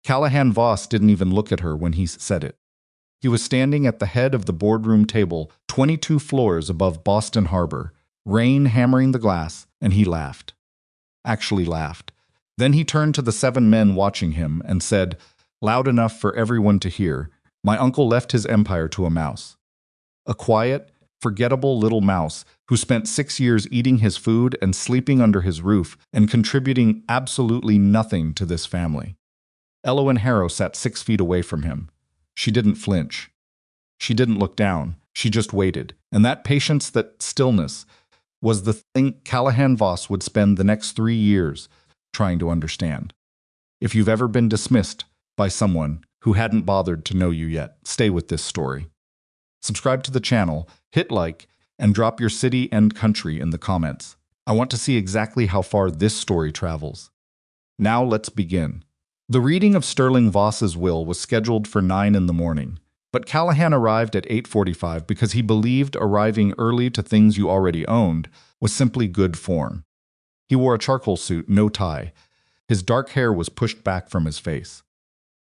Callahan Voss didn't even look at her when he said it. He was standing at the head of the boardroom table, 22 floors above Boston Harbor, rain hammering the glass, and he laughed. Actually laughed. Then he turned to the 7 men watching him and said, loud enough for everyone to hear, "My uncle left his empire to a mouse. A quiet, forgettable little mouse who spent 6 years eating his food and sleeping under his roof and contributing absolutely nothing to this family." Elowyn Harrow sat 6 feet away from him. She didn't flinch. She didn't look down. She just waited. And that patience, that stillness, was the thing Callahan Voss would spend the next 3 years trying to understand. If you've ever been dismissed by someone who hadn't bothered to know you yet, stay with this story. Subscribe to the channel, hit like, and drop your city and country in the comments. I want to see exactly how far this story travels. Now let's begin. The reading of Sterling Voss's will was scheduled for 9 in the morning, but Callahan arrived at 8:45 because he believed arriving early to things you already owned was simply good form. He wore a charcoal suit, no tie. His dark hair was pushed back from his face.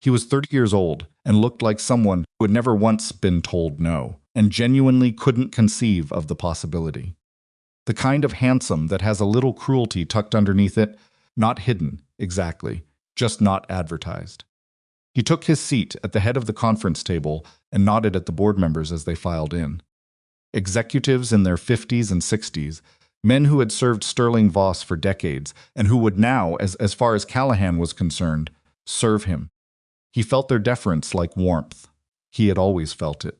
He was 30 years old and looked like someone who had never once been told no, and genuinely couldn't conceive of the possibility. The kind of handsome that has a little cruelty tucked underneath it, not hidden, exactly, just not advertised. He took his seat at the head of the conference table and nodded at the board members as they filed in. Executives in their 50s and 60s, men who had served Sterling Voss for decades and who would now, as far as Callahan was concerned, serve him. He felt their deference like warmth. He had always felt it.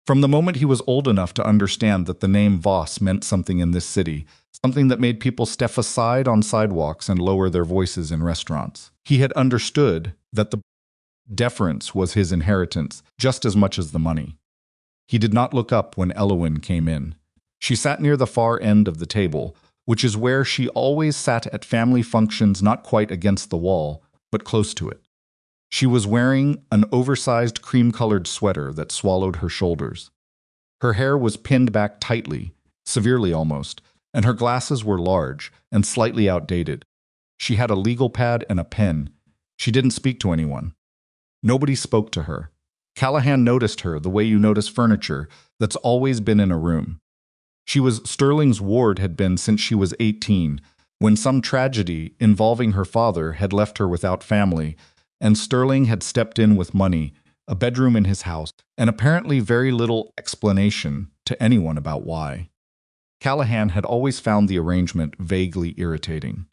From the moment he was old enough to understand that the name Voss meant something in this city, something that made people step aside on sidewalks and lower their voices in restaurants, he had understood that the deference was his inheritance just as much as the money. He did not look up when Elowyn came in. She sat near the far end of the table, which is where she always sat at family functions, not quite against the wall, but close to it. She was wearing an oversized cream-colored sweater that swallowed her shoulders. Her hair was pinned back tightly, severely almost, and her glasses were large and slightly outdated. She had a legal pad and a pen. She didn't speak to anyone. Nobody spoke to her. Callahan noticed her the way you notice furniture that's always been in a room. She was Sterling's ward had been since she was 18, when some tragedy involving her father had left her without family, and Sterling had stepped in with money, a bedroom in his house, and apparently very little explanation to anyone about why. Callahan had always found the arrangement vaguely irritating.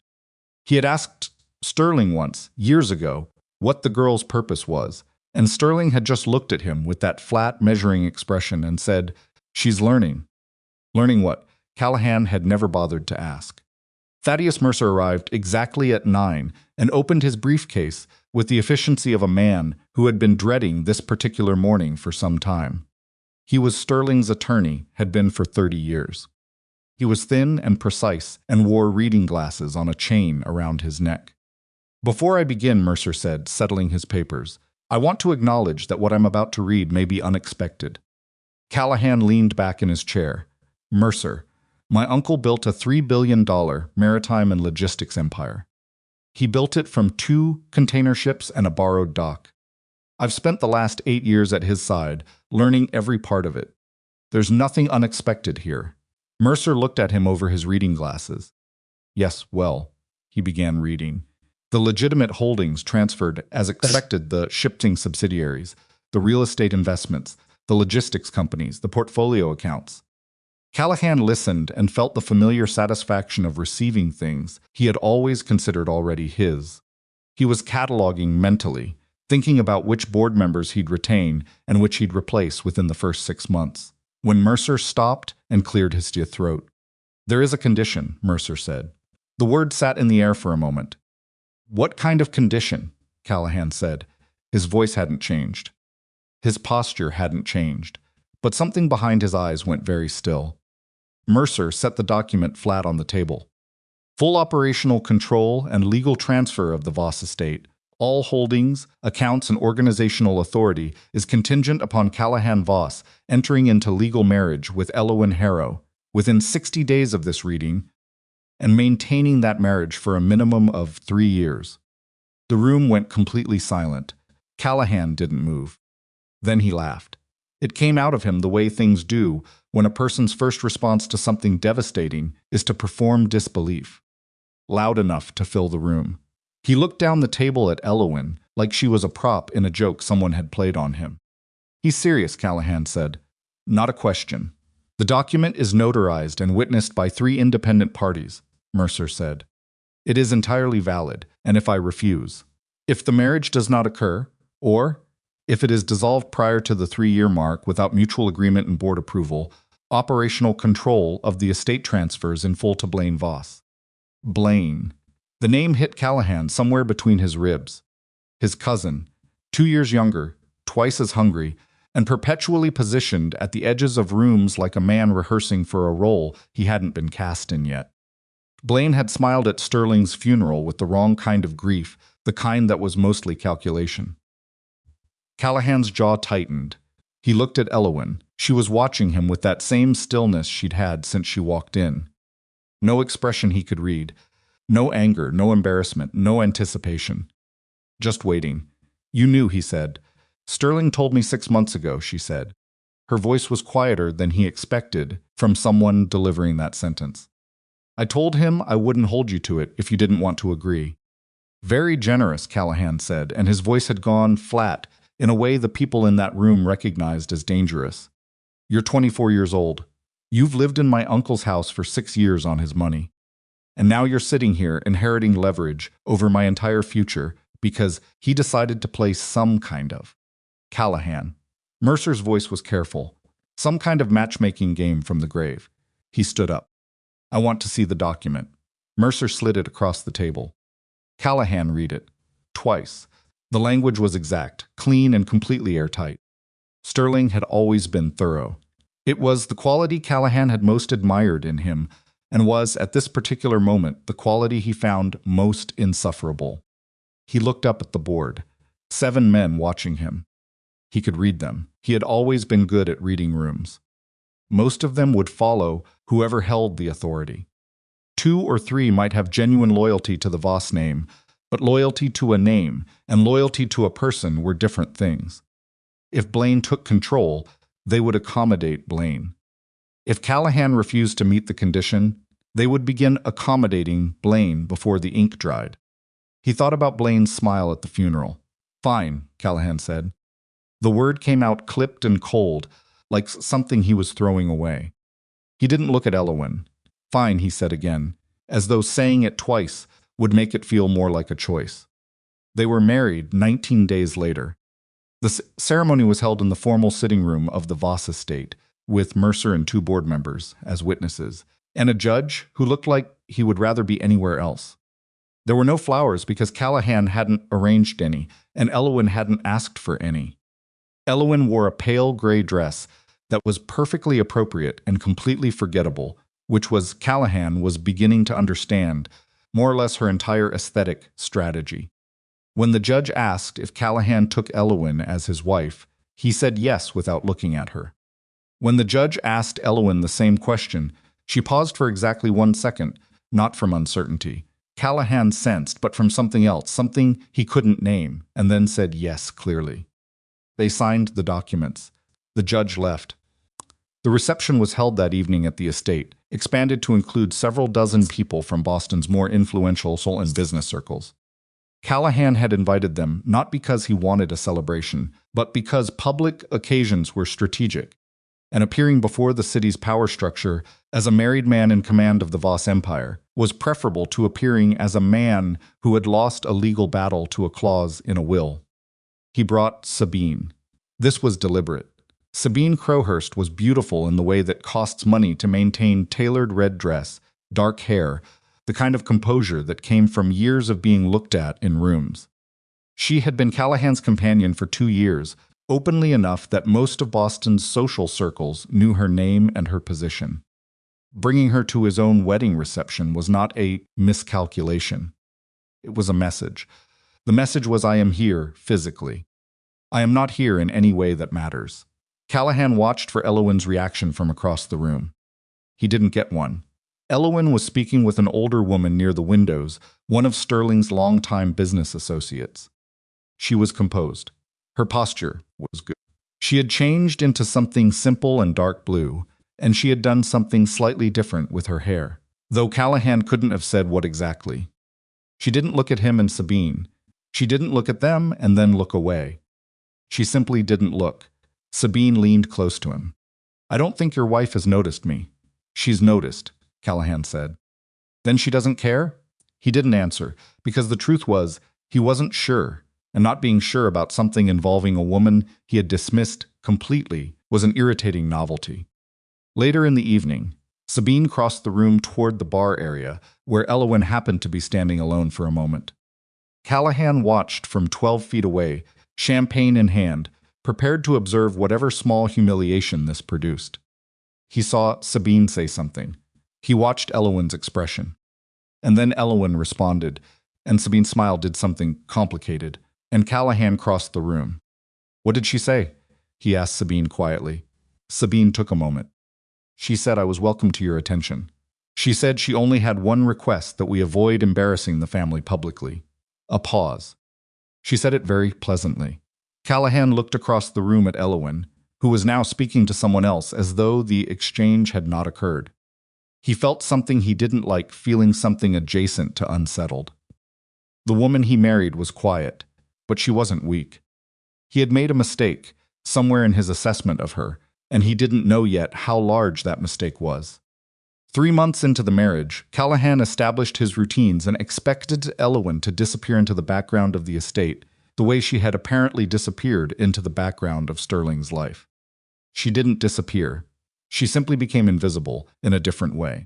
He had asked Sterling once, years ago, what the girl's purpose was, and Sterling had just looked at him with that flat, measuring expression and said, "She's learning." Learning what? Callahan had never bothered to ask. Thaddeus Mercer arrived exactly at 9 and opened his briefcase with the efficiency of a man who had been dreading this particular morning for some time. He was Sterling's attorney, had been for 30 years. He was thin and precise and wore reading glasses on a chain around his neck. "Before I begin," Mercer said, settling his papers, "I want to acknowledge that what I'm about to read may be unexpected." Callahan leaned back in his chair. "Mercer, my uncle built a $3 billion maritime and logistics empire. He built it from 2 container ships and a borrowed dock. I've spent the last 8 years at his side, learning every part of it. There's nothing unexpected here." Mercer looked at him over his reading glasses. "Yes, well," he began reading. "The legitimate holdings transferred as expected, the shifting subsidiaries, the real estate investments, the logistics companies, the portfolio accounts." Callahan listened and felt the familiar satisfaction of receiving things he had always considered already his. He was cataloging mentally, thinking about which board members he'd retain and which he'd replace within the first 6 months, when Mercer stopped and cleared his throat. "There is a condition," Mercer said. The word sat in the air for a moment. "What kind of condition?" Callahan said. His voice hadn't changed. His posture hadn't changed, but something behind his eyes went very still. Mercer set the document flat on the table. "Full operational control and legal transfer of the Voss estate, all holdings, accounts, and organizational authority is contingent upon Callahan Voss entering into legal marriage with Elowyn Harrow within 60 days of this reading and maintaining that marriage for a minimum of 3 years." The room went completely silent. Callahan didn't move. Then he laughed. It came out of him the way things do when a person's first response to something devastating is to perform disbelief. Loud enough to fill the room. He looked down the table at Elowyn like she was a prop in a joke someone had played on him. "He's serious," Callahan said. "Not a question." "The document is notarized and witnessed by 3 independent parties," Mercer said. "It is entirely valid, and if I refuse, if the marriage does not occur, or if it is dissolved prior to the 3-year mark without mutual agreement and board approval, operational control of the estate transfers in full to Blaine Voss." Blaine. The name hit Callahan somewhere between his ribs. His cousin, 2 years younger, twice as hungry, and perpetually positioned at the edges of rooms like a man rehearsing for a role he hadn't been cast in yet. Blaine had smiled at Sterling's funeral with the wrong kind of grief, the kind that was mostly calculation. Callahan's jaw tightened. He looked at Elowyn. She was watching him with that same stillness she'd had since she walked in. No expression he could read. No anger, no embarrassment, no anticipation. Just waiting. "You knew," he said. "Sterling told me 6 months ago," she said. Her voice was quieter than he expected from someone delivering that sentence. "I told him I wouldn't hold you to it if you didn't want to agree." Very generous, Callahan said, and his voice had gone flat in a way the people in that room recognized as dangerous. "You're 24 years old. You've lived in my uncle's house for 6 years on his money. And now you're sitting here inheriting leverage over my entire future because he decided to play some kind of." Callahan. Mercer's voice was careful. Some kind of matchmaking game from the grave. He stood up. "I want to see the document." Mercer slid it across the table. Callahan read it. Twice. The language was exact, clean and completely airtight. Sterling had always been thorough. It was the quality Callahan had most admired in him, and was, at this particular moment, the quality he found most insufferable. He looked up at the board. 7 men watching him. He could read them. He had always been good at reading rooms. Most of them would follow whoever held the authority. 2 or 3 might have genuine loyalty to the Voss name, but loyalty to a name and loyalty to a person were different things. If Blaine took control, they would accommodate Blaine. If Callahan refused to meet the condition, they would begin accommodating Blaine before the ink dried. He thought about Blaine's smile at the funeral. "Fine," Callahan said. The word came out clipped and cold, like something he was throwing away. He didn't look at Elowyn. "Fine," he said again, as though saying it twice would make it feel more like a choice. They were married 19 days later. The ceremony was held in the formal sitting room of the Voss estate, with Mercer and 2 board members as witnesses, and a judge who looked like he would rather be anywhere else. There were no flowers because Callahan hadn't arranged any, and Elowyn hadn't asked for any. Elowyn wore a pale gray dress that was perfectly appropriate and completely forgettable, which was, Callahan was beginning to understand, more or less her entire aesthetic strategy. When the judge asked if Callahan took Elowyn as his wife, he said yes without looking at her. When the judge asked Elowyn the same question, she paused for exactly 1 second, not from uncertainty. Callahan sensed, but from something else, something he couldn't name, and then said yes clearly. They signed the documents. The judge left. The reception was held that evening at the estate, expanded to include several dozen people from Boston's more influential social and business circles. Callahan had invited them not because he wanted a celebration, but because public occasions were strategic, and appearing before the city's power structure as a married man in command of the Voss Empire was preferable to appearing as a man who had lost a legal battle to a clause in a will. He brought Sabine. This was deliberate. Sabine Crowhurst was beautiful in the way that costs money to maintain tailored red dress, dark hair, the kind of composure that came from years of being looked at in rooms. She had been Callahan's companion for 2 years, openly enough that most of Boston's social circles knew her name and her position. Bringing her to his own wedding reception was not a miscalculation. It was a message. The message was, "I am here, physically. I am not here in any way that matters." Callahan watched for Elowyn's reaction from across the room. He didn't get one. Elowyn was speaking with an older woman near the windows, one of Sterling's longtime business associates. She was composed. Her posture was good. She had changed into something simple and dark blue, and she had done something slightly different with her hair, though Callahan couldn't have said what exactly. She didn't look at him and Sabine. She didn't look at them and then look away. She simply didn't look. Sabine leaned close to him. "I don't think your wife has noticed me." "She's noticed," Callahan said. "Then she doesn't care?" He didn't answer, because the truth was, he wasn't sure, and not being sure about something involving a woman he had dismissed completely was an irritating novelty. Later in the evening, Sabine crossed the room toward the bar area, where Elowyn happened to be standing alone for a moment. Callahan watched from 12 feet away, champagne in hand, prepared to observe whatever small humiliation this produced. He saw Sabine say something. He watched Elowyn's expression. And then Elowyn responded, and Sabine's smile did something complicated, and Callahan crossed the room. "What did she say?" he asked Sabine quietly. Sabine took a moment. "She said I was welcome to your attention. She said she only had one request, that we avoid embarrassing the family publicly." A pause. She said it very pleasantly. Callahan looked across the room at Elowyn, who was now speaking to someone else as though the exchange had not occurred. He felt something he didn't like, feeling something adjacent to unsettled. The woman he married was quiet, but she wasn't weak. He had made a mistake somewhere in his assessment of her, and he didn't know yet how large that mistake was. 3 months into the marriage, Callahan established his routines and expected Elowyn to disappear into the background of the estate, the way she had apparently disappeared into the background of Sterling's life. She didn't disappear. She simply became invisible in a different way.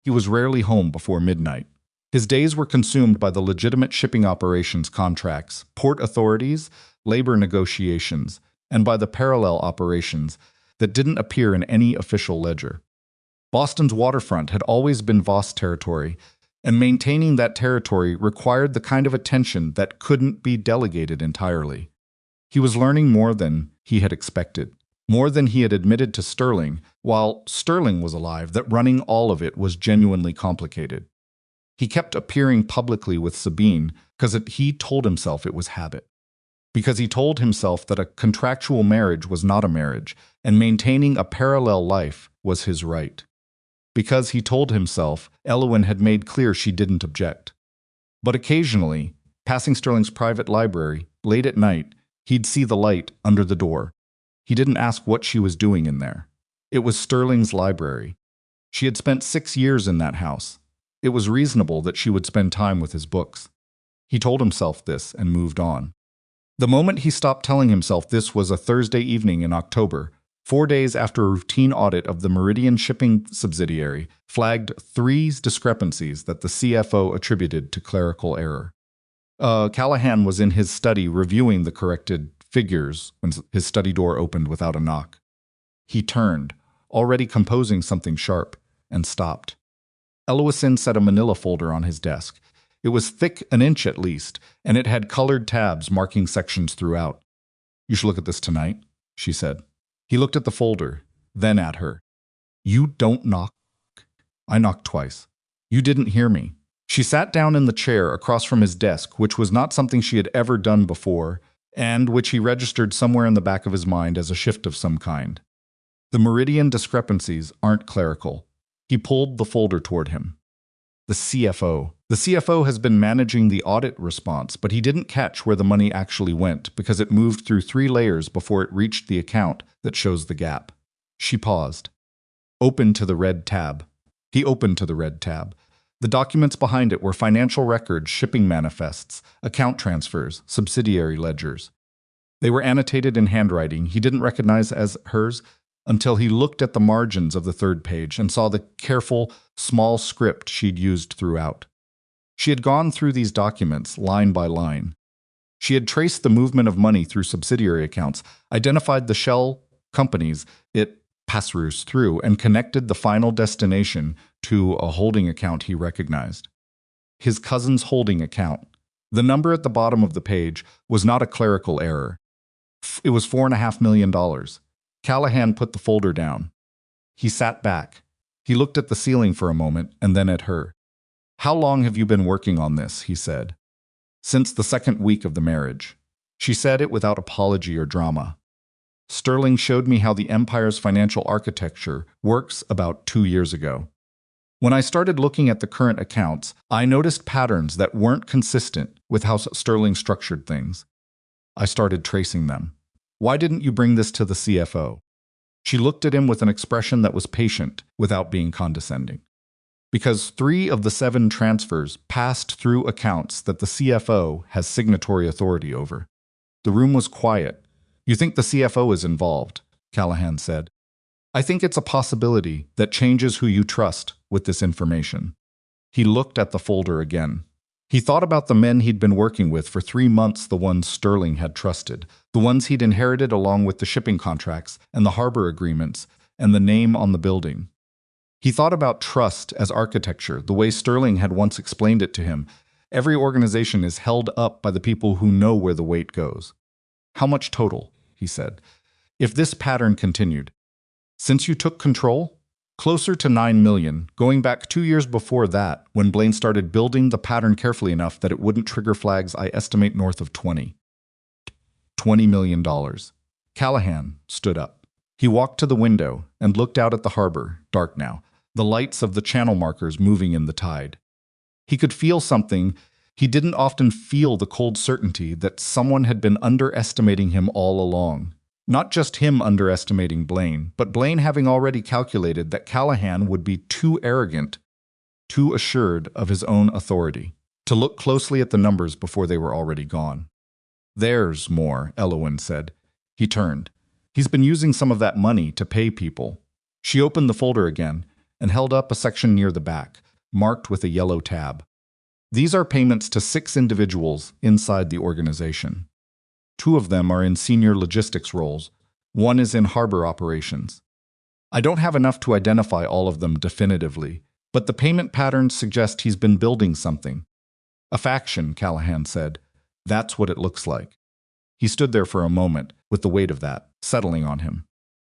He was rarely home before midnight. His days were consumed by the legitimate shipping operations contracts, port authorities, labor negotiations, and by the parallel operations that didn't appear in any official ledger. Boston's waterfront had always been Voss territory, and maintaining that territory required the kind of attention that couldn't be delegated entirely. He was learning more than he had expected, more than he had admitted to Sterling, while Sterling was alive, that running all of it was genuinely complicated. He kept appearing publicly with Sabine because he told himself it was habit. Because he told himself that a contractual marriage was not a marriage, and maintaining a parallel life was his right. Because he told himself Elowyn had made clear she didn't object. But occasionally, passing Sterling's private library, late at night, he'd see the light under the door. He didn't ask what she was doing in there. It was Sterling's library. She had spent 6 years in that house. It was reasonable that she would spend time with his books. He told himself this and moved on. The moment he stopped telling himself this was a Thursday evening in October, 4 days after a routine audit of the Meridian shipping subsidiary flagged 3 discrepancies that the CFO attributed to clerical error. Callahan was in his study reviewing the corrected figures when his study door opened without a knock. He turned, already composing something sharp, and stopped. Elowyn set a manila folder on his desk. It was thick an inch at least, and it had colored tabs marking sections throughout. "You should look at this tonight," she said. He looked at the folder, then at her. "You don't knock." "I knocked twice." "You didn't hear me." She sat down in the chair across from his desk, which was not something she had ever done before, and which he registered somewhere in the back of his mind as a shift of some kind. "The Meridian discrepancies aren't clerical." He pulled the folder toward him. "The CFO. The CFO has been managing the audit response, but he didn't catch where the money actually went because it moved through 3 layers before it reached the account that shows the gap." She paused. "Open to the red tab." He opened to the red tab. The documents behind it were financial records, shipping manifests, account transfers, subsidiary ledgers. They were annotated in handwriting he didn't recognize as hers until he looked at the margins of the 3rd page and saw the careful, small script she'd used throughout. She had gone through these documents line by line. She had traced the movement of money through subsidiary accounts, identified the shell companies it passes through, and connected the final destination to a holding account he recognized. His cousin's holding account. The number at the bottom of the page was not a clerical error. It was $4.5 million. Callahan put the folder down. He sat back. He looked at the ceiling for a moment and then at her. "How long have you been working on this?" he said. "Since the second week of the marriage." She said it without apology or drama. "Sterling showed me how the empire's financial architecture works about 2 years ago. When I started looking at the current accounts, I noticed patterns that weren't consistent with how Sterling structured things. I started tracing them. Why didn't you bring this to the CFO?" She looked at him with an expression that was patient without being condescending. "Because 3 of the 7 transfers passed through accounts that the CFO has signatory authority over." The room was quiet. "You think the CFO is involved?" Callahan said. "I think it's a possibility that changes who you trust with this information." He looked at the folder again. He thought about the men he'd been working with for 3 months, the ones Sterling had trusted, the ones he'd inherited along with the shipping contracts and the harbor agreements and the name on the building. He thought about trust as architecture, the way Sterling had once explained it to him. Every organization is held up by the people who know where the weight goes. "How much total?" he said. "If this pattern continued. Since you took control?" "Closer to 9 million, going back 2 years before that, when Blaine started building the pattern carefully enough that it wouldn't trigger flags. I estimate north of $20 million. Callahan stood up. He walked to the window and looked out at the harbor, dark now, the lights of the channel markers moving in the tide. He could feel something. He didn't often feel the cold certainty that someone had been underestimating him all along. Not just him underestimating Blaine, but Blaine having already calculated that Callahan would be too arrogant, too assured of his own authority, to look closely at the numbers before they were already gone. "There's more," Elowyn said. He turned. "He's been using some of that money to pay people." She opened the folder again and held up a section near the back, marked with a yellow tab. "These are payments to 6 individuals inside the organization. 2 of them are in senior logistics roles. 1 is in harbor operations. I don't have enough to identify all of them definitively, but the payment patterns suggest he's been building something." "A faction," Callahan said. "That's what it looks like." He stood there for a moment, with the weight of that settling on him.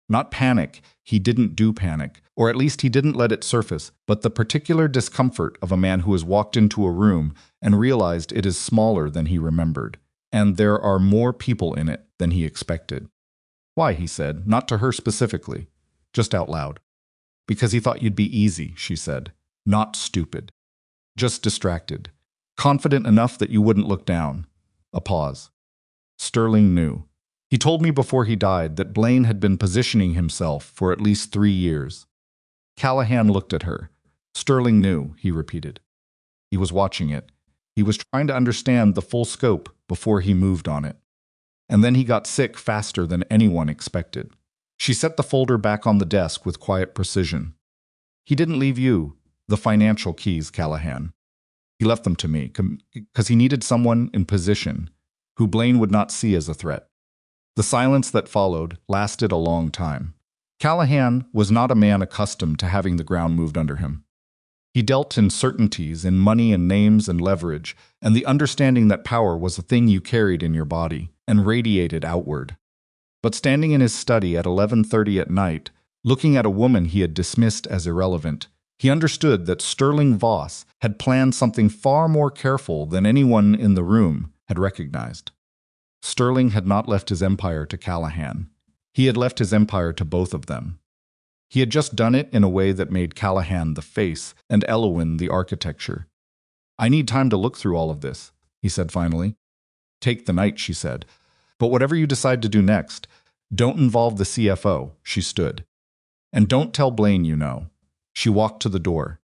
Not panic, he didn't do panic, or at least he didn't let it surface, but the particular discomfort of a man who has walked into a room and realized it is smaller than he remembered, and there are more people in it than he expected. "Why?" he said, not to her specifically, just out loud. "Because he thought you'd be easy," she said. "Not stupid. Just distracted. Confident enough that you wouldn't look down." A pause. "Sterling knew. He told me before he died that Blaine had been positioning himself for at least 3 years." Callahan looked at her. "Sterling knew," he repeated. He was watching it. He was trying to understand the full scope before he moved on it. And then he got sick faster than anyone expected. She set the folder back on the desk with quiet precision. "He didn't leave you the financial keys, Callahan. He left them to me because he needed someone in position who Blaine would not see as a threat." The silence that followed lasted a long time. Callahan was not a man accustomed to having the ground moved under him. He dealt in certainties, in money and names and leverage, and the understanding that power was a thing you carried in your body and radiated outward. But standing in his study at 11:30 at night, looking at a woman he had dismissed as irrelevant, he understood that Sterling Voss had planned something far more careful than anyone in the room had recognized. Sterling had not left his empire to Callahan. He had left his empire to both of them. He had just done it in a way that made Callahan the face and Elowyn the architecture. "I need time to look through all of this," he said finally. "Take the night," she said. "But whatever you decide to do next, don't involve the CFO," she stood. "And don't tell Blaine you know." She walked to the door.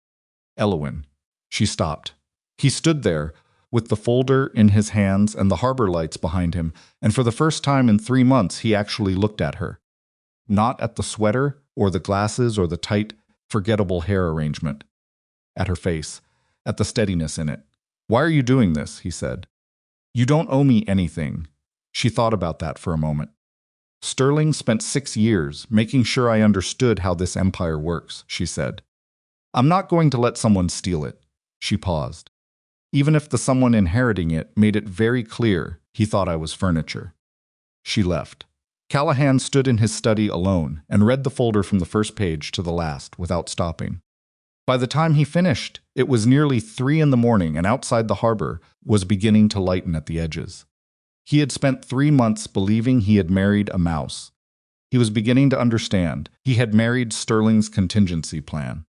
"Elowyn." She stopped. He stood there, with the folder in his hands and the harbor lights behind him, and for the first time in 3 months he actually looked at her. Not at the sweater, or the glasses, or the tight, forgettable hair arrangement. At her face, at the steadiness in it. "Why are you doing this?" he said. "You don't owe me anything." She thought about that for a moment. "Sterling spent 6 years making sure I understood how this empire works," she said. "I'm not going to let someone steal it." She paused. "Even if the someone inheriting it made it very clear he thought I was furniture." She left. Callahan stood in his study alone and read the folder from the first page to the last without stopping. By the time he finished, it was nearly 3 in the morning, and outside the harbor was beginning to lighten at the edges. He had spent 3 months believing he had married a mouse. He was beginning to understand he had married Sterling's contingency plan.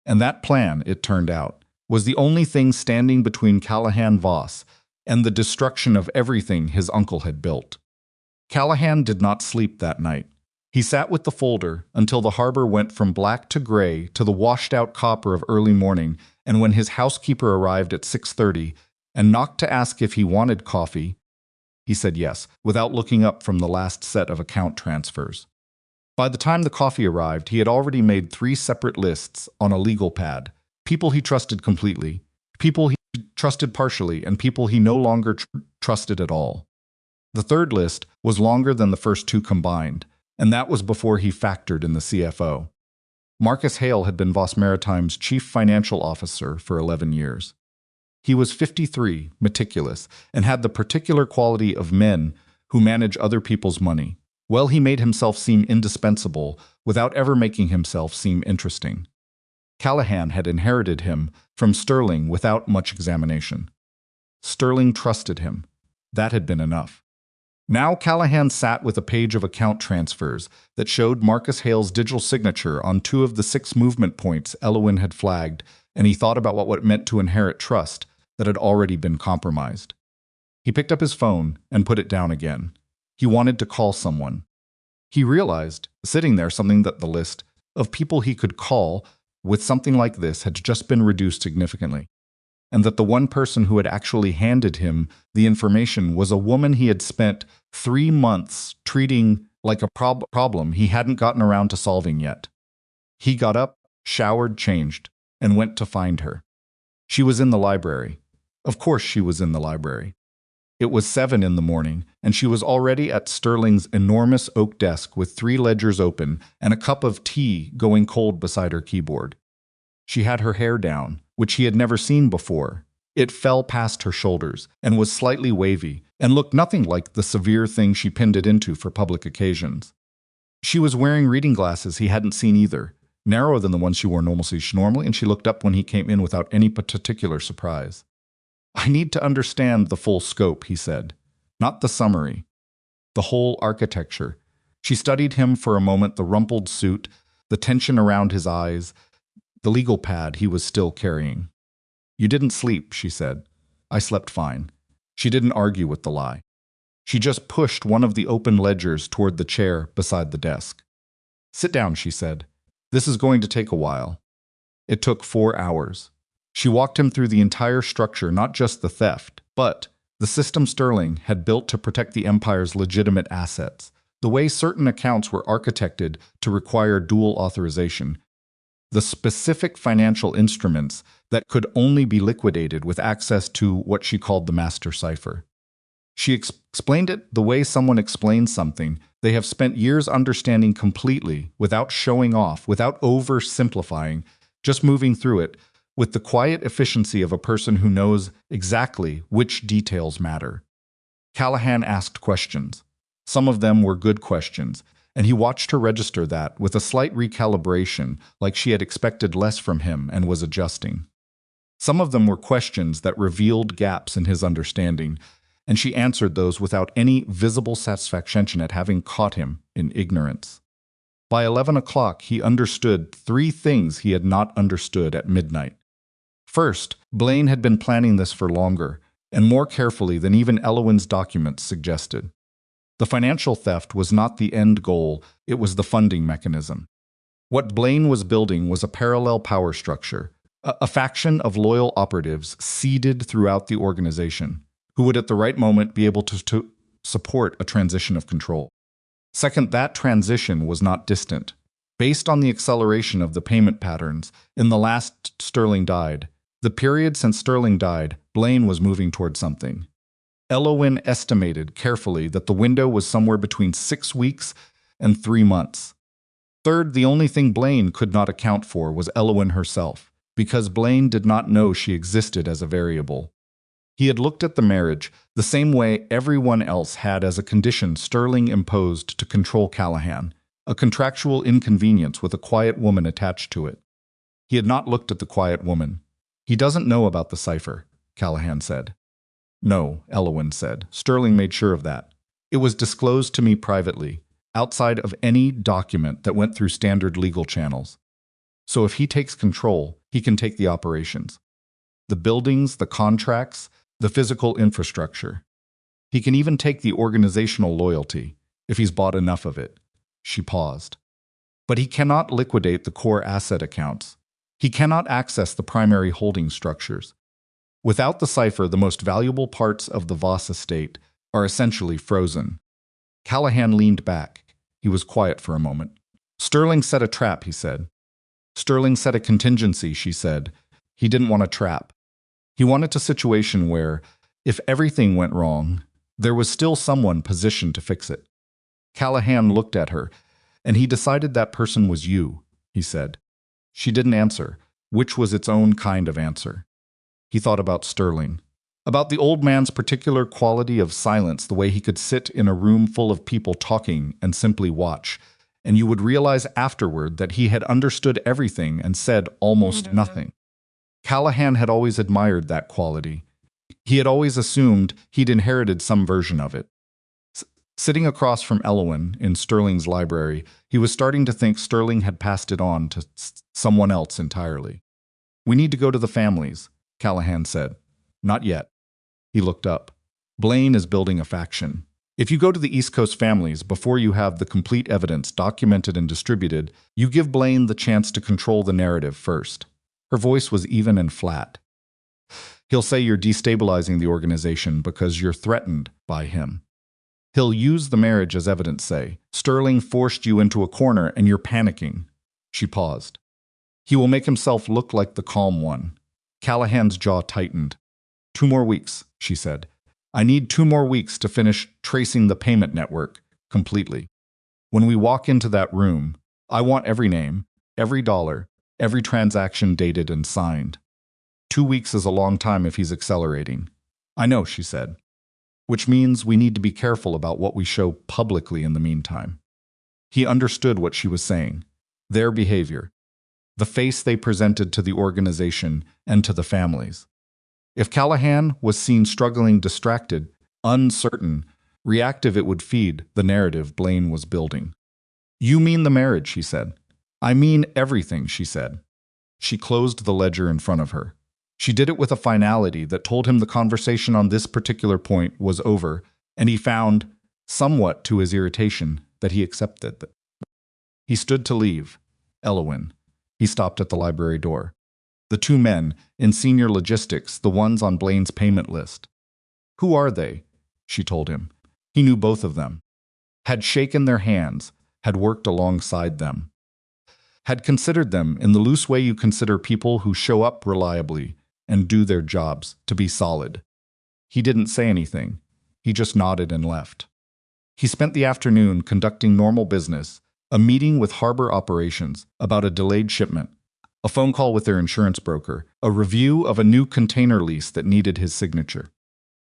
And that plan, it turned out, was the only thing standing between Callahan Voss and the destruction of everything his uncle had built. Callahan did not sleep that night. He sat with the folder until the harbor went from black to gray to the washed-out copper of early morning, and when his housekeeper arrived at 6:30 and knocked to ask if he wanted coffee, he said yes, without looking up from the last set of account transfers. By the time the coffee arrived, he had already made 3 separate lists on a legal pad: people he trusted completely, people he trusted partially, and people he no longer trusted at all. The third list was longer than the first 2 combined, and that was before he factored in the CFO. Marcus Hale had been Voss Maritime's chief financial officer for 11 years. He was 53, meticulous, and had the particular quality of men who manage other people's money. Well, he made himself seem indispensable without ever making himself seem interesting. Callahan had inherited him from Sterling without much examination. Sterling trusted him. That had been enough. Now Callahan sat with a page of account transfers that showed Marcus Hale's digital signature on 2 of the 6 movement points Elowyn had flagged, and he thought about what it meant to inherit trust that had already been compromised. He picked up his phone and put it down again. He wanted to call someone. He realized, sitting there, something that the list of people he could call with something like this had just been reduced significantly, and that the one person who had actually handed him the information was a woman he had spent 3 months treating like a problem he hadn't gotten around to solving yet. He got up, showered, changed, and went to find her. She was in the library. Of course she was in the library. It was 7 in the morning, and she was already at Sterling's enormous oak desk with 3 ledgers open and a cup of tea going cold beside her keyboard. She had her hair down, which he had never seen before. It fell past her shoulders and was slightly wavy and looked nothing like the severe thing she pinned it into for public occasions. She was wearing reading glasses he hadn't seen either, narrower than the ones she wore normally, and she looked up when he came in without any particular surprise. "I need to understand the full scope," he said, "not the summary. The whole architecture." She studied him for a moment, the rumpled suit, the tension around his eyes, the legal pad he was still carrying. "You didn't sleep," she said. "I slept fine." She didn't argue with the lie. She just pushed one of the open ledgers toward the chair beside the desk. "Sit down," she said. "This is going to take a while." It took 4 hours. She walked him through the entire structure, not just the theft, but the system Sterling had built to protect the Empire's legitimate assets, the way certain accounts were architected to require dual authorization, the specific financial instruments that could only be liquidated with access to what she called the master cipher. She explained it the way someone explains something they have spent years understanding completely, without showing off, without oversimplifying, just moving through it, with the quiet efficiency of a person who knows exactly which details matter. Callahan asked questions. Some of them were good questions, and he watched her register that with a slight recalibration, like she had expected less from him and was adjusting. Some of them were questions that revealed gaps in his understanding, and she answered those without any visible satisfaction at having caught him in ignorance. By 11 o'clock, he understood 3 things he had not understood at midnight. First, Blaine had been planning this for longer, and more carefully than even Elowyn's documents suggested. The financial theft was not the end goal, it was the funding mechanism. What Blaine was building was a parallel power structure, a faction of loyal operatives seeded throughout the organization, who would at the right moment be able to support a transition of control. Second, that transition was not distant. Based on the acceleration of the payment patterns, in the last Sterling died, the period since Sterling died, Blaine was moving toward something. Elowyn estimated carefully that the window was somewhere between 6 weeks and 3 months. Third, the only thing Blaine could not account for was Elowyn herself, because Blaine did not know she existed as a variable. He had looked at the marriage the same way everyone else had as a condition Sterling imposed to control Callahan, a contractual inconvenience with a quiet woman attached to it. He had not looked at the quiet woman. He doesn't know about the cipher, Callahan said. No, Elowyn said. Sterling made sure of that. It was disclosed to me privately, outside of any document that went through standard legal channels. So if he takes control, he can take the operations. The buildings, the contracts, the physical infrastructure. He can even take the organizational loyalty, if he's bought enough of it. She paused. But he cannot liquidate the core asset accounts. He cannot access the primary holding structures. Without the cipher, the most valuable parts of the Voss estate are essentially frozen. Callahan leaned back. He was quiet for a moment. Sterling set a trap, he said. Sterling set a contingency, she said. He didn't want a trap. He wanted a situation where, if everything went wrong, there was still someone positioned to fix it. Callahan looked at her, and he decided that person was you, he said. She didn't answer, which was its own kind of answer. He thought about Sterling, about the old man's particular quality of silence, the way he could sit in a room full of people talking and simply watch, and you would realize afterward that he had understood everything and said almost nothing. Callahan had always admired that quality. He had always assumed he'd inherited some version of it. Sitting across from Elowyn in Sterling's library, he was starting to think Sterling had passed it on to someone else entirely. We need to go to the families, Callahan said. Not yet. He looked up. Blaine is building a faction. If you go to the East Coast families before you have the complete evidence documented and distributed, you give Blaine the chance to control the narrative first. Her voice was even and flat. He'll say you're destabilizing the organization because you're threatened by him. He'll use the marriage as evidence, say. Sterling forced you into a corner and you're panicking. She paused. He will make himself look like the calm one. Callahan's jaw tightened. 2 more weeks, she said. I need 2 more weeks to finish tracing the payment network completely. When we walk into that room, I want every name, every dollar, every transaction dated and signed. 2 weeks is a long time if he's accelerating. I know, she said. Which means we need to be careful about what we show publicly in the meantime. He understood what she was saying. Their behavior. The face they presented to the organization and to the families. If Callahan was seen struggling, distracted, uncertain, reactive, it would feed the narrative Blaine was building. You mean the marriage, he said. I mean everything, she said. She closed the ledger in front of her. She did it with a finality that told him the conversation on this particular point was over, and he found, somewhat to his irritation, that he accepted it. He stood to leave. Elowyn. He stopped at the library door. The 2 men, in senior logistics, the ones on Blaine's payment list. Who are they? She told him. He knew both of them. Had shaken their hands, had worked alongside them. Had considered them in the loose way you consider people who show up reliably and do their jobs to be solid. He didn't say anything. He just nodded and left. He spent the afternoon conducting normal business, a meeting with harbor operations about a delayed shipment, a phone call with their insurance broker, a review of a new container lease that needed his signature.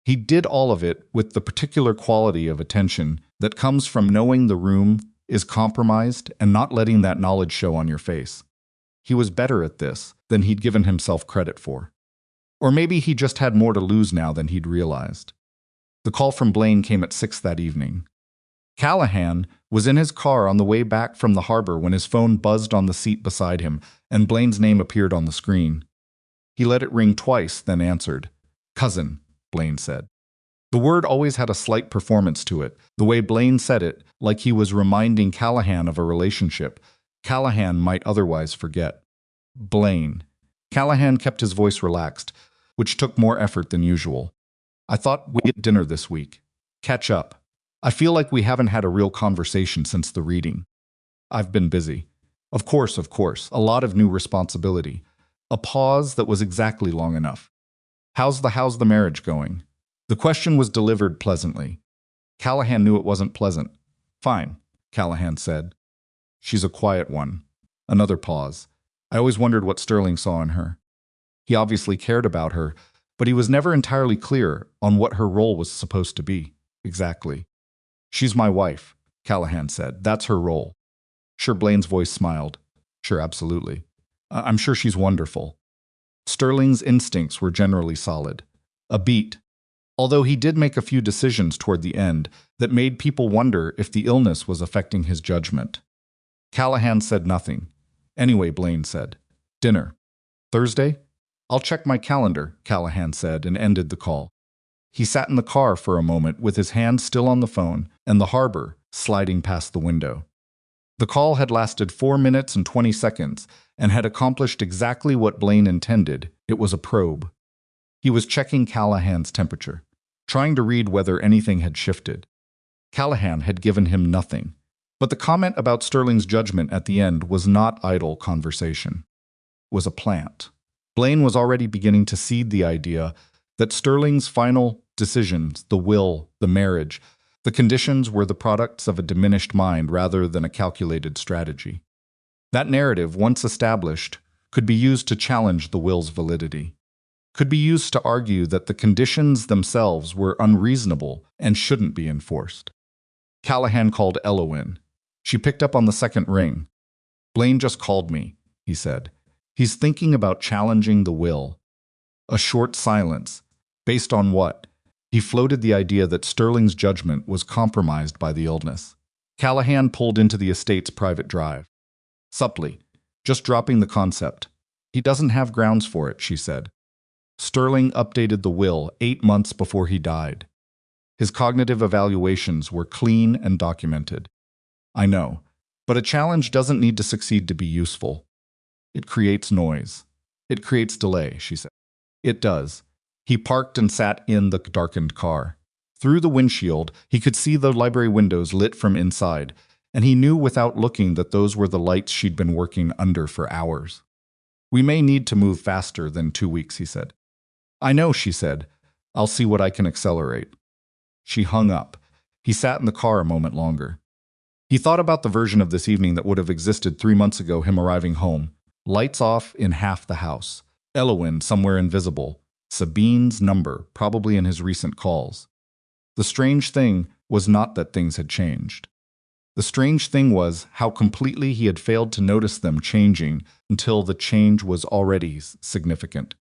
He did all of it with the particular quality of attention that comes from knowing the room is compromised and not letting that knowledge show on your face. He was better at this than he'd given himself credit for. Or maybe he just had more to lose now than he'd realized. The call from Blaine came at 6 that evening. Callahan was in his car on the way back from the harbor when his phone buzzed on the seat beside him and Blaine's name appeared on the screen. He let it ring twice, then answered. Cousin, Blaine said. The word always had a slight performance to it, the way Blaine said it, like he was reminding Callahan of a relationship Callahan might otherwise forget. Blaine. Callahan kept his voice relaxed, which took more effort than usual. I thought we'd get dinner this week. Catch up. I feel like we haven't had a real conversation since the reading. I've been busy. Of course, a lot of new responsibility. A pause that was exactly long enough. How's the marriage going? The question was delivered pleasantly. Callahan knew it wasn't pleasant. Fine, Callahan said. She's a quiet one. Another pause. I always wondered what Sterling saw in her. He obviously cared about her, but he was never entirely clear on what her role was supposed to be, exactly. She's my wife, Callahan said. That's her role. Sure, Blaine's voice smiled. Sure, absolutely. I'm sure she's wonderful." Sterling's instincts were generally solid. A beat, although he did make a few decisions toward the end that made people wonder if the illness was affecting his judgment. Callahan said nothing. "Anyway," Blaine said. "Dinner. Thursday?" "I'll check my calendar," Callahan said, and ended the call. He sat in the car for a moment with his hand still on the phone and the harbor sliding past the window. The call had lasted 4 minutes and 20 seconds and had accomplished exactly what Blaine intended. It was a probe. He was checking Callahan's temperature, trying to read whether anything had shifted. Callahan had given him nothing, but the comment about Sterling's judgment at the end was not idle conversation. It was a plant. Blaine was already beginning to seed the idea that Sterling's final decisions, the will, the marriage, the conditions were the products of a diminished mind rather than a calculated strategy. That narrative, once established, could be used to challenge the will's validity, could be used to argue that the conditions themselves were unreasonable and shouldn't be enforced. Callahan called Elowyn. She picked up on the second ring. "Blaine just called me," he said. "He's thinking about challenging the will." A short silence. Based on what? He floated the idea that Sterling's judgment was compromised by the illness. Callahan pulled into the estate's private drive. Supply, just dropping the concept. "He doesn't have grounds for it," she said. Sterling updated the will 8 months before he died. His cognitive evaluations were clean and documented. "I know, but a challenge doesn't need to succeed to be useful. It creates noise. It creates delay," she said. "It does." He parked and sat in the darkened car. Through the windshield, he could see the library windows lit from inside, and he knew without looking that those were the lights she'd been working under for hours. "We may need to move faster than 2 weeks," he said. "I know," she said. "I'll see what I can accelerate." She hung up. He sat in the car a moment longer. He thought about the version of this evening that would have existed 3 months ago, him arriving home. Lights off in half the house. Elowyn somewhere invisible. Sabine's number, probably in his recent calls. The strange thing was not that things had changed. The strange thing was how completely he had failed to notice them changing until the change was already significant.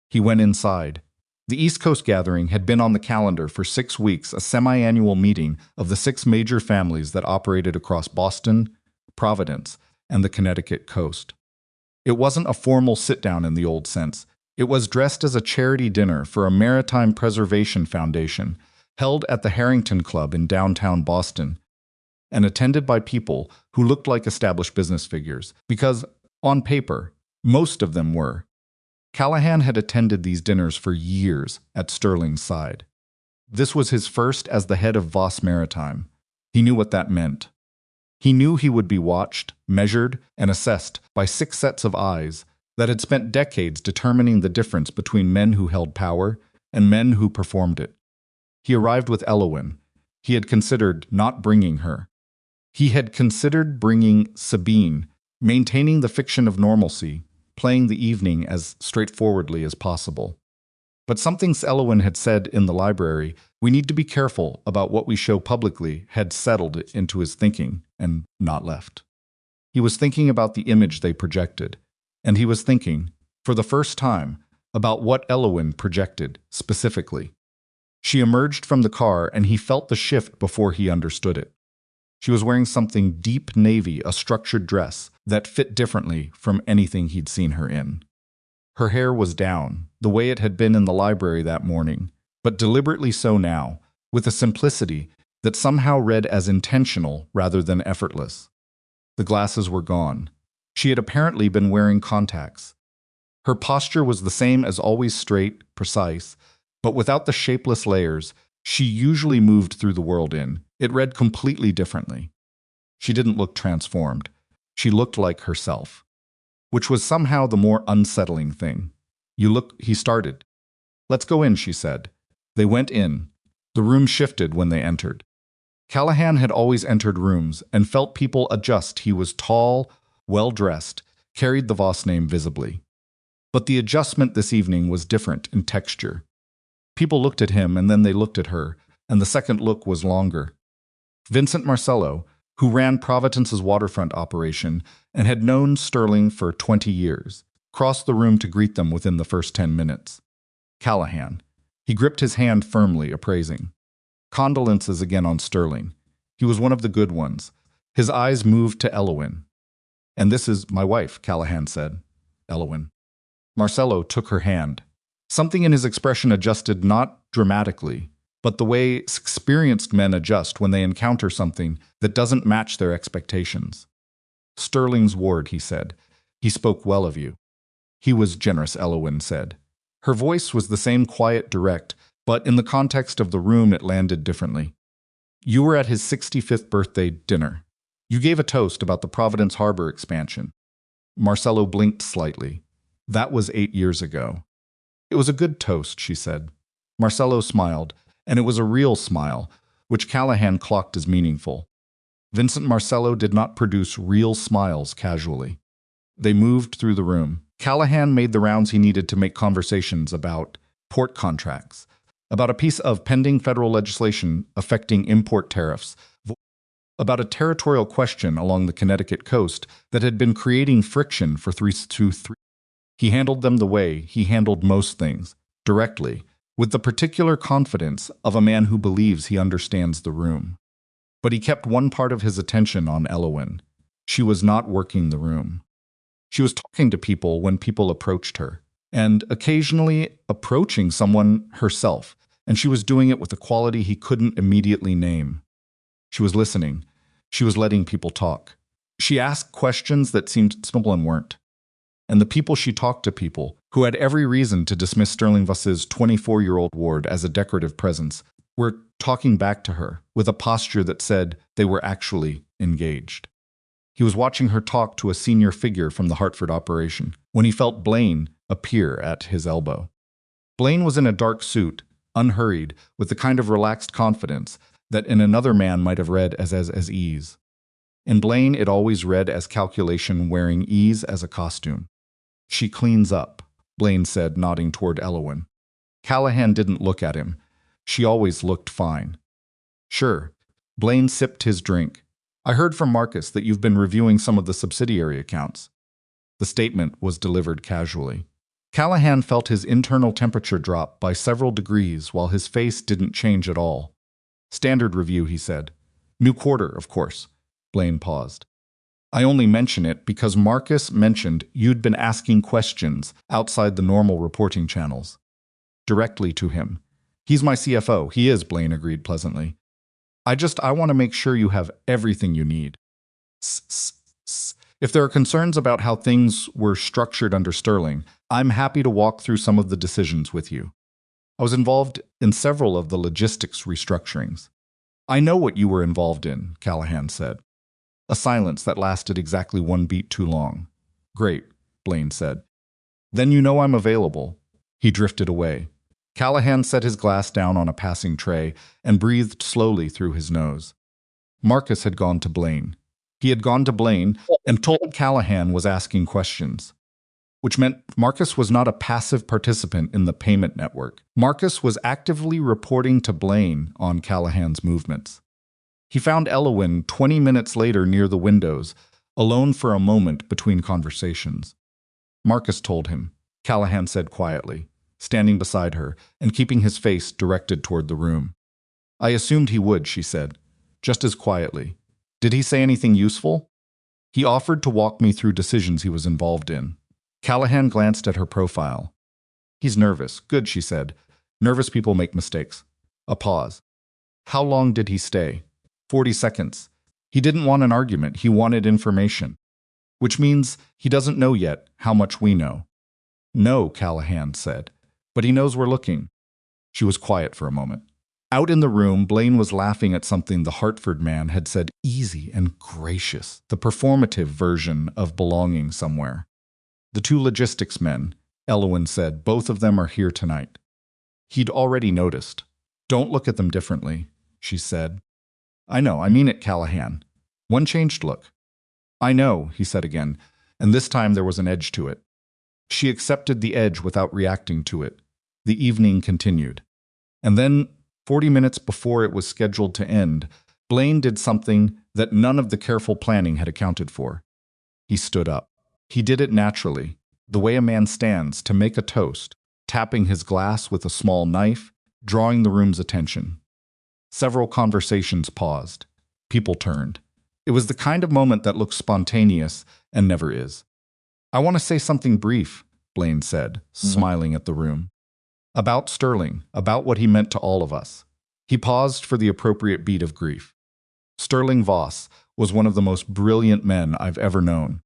He went inside. The East Coast gathering had been on the calendar for 6 weeks, a semi-annual meeting of the 6 major families that operated across Boston, Providence, and the Connecticut coast. It wasn't a formal sit-down in the old sense. It was dressed as a charity dinner for a maritime preservation foundation held at the Harrington Club in downtown Boston, and attended by people who looked like established business figures, because, on paper, most of them were. Callahan had attended these dinners for years at Sterling's side. This was his first as the head of Voss Maritime. He knew what that meant. He knew he would be watched, measured, and assessed by 6 sets of eyes that had spent decades determining the difference between men who held power and men who performed it. He arrived with Elowyn. He had considered not bringing her. He had considered bringing Sabine, maintaining the fiction of normalcy, playing the evening as straightforwardly as possible. But something Elowyn had said in the library, "We need to be careful about what we show publicly," had settled into his thinking and not left. He was thinking about the image they projected, and he was thinking, for the first time, about what Elowyn projected specifically. She emerged from the car, and he felt the shift before he understood it. She was wearing something deep navy, a structured dress that fit differently from anything he'd seen her in. Her hair was down, the way it had been in the library that morning, but deliberately so now, with a simplicity that somehow read as intentional rather than effortless. The glasses were gone. She had apparently been wearing contacts. Her posture was the same as always, straight, precise, but without the shapeless layers she usually moved through the world in. It read completely differently. She didn't look transformed. She looked like herself, which was somehow the more unsettling thing. He started. "Let's go in," she said. They went in. The room shifted when they entered. Callahan had always entered rooms and felt people adjust. He was tall, well-dressed, carried the Voss name visibly. But the adjustment this evening was different in texture. People looked at him and then they looked at her, and the second look was longer. Vincent Marcello, who ran Providence's waterfront operation and had known Sterling for 20 years, crossed the room to greet them within the first 10 minutes. Callahan. He gripped his hand firmly, appraising. Condolences again on Sterling. He was one of the good ones. His eyes moved to Elowyn. And this is my wife, Callahan said. Elowyn. Marcello took her hand. Something in his expression adjusted not dramatically, but the way experienced men adjust when they encounter something that doesn't match their expectations. Sterling's ward, he said. He spoke well of you. He was generous, Elowyn said. Her voice was the same quiet, direct, but in the context of the room it landed differently. You were at his 65th birthday dinner. You gave a toast about the Providence Harbor expansion. Marcello blinked slightly. That was 8 years ago. It was a good toast, she said. Marcello smiled, and it was a real smile, which Callahan clocked as meaningful. Vincent Marcello did not produce real smiles casually. They moved through the room. Callahan made the rounds he needed to make conversations about port contracts, about a piece of pending federal legislation affecting import tariffs, about a territorial question along the Connecticut coast that had been creating friction for 323. He handled them the way he handled most things, directly, with the particular confidence of a man who believes he understands the room. But he kept one part of his attention on Elowyn. She was not working the room. She was talking to people when people approached her, and occasionally approaching someone herself, and she was doing it with a quality he couldn't immediately name. She was listening. She was letting people talk. She asked questions that seemed simple and weren't. And the people she talked to, people who had every reason to dismiss Sterling Voss's 24-year-old ward as a decorative presence, were talking back to her with a posture that said they were actually engaged. He was watching her talk to a senior figure from the Hartford operation when he felt Blaine appear at his elbow. Blaine was in a dark suit, unhurried, with the kind of relaxed confidence that in another man might have read as ease. In Blaine, it always read as calculation wearing ease as a costume. She cleans up, Blaine said, nodding toward Elowyn. Callahan didn't look at him. She always looked fine. Sure. Blaine sipped his drink. I heard from Marcus that you've been reviewing some of the subsidiary accounts. The statement was delivered casually. Callahan felt his internal temperature drop by several degrees while his face didn't change at all. Standard review, he said. New quarter, of course. Blaine paused. I only mention it because Marcus mentioned you'd been asking questions outside the normal reporting channels. Directly to him. He's my CFO. He is, Blaine agreed pleasantly. I want to make sure you have everything you need. If there are concerns about how things were structured under Sterling, I'm happy to walk through some of the decisions with you. I was involved in several of the logistics restructurings. I know what you were involved in, Callahan said. A silence that lasted exactly 1 beat too long. Great, Blaine said. Then you know I'm available. He drifted away. Callahan set his glass down on a passing tray and breathed slowly through his nose. Marcus had gone to Blaine. He had gone to Blaine and told Callahan was asking questions, which meant Marcus was not a passive participant in the payment network. Marcus was actively reporting to Blaine on Callahan's movements. He found Elowyn 20 minutes later near the windows, alone for a moment between conversations. Marcus told him, Callahan said quietly, standing beside her and keeping his face directed toward the room. I assumed he would, she said, just as quietly. Did he say anything useful? He offered to walk me through decisions he was involved in. Callahan glanced at her profile. He's nervous. Good, she said. Nervous people make mistakes. A pause. How long did he stay? 40 seconds. He didn't want an argument. He wanted information. Which means he doesn't know yet how much we know. No, Callahan said. But he knows we're looking. She was quiet for a moment. Out in the room, Blaine was laughing at something the Hartford man had said, easy and gracious, the performative version of belonging somewhere. The two logistics men, Elowyn said, both of them are here tonight. He'd already noticed. Don't look at them differently, she said. I know, I mean it, Callahan. One changed look. I know, he said again, and this time there was an edge to it. She accepted the edge without reacting to it. The evening continued. And then, 40 minutes before it was scheduled to end, Blaine did something that none of the careful planning had accounted for. He stood up. He did it naturally, the way a man stands to make a toast, tapping his glass with a small knife, drawing the room's attention. Several conversations paused. People turned. It was the kind of moment that looks spontaneous and never is. "I want to say something brief," Blaine said, smiling at the room. "About Sterling, about what he meant to all of us." He paused for the appropriate beat of grief. Sterling Voss was one of the most brilliant men I've ever known.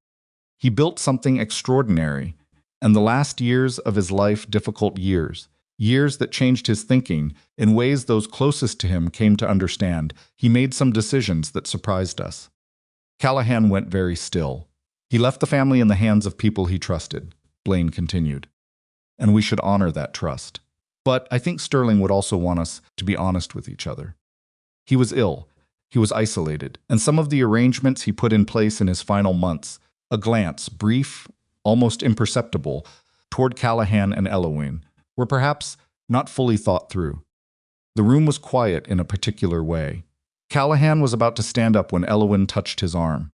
He built something extraordinary, and the last years of his life difficult years that changed his thinking in ways those closest to him came to understand. He made some decisions that surprised us. Callahan went very still. He left the family in the hands of people he trusted, Blaine continued. And we should honor that trust. But I think Sterling would also want us to be honest with each other. He was ill. He was isolated, and some of the arrangements he put in place in his final months, a glance, brief, almost imperceptible, toward Callahan and Elowyn, were perhaps not fully thought through. The room was quiet in a particular way. Callahan was about to stand up when Elowyn touched his arm.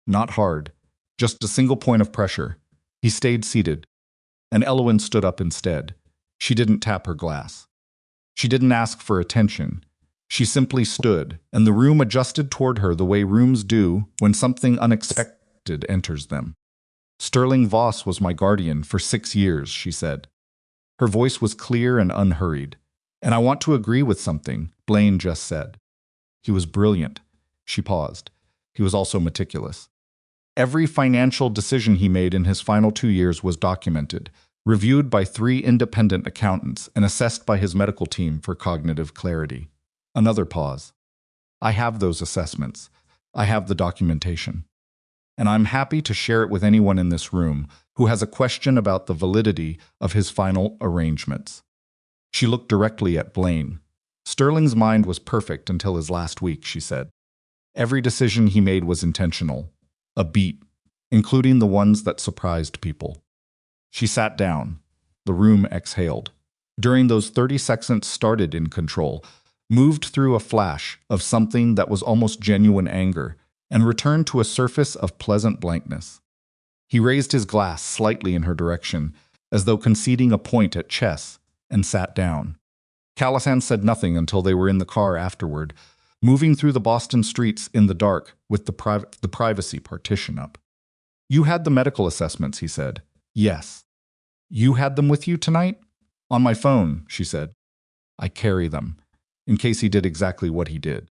Not hard, just a single point of pressure. He stayed seated, and Elowyn stood up instead. She didn't tap her glass. She didn't ask for attention. She simply stood, and the room adjusted toward her the way rooms do when something unexpected enters them. "Sterling Voss was my guardian for 6 years," she said. Her voice was clear and unhurried. "And I want to agree with something Blaine just said. He was brilliant." She paused. "He was also meticulous. Every financial decision he made in his final 2 years was documented, reviewed by 3 independent accountants, and assessed by his medical team for cognitive clarity." Another pause. "I have those assessments. I have the documentation. And I'm happy to share it with anyone in this room who has a question about the validity of his final arrangements." She looked directly at Blaine. "Sterling's mind was perfect until his last week," she said. "Every decision he made was intentional. A beat, including the ones that surprised people." She sat down. The room exhaled. During those 30 seconds started in control, moved through a flash of something that was almost genuine anger, and returned to a surface of pleasant blankness. He raised his glass slightly in her direction, as though conceding a point at chess, and sat down. Callahan said nothing until they were in the car afterward, moving through the Boston streets in the dark with the privacy partition up. "You had the medical assessments," he said. "Yes." "You had them with you tonight?" "On my phone," she said. "I carry them, in case he did exactly what he did.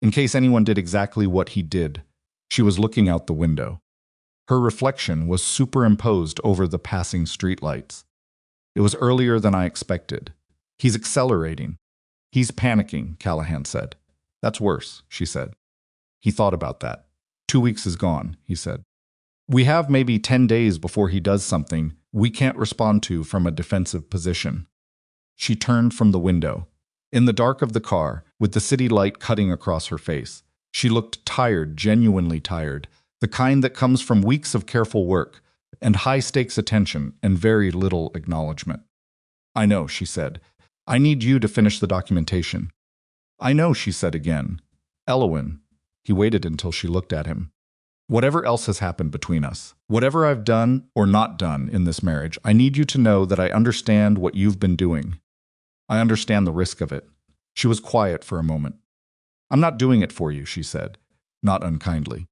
In case anyone did exactly what he did." She was looking out the window. Her reflection was superimposed over the passing streetlights. "It was earlier than I expected. He's accelerating. He's panicking," Callahan said. "That's worse," she said. He thought about that. 2 weeks is gone," he said. "We have maybe 10 days before he does something we can't respond to from a defensive position." She turned from the window. In the dark of the car, with the city light cutting across her face, she looked tired, genuinely tired, the kind that comes from weeks of careful work and high-stakes attention and very little acknowledgement. "I know," she said. "I need you to finish the documentation." "I know," she said again. "Elowyn." He waited until she looked at him. "Whatever else has happened between us, whatever I've done or not done in this marriage, I need you to know that I understand what you've been doing. I understand the risk of it." She was quiet for a moment. "I'm not doing it for you," she said, not unkindly.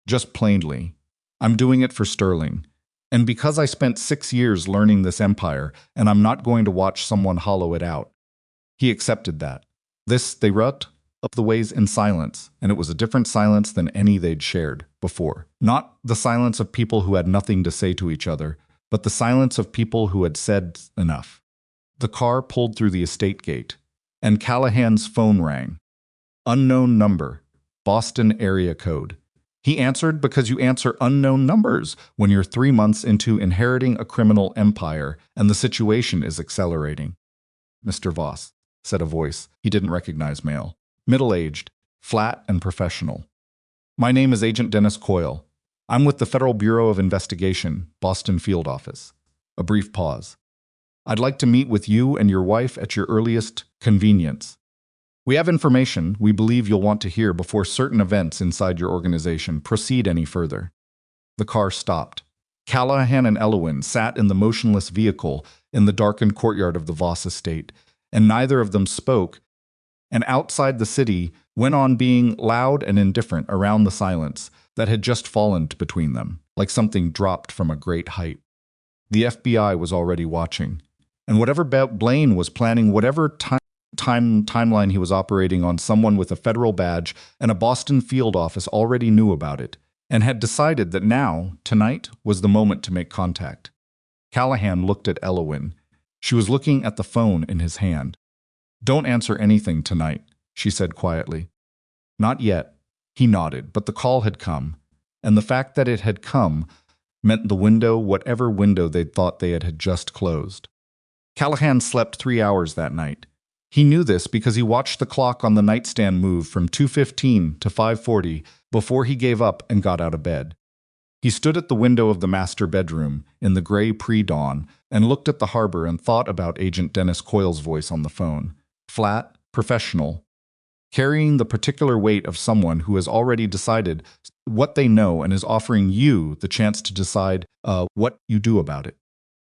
"Just plainly. I'm doing it for Sterling. And because I spent 6 years learning this empire, and I'm not going to watch someone hollow it out." He accepted that. They wrote up the ways in silence, and it was a different silence than any they'd shared before. Not the silence of people who had nothing to say to each other, but the silence of people who had said enough. The car pulled through the estate gate, and Callahan's phone rang. Unknown number, Boston area code. He answered because you answer unknown numbers when you're 3 months into inheriting a criminal empire and the situation is accelerating. "Mr. Voss," said a voice he didn't recognize, male. Middle-aged, flat and professional. "My name is Agent Dennis Coyle. I'm with the Federal Bureau of Investigation, Boston Field Office." A brief pause. "I'd like to meet with you and your wife at your earliest convenience." We have information we believe you'll want to hear before certain events inside your organization proceed any further. The car stopped. Callahan and Elowyn sat in the motionless vehicle in the darkened courtyard of the Voss estate, and neither of them spoke, and outside the city went on being loud and indifferent around the silence that had just fallen between them, like something dropped from a great height. The FBI was already watching, and whatever Blaine was planning, whatever timeline he was operating on, someone with a federal badge and a Boston field office already knew about it, and had decided that now, tonight, was the moment to make contact. Callahan looked at Elowyn. She was looking at the phone in his hand. "Don't answer anything tonight," she said quietly. "Not yet." He nodded, but the call had come, and the fact that it had come meant the window, whatever window they'd thought they had just closed. Callahan slept 3 hours that night. He knew this because he watched the clock on the nightstand move from 2:15 to 5:40 before he gave up and got out of bed. He stood at the window of the master bedroom in the gray pre-dawn and looked at the harbor and thought about Agent Dennis Coyle's voice on the phone. Flat, professional, carrying the particular weight of someone who has already decided what they know and is offering you the chance to decide what you do about it.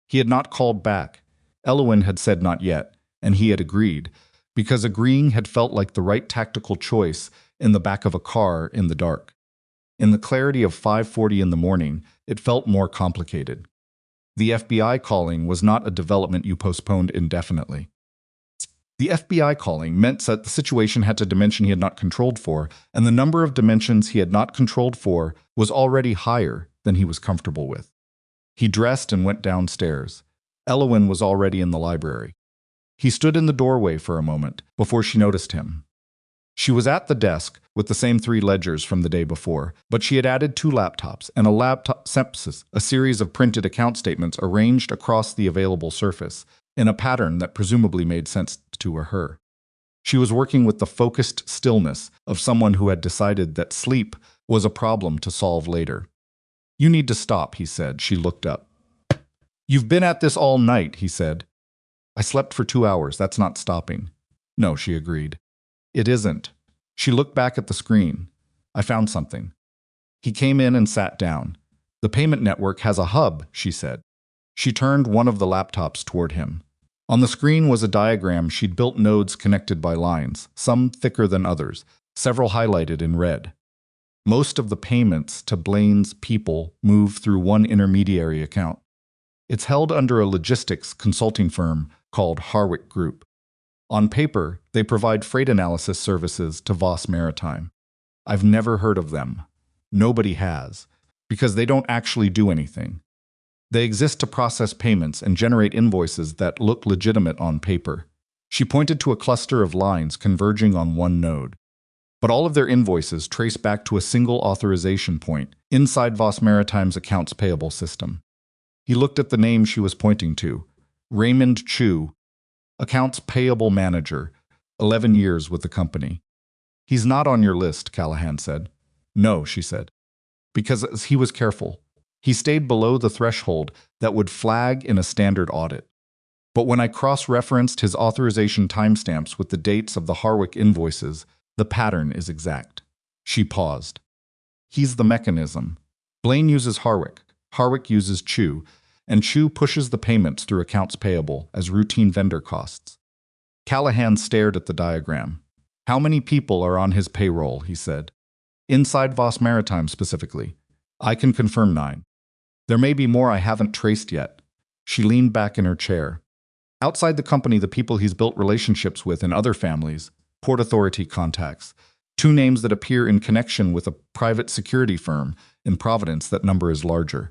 He had not called back. Elowyn had said not yet, and he had agreed, because agreeing had felt like the right tactical choice in the back of a car in the dark. In the clarity of 5:40 in the morning, it felt more complicated. The FBI calling was not a development you postponed indefinitely. The FBI calling meant that the situation had a dimension he had not controlled for, and the number of dimensions he had not controlled for was already higher than he was comfortable with. He dressed and went downstairs. Elowyn was already in the library. He stood in the doorway for a moment before she noticed him. She was at the desk with the same 3 ledgers from the day before, but she had added 2 laptops and a laptop sepsis, a series of printed account statements arranged across the available surface in a pattern that presumably made sense to her. She was working with the focused stillness of someone who had decided that sleep was a problem to solve later. "You need to stop," he said. She looked up. "You've been at this all night," he said. "I slept for 2 hours. That's not stopping." "No," she agreed. "It isn't." She looked back at the screen. "I found something." He came in and sat down. "The payment network has a hub," she said. She turned one of the laptops toward him. On the screen was a diagram. She'd built nodes connected by lines, some thicker than others, several highlighted in red. Most of the payments to Blaine's people move through one intermediary account. It's held under a logistics consulting firm called Harwick Group. On paper, they provide freight analysis services to Voss Maritime. I've never heard of them. Nobody has, because they don't actually do anything. They exist to process payments and generate invoices that look legitimate on paper. She pointed to a cluster of lines converging on one node. But all of their invoices trace back to a single authorization point inside Voss Maritime's accounts payable system. He looked at the name she was pointing to, Raymond Chu, accounts payable manager, 11 years with the company. "He's not on your list," Callahan said. "No," she said, because he was careful. He stayed below the threshold that would flag in a standard audit. But when I cross-referenced his authorization timestamps with the dates of the Harwick invoices, the pattern is exact. She paused. "He's the mechanism. Blaine uses Harwick. Harwick uses Chu, and Chu pushes the payments through accounts payable as routine vendor costs." Callahan stared at the diagram. "How many people are on his payroll?" he said. "Inside Voss Maritime specifically. I can confirm 9. There may be more I haven't traced yet." She leaned back in her chair. "Outside the company, the people he's built relationships with in other families, Port Authority contacts, 2 names that appear in connection with a private security firm in Providence. That number is larger.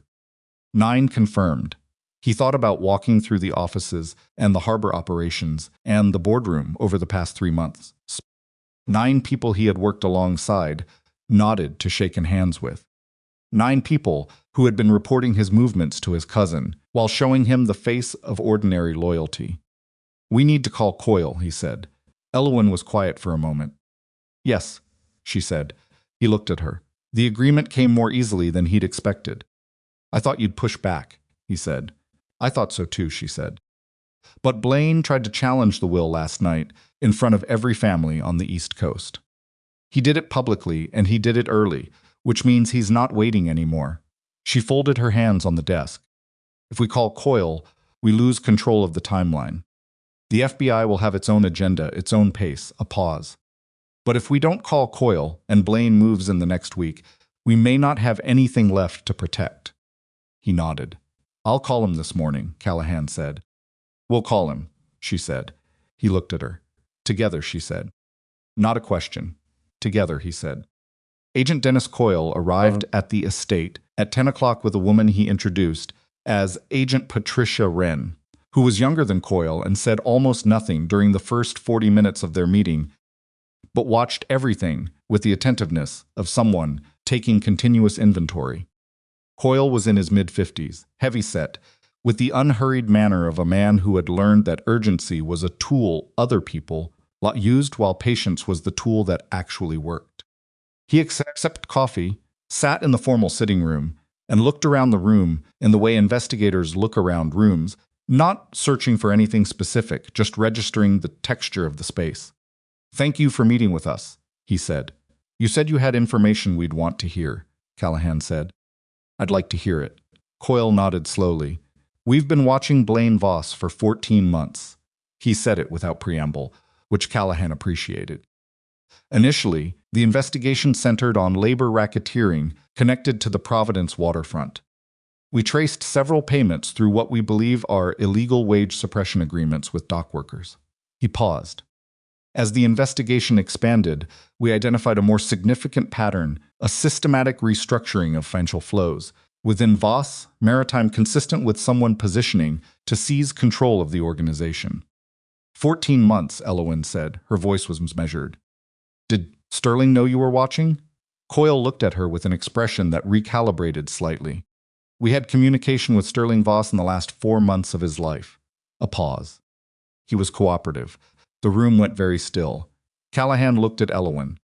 9 confirmed." He thought about walking through the offices and the harbor operations and the boardroom over the past 3 months. 9 people he had worked alongside, nodded to shaken hands with. 9 people who had been reporting his movements to his cousin while showing him the face of ordinary loyalty. "We need to call Coyle," he said. Elowyn was quiet for a moment. "Yes," she said. He looked at her. The agreement came more easily than he'd expected. "I thought you'd push back," he said. "I thought so too," she said. "But Blaine tried to challenge the will last night. in front of every family on the East Coast. He did it publicly, and he did it early, which means he's not waiting anymore. She folded her hands on the desk. If we call Coyle, we lose control of the timeline. The FBI will have its own agenda, its own pace, a pause. But if we don't call Coyle, and Blaine moves in the next week, we may not have anything left to protect. He nodded. I'll call him this morning, Callahan said. We'll call him, she said. He looked at her. Together, she said. Not a question. Together, he said. Agent Dennis Coyle arrived at the estate at 10 o'clock with a woman he introduced as Agent Patricia Wren, who was younger than Coyle and said almost nothing during the first 40 minutes of their meeting, but watched everything with the attentiveness of someone taking continuous inventory. Coyle was in his mid-50s, heavy-set, with the unhurried manner of a man who had learned that urgency was a tool other people used while patience was the tool that actually worked. He accepted coffee, sat in the formal sitting room, and looked around the room in the way investigators look around rooms, not searching for anything specific, just registering the texture of the space. Thank you for meeting with us, he said. You said you had information we'd want to hear, Callahan said. I'd like to hear it. Coyle nodded slowly. We've been watching Blaine Voss for 14 months. He said it without preamble, which Callahan appreciated. Initially, the investigation centered on labor racketeering connected to the Providence waterfront. We traced several payments through what we believe are illegal wage suppression agreements with dock workers. He paused. As the investigation expanded, we identified a more significant pattern, a systematic restructuring of financial flows within Voss, Maritime, consistent with someone positioning to seize control of the organization. 14 months, Elowyn said. Her voice was measured. Did Sterling know you were watching? Coyle looked at her with an expression that recalibrated slightly. We had communication with Sterling Voss in the last 4 months of his life. A pause. He was cooperative. The room went very still. Callahan looked at Elowyn.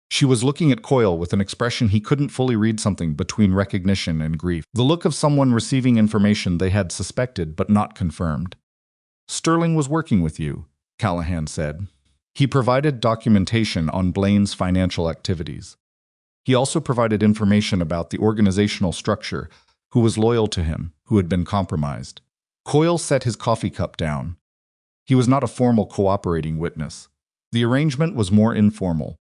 She was looking at Coyle with an expression he couldn't fully read, something between recognition and grief. The look of someone receiving information they had suspected but not confirmed. Sterling was working with you, Callahan said. He provided documentation on Blaine's financial activities. He also provided information about the organizational structure, who was loyal to him, who had been compromised. Coyle set his coffee cup down. He was not a formal cooperating witness. The arrangement was more informal.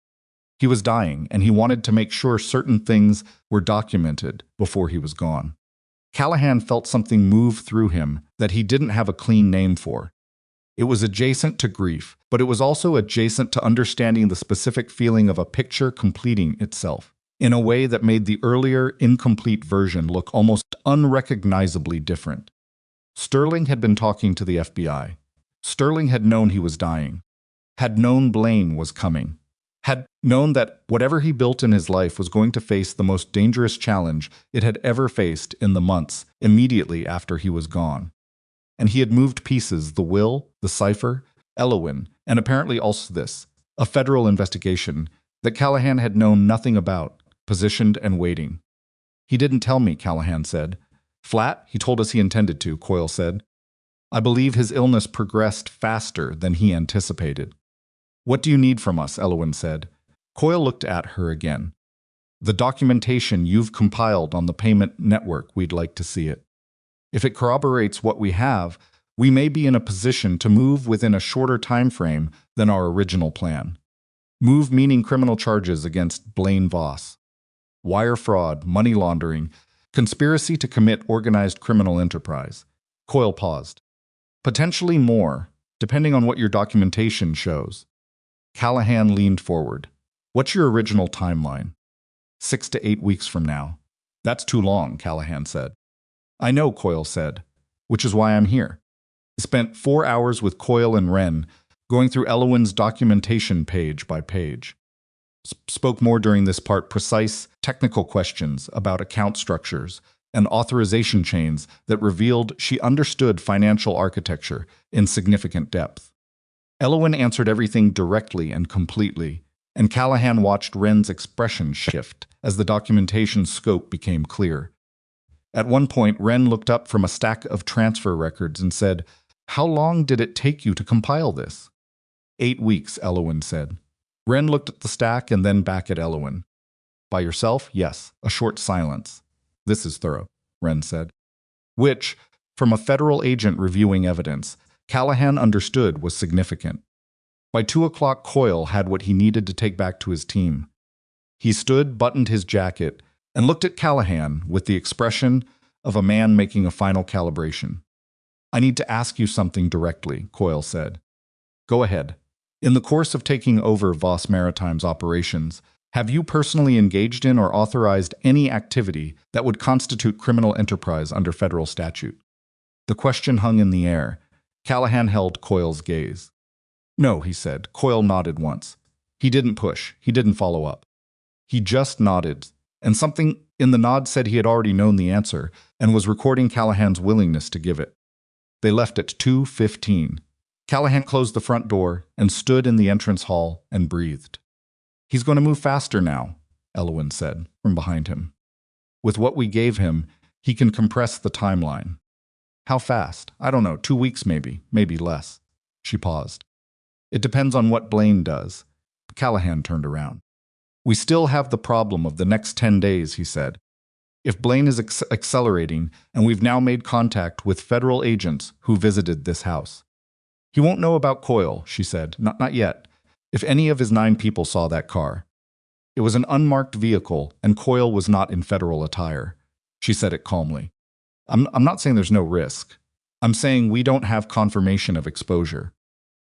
He was dying, and he wanted to make sure certain things were documented before he was gone. Callahan felt something move through him that he didn't have a clean name for. It was adjacent to grief, but it was also adjacent to understanding the specific feeling of a picture completing itself, in a way that made the earlier, incomplete version look almost unrecognizably different. Sterling had been talking to the FBI. Sterling had known he was dying, had known Blaine was coming, had known that whatever he built in his life was going to face the most dangerous challenge it had ever faced in the months immediately after he was gone. And he had moved pieces, the will, the cipher, Elowyn, and apparently also this, a federal investigation that Callahan had known nothing about, positioned and waiting. He didn't tell me, Callahan said. Flat, he told us he intended to, Coyle said. I believe his illness progressed faster than he anticipated. What do you need from us? Elowyn said. Coyle looked at her again. The documentation you've compiled on the payment network, we'd like to see it. If it corroborates what we have, we may be in a position to move within a shorter time frame than our original plan. Move meaning criminal charges against Blaine Voss. Wire fraud, money laundering, conspiracy to commit organized criminal enterprise. Coyle paused. Potentially more, depending on what your documentation shows. Callahan leaned forward. What's your original timeline? 6 to 8 weeks from now. That's too long, Callahan said. I know, Coyle said, which is why I'm here. I spent 4 hours with Coyle and Wren, going through Elowyn's documentation page by page. Spoke more during this part, precise, technical questions about account structures and authorization chains that revealed she understood financial architecture in significant depth. Elowyn answered everything directly and completely, and Callahan watched Wren's expression shift as the documentation scope became clear. At one point, Wren looked up from a stack of transfer records and said, How long did it take you to compile this? 8 weeks, Elowyn said. Wren looked at the stack and then back at Elowyn. By yourself? Yes. A short silence. This is thorough, Wren said. Which, from a federal agent reviewing evidence, Callahan understood was significant. By 2 o'clock, Coyle had what he needed to take back to his team. He stood, buttoned his jacket, and looked at Callahan with the expression of a man making a final calibration. I need to ask you something directly, Coyle said. Go ahead. In the course of taking over Voss Maritime's operations, have you personally engaged in or authorized any activity that would constitute criminal enterprise under federal statute? The question hung in the air. Callahan held Coyle's gaze. No, he said. Coyle nodded once. He didn't push. He didn't follow up. He just nodded, and something in the nod said he had already known the answer and was recording Callahan's willingness to give it. They left at 2:15. Callahan closed the front door and stood in the entrance hall and breathed. He's going to move faster now, Elowyn said from behind him. With what we gave him, he can compress the timeline. How fast? I don't know, 2 weeks maybe less. She paused. It depends on what Blaine does. Callahan turned around. We still have the problem of the next 10 days, he said. If Blaine is accelerating, and we've now made contact with federal agents who visited this house. He won't know about Coyle, she said. Not yet. If any of his 9 people saw that car. It was an unmarked vehicle, and Coyle was not in federal attire. She said it calmly. I'm not saying there's no risk. I'm saying we don't have confirmation of exposure.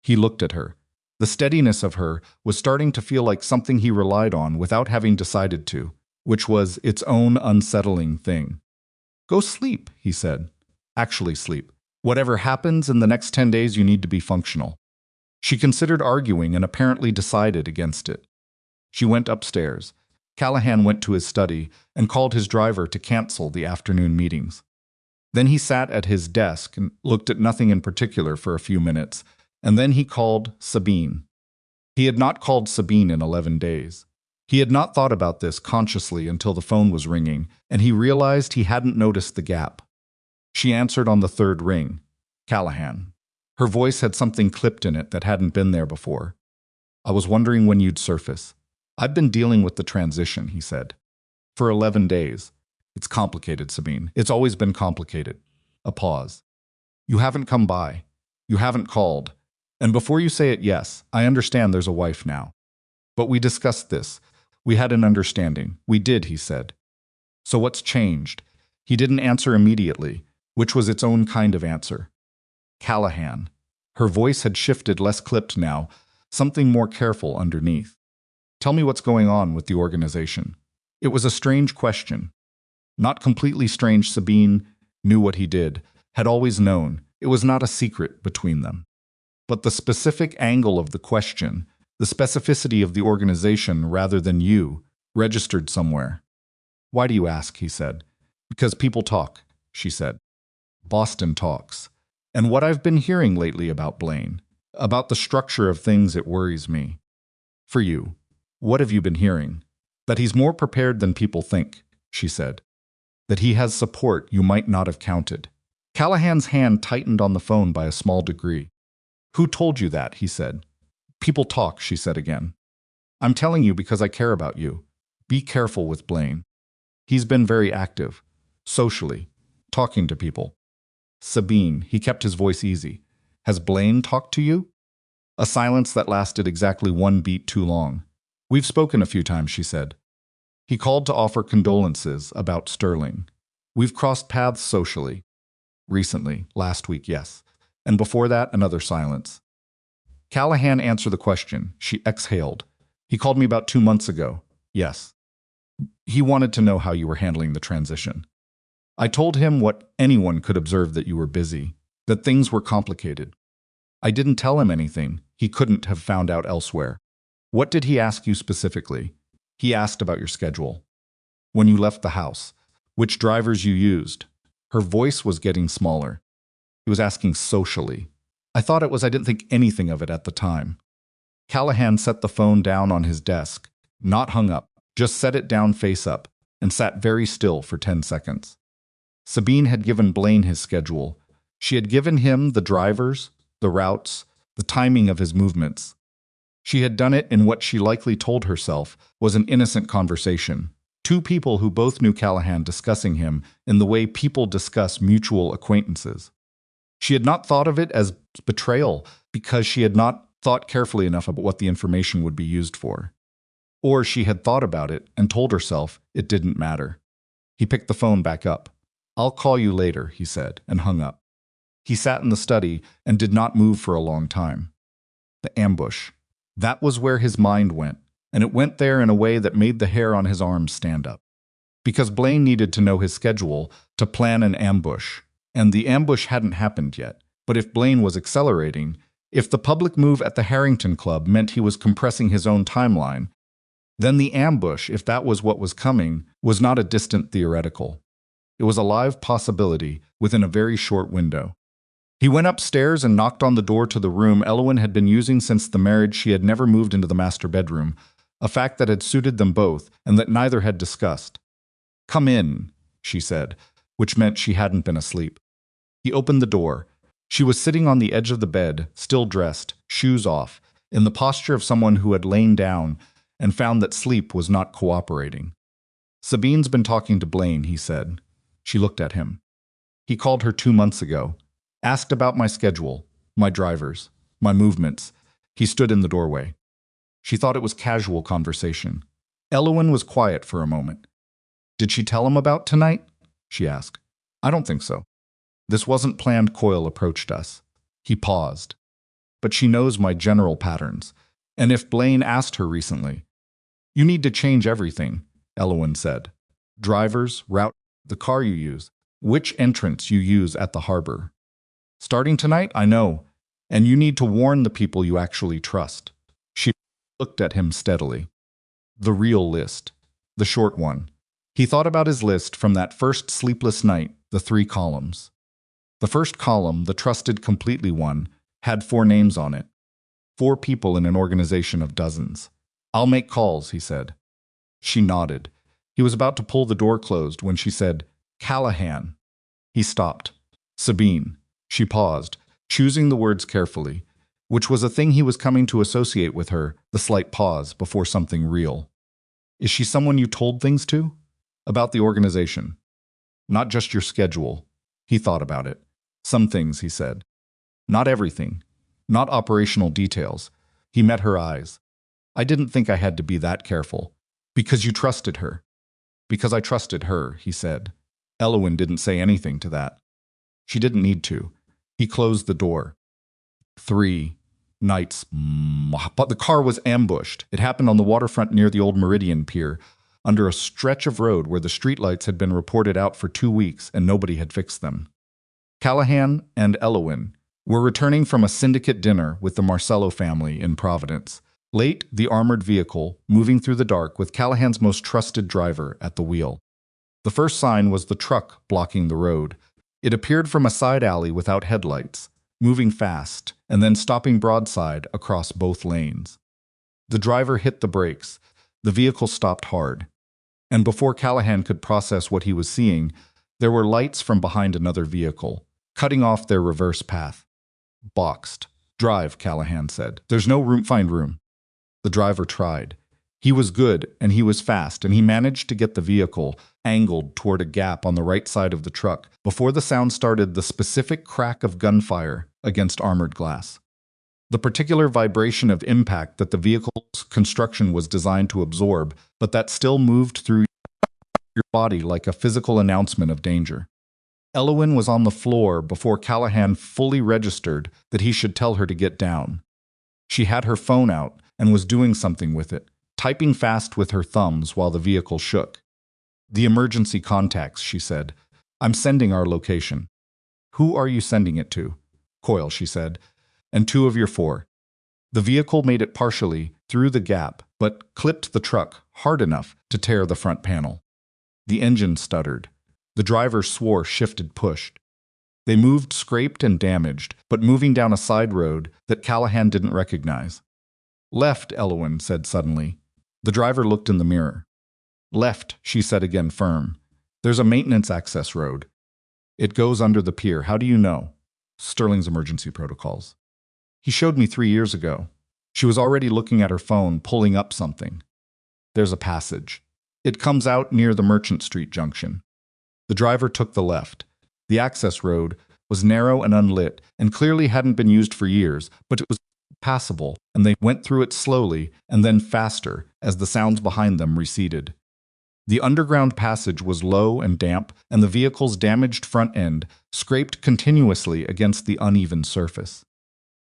He looked at her. The steadiness of her was starting to feel like something he relied on without having decided to, which was its own unsettling thing. Go sleep, he said. Actually sleep. Whatever happens in the next 10 days, you need to be functional. She considered arguing and apparently decided against it. She went upstairs. Callahan went to his study and called his driver to cancel the afternoon meetings. Then he sat at his desk and looked at nothing in particular for a few minutes, and then he called Sabine. He had not called Sabine in 11 days. He had not thought about this consciously until the phone was ringing, and he realized he hadn't noticed the gap. She answered on the 3rd ring. Callahan. Her voice had something clipped in it that hadn't been there before. I was wondering when you'd surface. I've been dealing with the transition, he said. For 11 days. It's complicated, Sabine. It's always been complicated. A pause. You haven't come by. You haven't called. And before you say it, yes, I understand there's a wife now. But we discussed this. We had an understanding. We did, he said. So what's changed? He didn't answer immediately, which was its own kind of answer. Callahan. Her voice had shifted, less clipped now, something more careful underneath. Tell me what's going on with the organization. It was a strange question. Not completely strange. Sabine knew what he did, had always known. It was not a secret between them. But the specific angle of the question, the specificity of the organization rather than you, registered somewhere. Why do you ask, he said. Because people talk, she said. Boston talks. And what I've been hearing lately about Blaine, about the structure of things, it worries me. For you, what have you been hearing? That he's more prepared than people think, she said. That he has support you might not have counted. Callahan's hand tightened on the phone by a small degree. Who told you that, he said. People talk, she said again. I'm telling you because I care about you. Be careful with Blaine. He's been very active, socially, talking to people. Sabine, he kept his voice easy. Has Blaine talked to you? A silence that lasted exactly 1 beat too long. We've spoken a few times, she said. He called to offer condolences about Sterling. We've crossed paths socially. Recently, last week, yes. And before that, another silence. Callahan answered the question. She exhaled. He called me about 2 months ago. Yes. He wanted to know how you were handling the transition. I told him what anyone could observe, that you were busy, that things were complicated. I didn't tell him anything he couldn't have found out elsewhere. What did he ask you specifically? He asked about your schedule. When you left the house, which drivers you used. Her voice was getting smaller. He was asking socially. I didn't think anything of it at the time. Callahan set the phone down on his desk, not hung up, just set it down face up, and sat very still for 10 seconds. Sabine had given Blaine his schedule. She had given him the drivers, the routes, the timing of his movements. She had done it in what she likely told herself was an innocent conversation. Two people who both knew Callahan discussing him in the way people discuss mutual acquaintances. She had not thought of it as betrayal because she had not thought carefully enough about what the information would be used for. Or she had thought about it and told herself it didn't matter. He picked the phone back up. "I'll call you later," he said, and hung up. He sat in the study and did not move for a long time. The ambush. That was where his mind went, and it went there in a way that made the hair on his arms stand up. Because Blaine needed to know his schedule to plan an ambush, and the ambush hadn't happened yet. But if Blaine was accelerating, if the public move at the Harrington Club meant he was compressing his own timeline, then the ambush, if that was what was coming, was not a distant theoretical. It was a live possibility within a very short window. He went upstairs and knocked on the door to the room Elowyn had been using since the marriage. She had never moved into the master bedroom, a fact that had suited them both and that neither had discussed. "Come in," she said, which meant she hadn't been asleep. He opened the door. She was sitting on the edge of the bed, still dressed, shoes off, in the posture of someone who had lain down and found that sleep was not cooperating. "Sabine's been talking to Blaine," he said. She looked at him. "He called her 2 months ago. Asked about my schedule, my drivers, my movements." He stood in the doorway. She thought it was casual conversation. Elowyn was quiet for a moment. "Did she tell him about tonight?" she asked. "I don't think so. This wasn't planned." Coyle approached us. He paused. "But she knows my general patterns. And if Blaine asked her recently." "You need to change everything," Elowyn said. "Drivers, route, the car you use, which entrance you use at the harbor. Starting tonight, I know, and you need to warn the people you actually trust." She looked at him steadily. "The real list. The short one." He thought about his list from that first sleepless night, the 3 columns. The first column, the trusted completely one, had 4 names on it. 4 people in an organization of dozens. "I'll make calls," he said. She nodded. He was about to pull the door closed when she said, "Callahan." He stopped. "Sabine." She paused, choosing the words carefully, which was a thing he was coming to associate with her, the slight pause before something real. "Is she someone you told things to? About the organization? Not just your schedule." He thought about it. "Some things," he said. "Not everything. Not operational details." He met her eyes. "I didn't think I had to be that careful." "Because you trusted her." "Because I trusted her," he said. Elowyn didn't say anything to that. She didn't need to. He closed the door. 3 nights. But the car was ambushed. It happened on the waterfront near the old Meridian Pier, under a stretch of road where the streetlights had been reported out for 2 weeks and nobody had fixed them. Callahan and Elowyn were returning from a syndicate dinner with the Marcello family in Providence. Late, the armored vehicle, moving through the dark with Callahan's most trusted driver at the wheel. The first sign was the truck blocking the road. It appeared from a side alley without headlights, moving fast, and then stopping broadside across both lanes. The driver hit the brakes. The vehicle stopped hard. And before Callahan could process what he was seeing, there were lights from behind another vehicle, cutting off their reverse path. "Boxed. Drive," Callahan said. "There's no room. Find room." The driver tried. He was good, and he was fast, and he managed to get the vehicle angled toward a gap on the right side of the truck before the sound started the specific crack of gunfire against armored glass. The particular vibration of impact that the vehicle's construction was designed to absorb, but that still moved through your body like a physical announcement of danger. Elowyn was on the floor before Callahan fully registered that he should tell her to get down. She had her phone out and was doing something with it, typing fast with her thumbs while the vehicle shook. "The emergency contacts," she said. "I'm sending our location." "Who are you sending it to?" "Coyle," she said. "And 2 of your 4. The vehicle made it partially through the gap, but clipped the truck hard enough to tear the front panel. The engine stuttered. The driver swore, shifted, pushed. They moved scraped and damaged, but moving down a side road that Callahan didn't recognize. "Left," Elowyn said suddenly. The driver looked in the mirror. "Left," she said again, firm. "There's a maintenance access road. It goes under the pier. How do you know?" "Sterling's emergency protocols." He showed me 3 years ago. She was already looking at her phone, pulling up something. There's a passage. It comes out near the Merchant Street junction. The driver took the left. The access road was narrow and unlit, and clearly hadn't been used for years, but it was passable, and they went through it slowly and then faster as the sounds behind them receded. The underground passage was low and damp, and the vehicle's damaged front end scraped continuously against the uneven surface.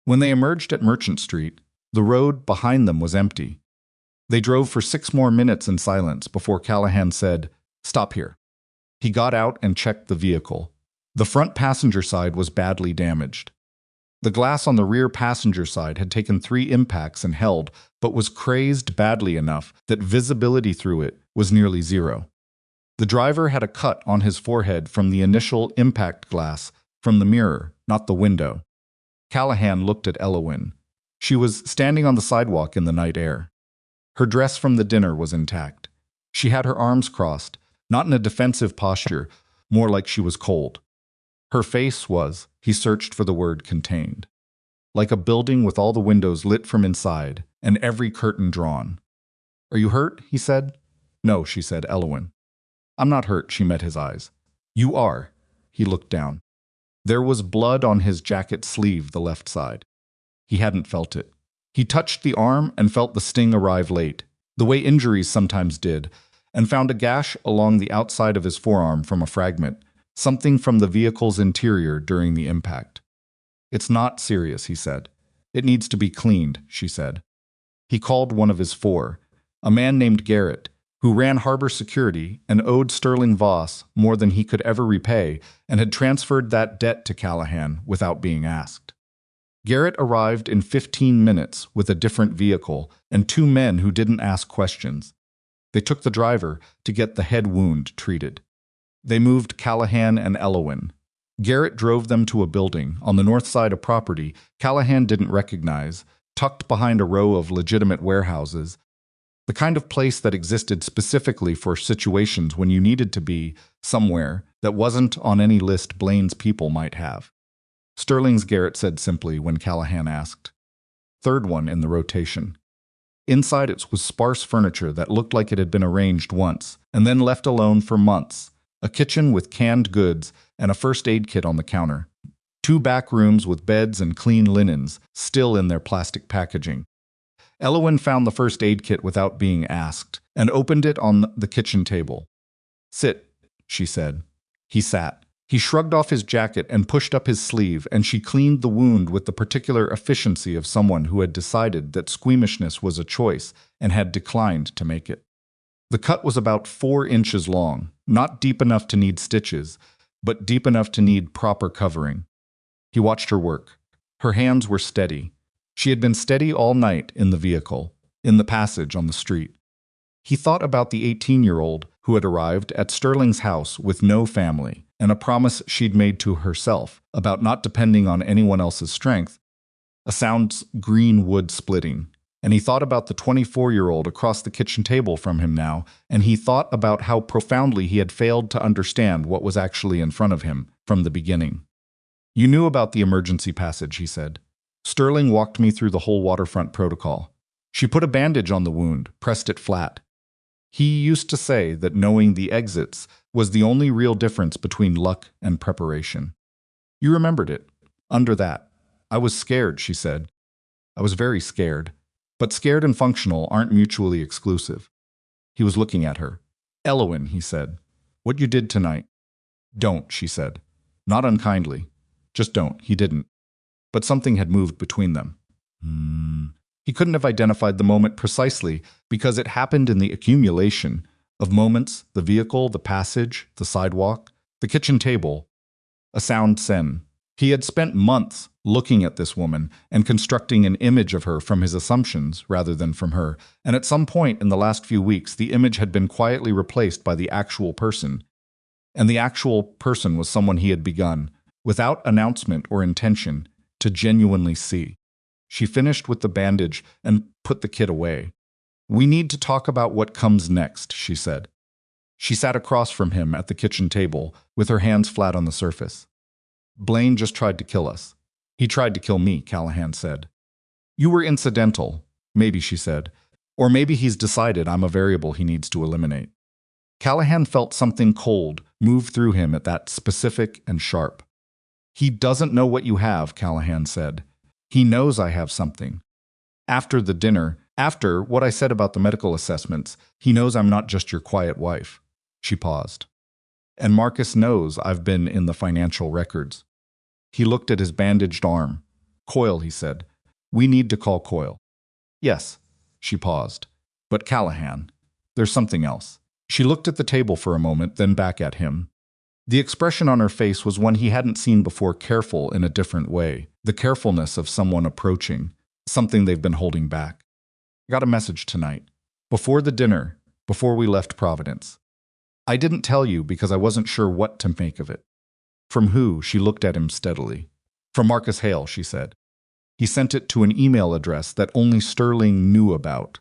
When they emerged at Merchant Street, the road behind them was empty. They drove for 6 more minutes in silence before Callahan said, "Stop here." He got out and checked the vehicle. The front passenger side was badly damaged. The glass on the rear passenger side had taken 3 impacts and held, but was crazed badly enough that visibility through it was nearly zero. The driver had a cut on his forehead from the initial impact glass from the mirror, not the window. Callahan looked at Elowyn. She was standing on the sidewalk in the night air. Her dress from the dinner was intact. She had her arms crossed, not in a defensive posture, more like she was cold. Her face was, he searched for the word, contained. Like a building with all the windows lit from inside and every curtain drawn. "Are you hurt?" he said. "No," she said, Elowyn. "I'm not hurt," she met his eyes. "You are." He looked down. There was blood on his jacket sleeve, the left side. He hadn't felt it. He touched the arm and felt the sting arrive late, the way injuries sometimes did, and found a gash along the outside of his forearm from a fragment, something from the vehicle's interior during the impact. "It's not serious," he said. "It needs to be cleaned," she said. He called one of his 4, a man named Garrett, who ran harbor security and owed Sterling Voss more than he could ever repay and had transferred that debt to Callahan without being asked. Garrett arrived in 15 minutes with a different vehicle and 2 men who didn't ask questions. They took the driver to get the head wound treated. They moved Callahan and Elowyn. Garrett drove them to a building on the north side of property Callahan didn't recognize, tucked behind a row of legitimate warehouses, the kind of place that existed specifically for situations when you needed to be somewhere that wasn't on any list Blaine's people might have. "Sterling's," Garrett said simply when Callahan asked. "Third one in the rotation." Inside it was sparse furniture that looked like it had been arranged once and then left alone for months. A kitchen with canned goods and a first aid kit on the counter. 2 back rooms with beds and clean linens, still in their plastic packaging. Elowyn found the first aid kit without being asked and opened it on the kitchen table. "Sit," she said. He sat. He shrugged off his jacket and pushed up his sleeve, and she cleaned the wound with the particular efficiency of someone who had decided that squeamishness was a choice and had declined to make it. The cut was about 4 inches long, not deep enough to need stitches, but deep enough to need proper covering. He watched her work. Her hands were steady. She had been steady all night in the vehicle, in the passage on the street. He thought about the 18-year-old who had arrived at Sterling's house with no family, and a promise she'd made to herself about not depending on anyone else's strength, a sound green wood splitting. And he thought about the 24-year-old across the kitchen table from him now, and he thought about how profoundly he had failed to understand what was actually in front of him from the beginning. "You knew about the emergency passage," he said. "Sterling walked me through the whole waterfront protocol. She put a bandage on the wound, pressed it flat. He used to say that knowing the exits was the only real difference between luck and preparation. You remembered it. Under that. I was scared," she said. "I was very scared. But scared and functional aren't mutually exclusive." He was looking at her. "Elowyn," he said, "what you did tonight." "Don't," she said. Not unkindly. Just don't. He didn't. But something had moved between them. He couldn't have identified the moment precisely because it happened in the accumulation of moments, the vehicle, the passage, the sidewalk, the kitchen table, a sound sen. He had spent months looking at this woman and constructing an image of her from his assumptions rather than from her, and at some point in the last few weeks the image had been quietly replaced by the actual person, and the actual person was someone he had begun, without announcement or intention, to genuinely see. She finished with the bandage and put the kit away. "We need to talk about what comes next," she said. She sat across from him at the kitchen table, with her hands flat on the surface. "Blaine just tried to kill us. He tried to kill me, Callahan said. You were incidental, maybe, she said. Or maybe he's decided I'm a variable he needs to eliminate. Callahan felt something cold move through him at that specific and sharp. He doesn't know what you have, Callahan said. He knows I have something. After the dinner, after what I said about the medical assessments, he knows I'm not just your quiet wife. She paused. And Marcus knows I've been in the financial records. He looked at his bandaged arm. Coyle, he said. We need to call Coyle. Yes. She paused. But Callahan, there's something else. She looked at the table for a moment, then back at him. The expression on her face was one he hadn't seen before, careful in a different way, the carefulness of someone approaching, something they've been holding back. I got a message tonight. Before the dinner, before we left Providence. I didn't tell you because I wasn't sure what to make of it. From who? She looked at him steadily. From Marcus Hale, she said. He sent it to an email address that only Sterling knew about.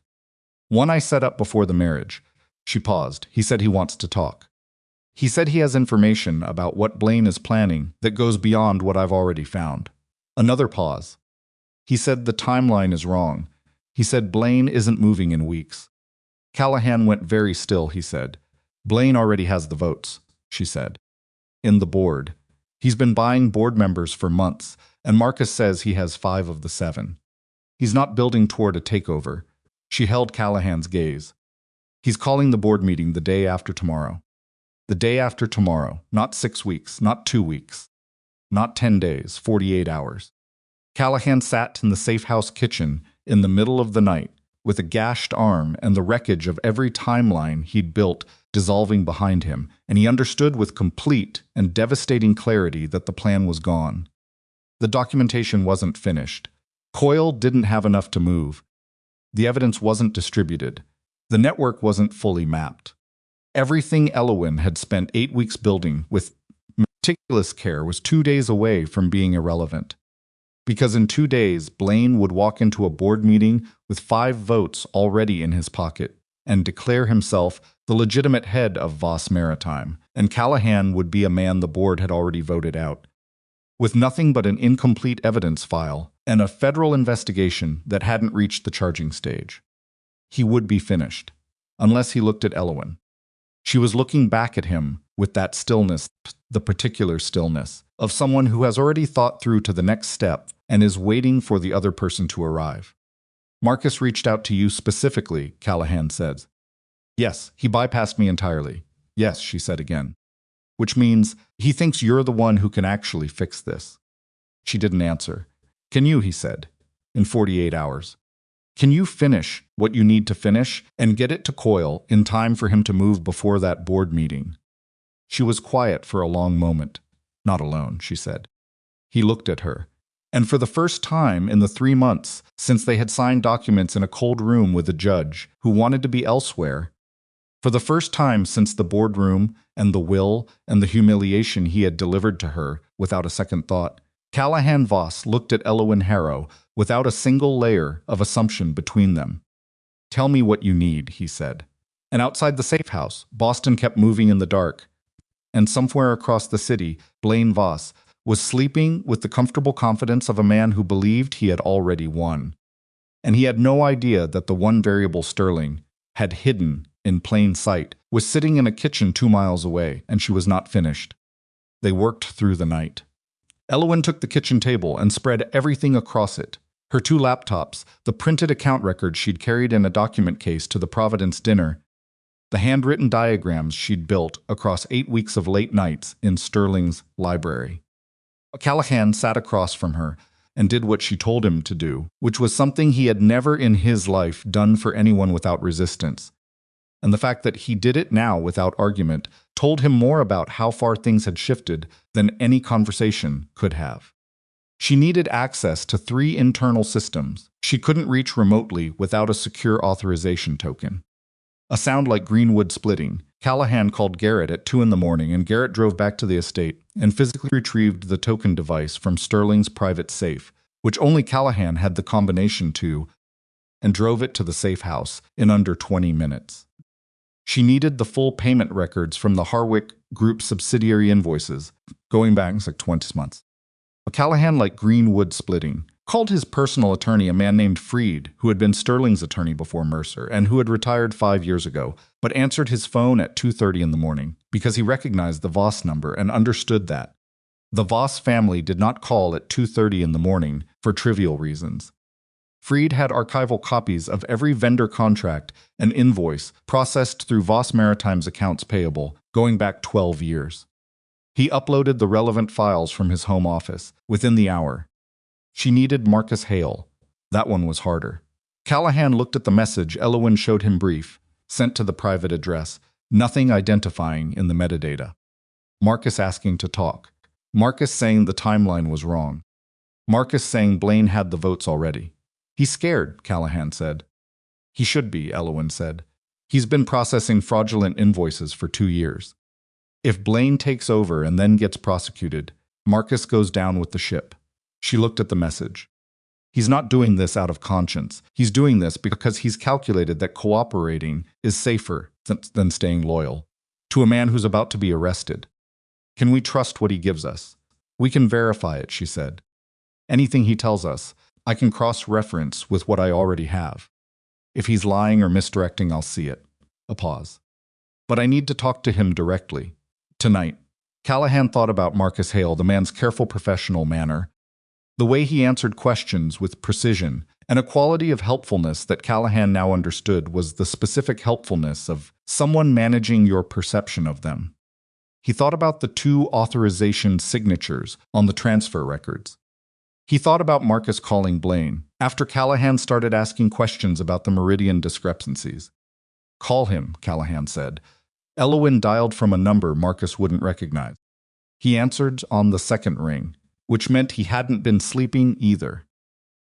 One I set up before the marriage. She paused. He said he wants to talk. He said he has information about what Blaine is planning that goes beyond what I've already found. Another pause. He said the timeline is wrong. He said Blaine isn't moving in weeks. Callahan went very still, he said. Blaine already has the votes, she said. In the board. He's been buying board members for months, and Marcus says he has 5 of the 7. He's not building toward a takeover. She held Callahan's gaze. He's calling the board meeting the day after tomorrow. The day after tomorrow, not 6 weeks, not 2 weeks, not 10 days, 48 hours. Callahan sat in the safe house kitchen in the middle of the night with a gashed arm and the wreckage of every timeline he'd built dissolving behind him, and he understood with complete and devastating clarity that the plan was gone. The documentation wasn't finished. Coyle didn't have enough to move. The evidence wasn't distributed. The network wasn't fully mapped. Everything Elowyn had spent 8 weeks building with meticulous care was 2 days away from being irrelevant. Because in 2 days, Blaine would walk into a board meeting with 5 votes already in his pocket and declare himself the legitimate head of Voss Maritime, and Callahan would be a man the board had already voted out. With nothing but an incomplete evidence file and a federal investigation that hadn't reached the charging stage. He would be finished, unless he looked at Elowyn. She was looking back at him with that stillness, the particular stillness, of someone who has already thought through to the next step and is waiting for the other person to arrive. Marcus reached out to you specifically, Callahan said. Yes, he bypassed me entirely. Yes, she said again. Which means he thinks you're the one who can actually fix this. She didn't answer. Can you, he said, in 48 hours. Can you finish what you need to finish and get it to Coyle in time for him to move before that board meeting? She was quiet for a long moment. Not alone, she said. He looked at her. And for the first time in the 3 months since they had signed documents in a cold room with a judge who wanted to be elsewhere, for the first time since the boardroom and the will and the humiliation he had delivered to her without a second thought, Callahan Voss looked at Elowyn Harrow without a single layer of assumption between them. Tell me what you need, he said. And outside the safe house, Boston kept moving in the dark. And somewhere across the city, Blaine Voss was sleeping with the comfortable confidence of a man who believed he had already won. And he had no idea that the one variable Sterling had hidden in plain sight was sitting in a kitchen 2 miles away, and she was not finished. They worked through the night. Elowyn took the kitchen table and spread everything across it. Her 2 laptops, the printed account records she'd carried in a document case to the Providence dinner, the handwritten diagrams she'd built across 8 weeks of late nights in Sterling's library. Callahan sat across from her and did what she told him to do, which was something he had never in his life done for anyone without resistance. And the fact that he did it now without argument told him more about how far things had shifted than any conversation could have. She needed access to 3 internal systems she couldn't reach remotely without a secure authorization token. A sound like Greenwood splitting. Callahan called Garrett at 2 in the morning, and Garrett drove back to the estate and physically retrieved the token device from Sterling's private safe, which only Callahan had the combination to, and drove it to the safe house in under 20 minutes. She needed the full payment records from the Harwick Group subsidiary invoices, going back like 20 months. Callahan like green wood splitting. Called his personal attorney a man named Freed, who had been Sterling's attorney before Mercer and who had retired 5 years ago, but answered his phone at 2:30 in the morning because he recognized the Voss number and understood that the Voss family did not call at 2:30 in the morning for trivial reasons. Freed had archival copies of every vendor contract and invoice processed through Voss Maritime's accounts payable going back 12 years. He uploaded the relevant files from his home office within the hour. She needed Marcus Hale. That one was harder. Callahan looked at the message Elowyn showed him brief, sent to the private address, nothing identifying in the metadata. Marcus asking to talk. Marcus saying the timeline was wrong. Marcus saying Blaine had the votes already. He's scared, Callahan said. He should be, Elowyn said. He's been processing fraudulent invoices for 2 years. If Blaine takes over and then gets prosecuted, Marcus goes down with the ship. She looked at the message. He's not doing this out of conscience. He's doing this because he's calculated that cooperating is safer than staying loyal to a man who's about to be arrested. Can we trust what he gives us? We can verify it, she said. Anything he tells us, I can cross-reference with what I already have. If he's lying or misdirecting, I'll see it. A pause. But I need to talk to him directly. Tonight. Callahan thought about Marcus Hale, the man's careful professional manner, the way he answered questions with precision, and a quality of helpfulness that Callahan now understood was the specific helpfulness of someone managing your perception of them. He thought about the 2 authorization signatures on the transfer records. He thought about Marcus calling Blaine after Callahan started asking questions about the Meridian discrepancies. Call him, Callahan said. Elowyn dialed from a number Marcus wouldn't recognize. He answered on the second ring, which meant he hadn't been sleeping either.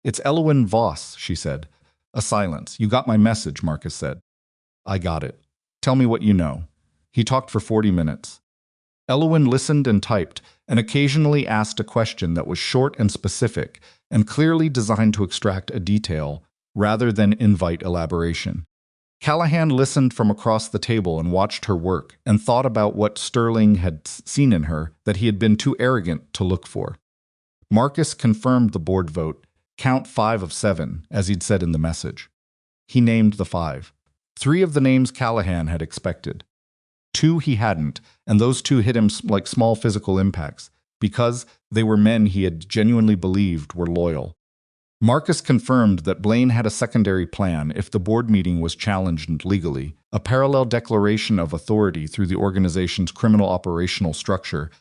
It's Elowyn Voss, she said. A silence. You got my message, Marcus said. I got it. Tell me what you know. He talked for 40 minutes. Elowyn listened and typed, and occasionally asked a question that was short and specific, and clearly designed to extract a detail, rather than invite elaboration. Callahan listened from across the table and watched her work, and thought about what Sterling had seen in her that he had been too arrogant to look for. Marcus confirmed the board vote, count 5 of 7, as he'd said in the message. He named the 5. 3 of the names Callahan had expected. 2 he hadn't, and those 2 hit him like small physical impacts, because they were men he had genuinely believed were loyal. Marcus confirmed that Blaine had a secondary plan if the board meeting was challenged legally, a parallel declaration of authority through the organization's criminal operational structure,